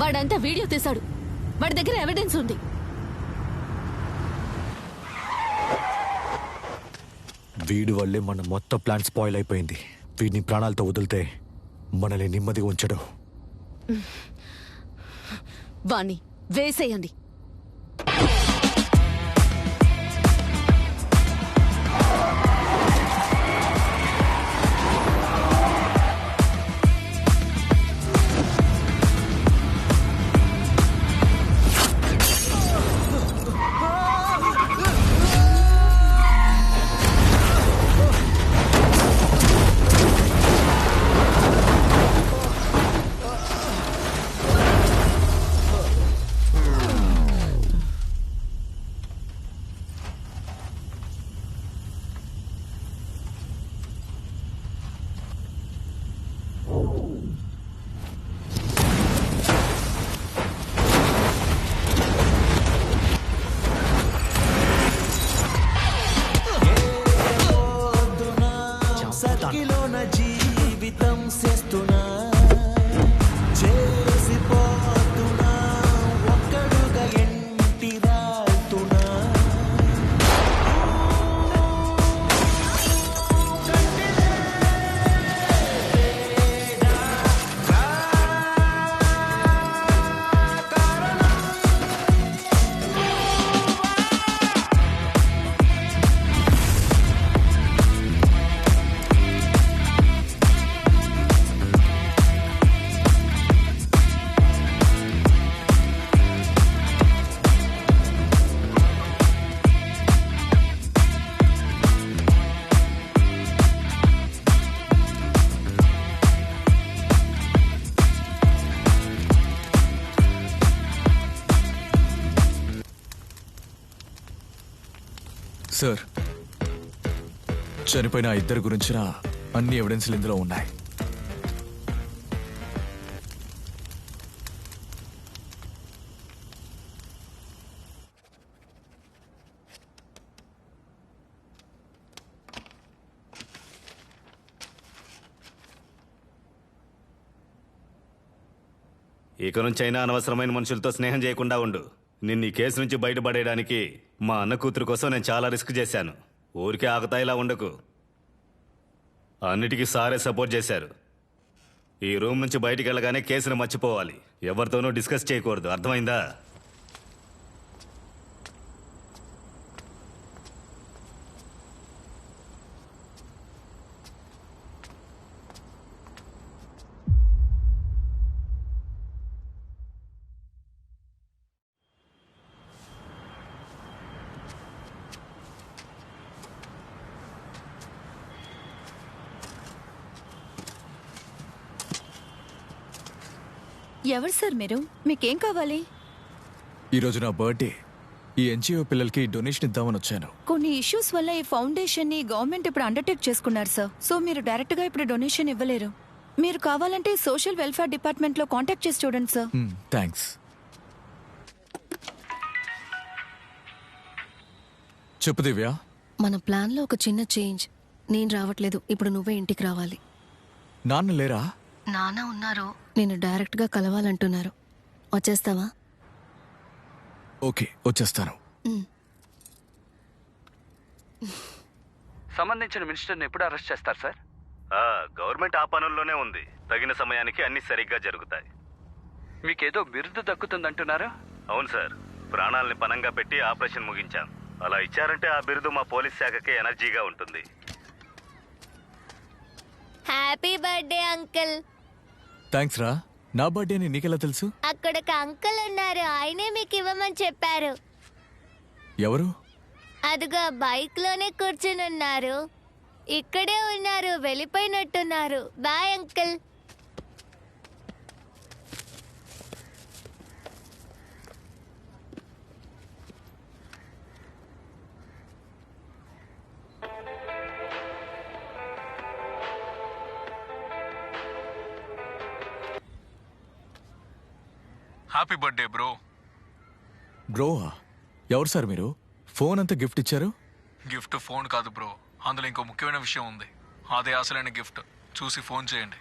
వాడంతా వీడియో తీశాడు. వాడి దగ్గర ఎవిడెన్స్ ఉంది. వీడి వల్లే మన మొత్తం ప్లాన్ స్పాయిల్ అయిపోయింది. వీడిని ప్రాణాలతో వదిలితే మనల్ని నెమ్మదిగా ఉంచడు. వాణ్ణి వేసేయండి. సార్, చనిపోయిన ఆ ఇద్దరి గురించిన అన్ని ఎవిడెన్స్లు ఇందులో ఉన్నాయి. ఇక నుంచి అయినా అనవసరమైన మనుషులతో స్నేహం చేయకుండా ఉండు. నిన్ను ఈ కేసు నుంచి బయటపడేయడానికి మా అన్న కూతురు కోసం నేను చాలా రిస్క్ చేశాను. ఊరికే ఆగతాయిలా ఉండకు. అన్నిటికీ సారే సపోర్ట్ చేశారు. ఈ రూమ్ నుంచి బయటికి వెళ్ళగానే కేసును మర్చిపోవాలి. ఎవరితోనూ డిస్కస్ చేయకూడదు, అర్థమైందా? ఎవరు సార్ మీరు? మీకేం కావాలి? ఈరోజు నా బర్త్డే. ఈ ఎన్జిఓ పిల్లలకి డొనేషన్ ఇద్దామని వచ్చాను. కొన్ని ఇష్యూస్ వల్ల ఈ ఫౌండేషన్ ని గవర్నమెంట్ ఇప్పుడు అండర్టేక్ చేసుకున్నారు సార్. సో మీరు డైరెక్ట్ గా ఇప్పుడు డొనేషన్ ఇవ్వలేరు. మీరు కావాలంటే సోషల్ వెల్ఫేర్ డిపార్ట్మెంట్ లో కాంటాక్ట్ చేసి చూడండి సార్. థ్యాంక్స్. చెప్పు దివ్య. మన ప్లాన్ లో ఒక చిన్న చేంజ్. నేను రావట్లేదు, ఇప్పుడు నువ్వే ఇంటికి రావాలి. నాన్న లేరా? నాన్న ఉన్నారు, నేను డైరెక్ట్ గా కలవాలంటున్నారు. వచ్చేస్తావా? ఓకే, వచ్చేస్తాను. సంబంధించిన మినిస్టర్ని ఎప్పుడు అరెస్ట్ చేస్తారు సార్? గవర్నమెంట్ ఆ పనుల్లోనే ఉంది. తగిన సమయానికి అన్ని సరిగ్గా జరుగుతాయి. మీకేదో బిరుదు దక్కుతుందంటున్నారా? అవును సార్, ప్రాణాలని పనంగా పెట్టి ఆపరేషన్ ముగించాం. అలా ఇచ్చారంటే ఆ బిరుదు మా పోలీస్ శాఖకి ఎనర్జీగా ఉంటుంది. Happy birthday uncle. థ్యాంక్స్ రా. నా బర్త్డే అని నీకెలా తెలుసు? అక్కడ ఒక అంకుల్ ఉన్నారు, ఆయనే మీకు ఇవ్వమని చెప్పారు. ఎవరు? అదిగో బైక్ లోనే కూర్చుని ఉన్నారు. ఇక్కడే ఉన్నారు, వెళ్ళిపోయినట్టున్నారు. Bye uncle. Happy birthday bro. Bro ఎవరు సార్ మీరు? ఫోన్ అంతా గిఫ్ట్ ఇచ్చారు. గిఫ్ట్ ఫోన్ కాదు బ్రో, అందులో ఇంకో ముఖ్యమైన విషయం ఉంది. అదే అసలైన గిఫ్ట్. చూసి ఫోన్ చేయండి.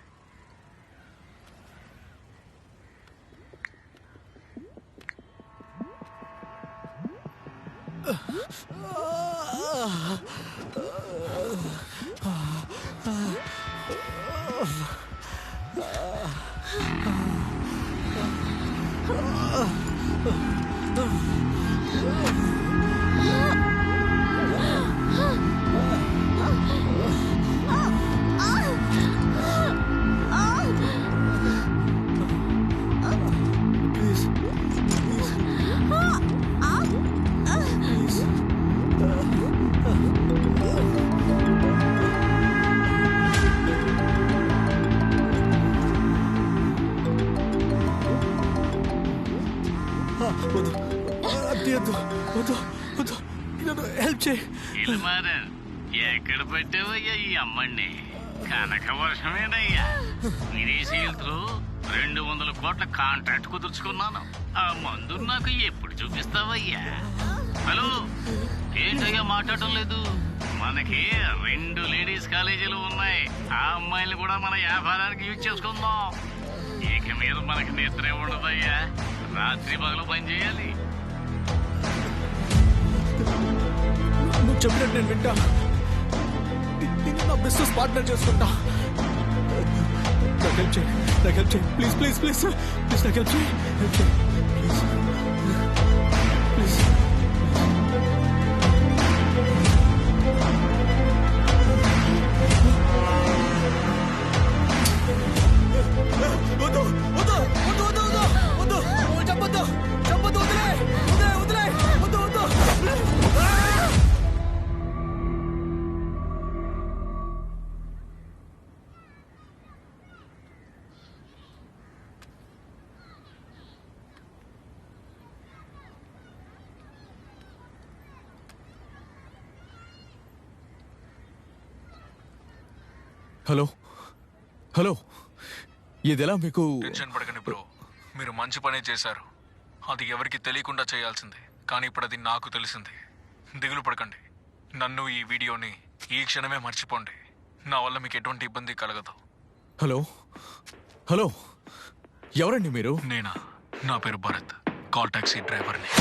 హెల్ప్ చేయి. ఎక్కడ పెట్టావయ్యా ఈ అమ్మని? కనక వర్షమేనయ్యా. విదేశీయులతో 200 కోట్ల కాంట్రాక్ట్ కుదుర్చుకున్నాను. ఆ మందు నాకు ఎప్పుడు చూపిస్తావయ్యా? హలో, ఏంటయ్యా మాట్లాడటం లేదు? మనకి 2 లేడీస్ కాలేజీలు ఉన్నాయి. ఆ అమ్మాయిలు కూడా మన వ్యాపారానికి యూజ్ చేసుకుందాం. ఇక మీద మనకి నిద్రే ఉండదయ్యా. రాత్రి పగలు పని చేయాలి. నువ్వు చెప్పినట్టు నేను వింటా. నేను నా బిజినెస్ పార్ట్నర్ చేసుకుంటా. నాకు హెల్ప్ చేయి, నాకు హెల్ప్ చేయి. ప్లీజ్ ప్లీజ్ ప్లీజ్ ప్లీజ్ నాకు హెల్ప్ చేయి, హెల్ప్ చేయి ప్లీజ్ ప్లీజ్. వద్దు వద్దు వద్దు వద్దు వద్దు వద్దు చెప్పొద్దు చెప్పొద్దు. వదిలే వదిలే వదిలే వద్దు వద్దు. హలో హలో ఇదెలా మీకు టెన్షన్ పడకండి బ్రో, మీరు మంచి పనే చేశారు. అది ఎవరికి తెలియకుండా చేయాల్సింది, కానీ ఇప్పుడు అది నాకు తెలిసింది. దిగులు పడకండి, నన్ను ఈ వీడియోని ఈ క్షణమే మర్చిపోండి. నా వల్ల మీకు ఎటువంటి ఇబ్బంది కలగదు. హలో హలో ఎవరండి మీరు? నేనా? నా పేరు భరత్, కాల్ టాక్సీ డ్రైవర్ని.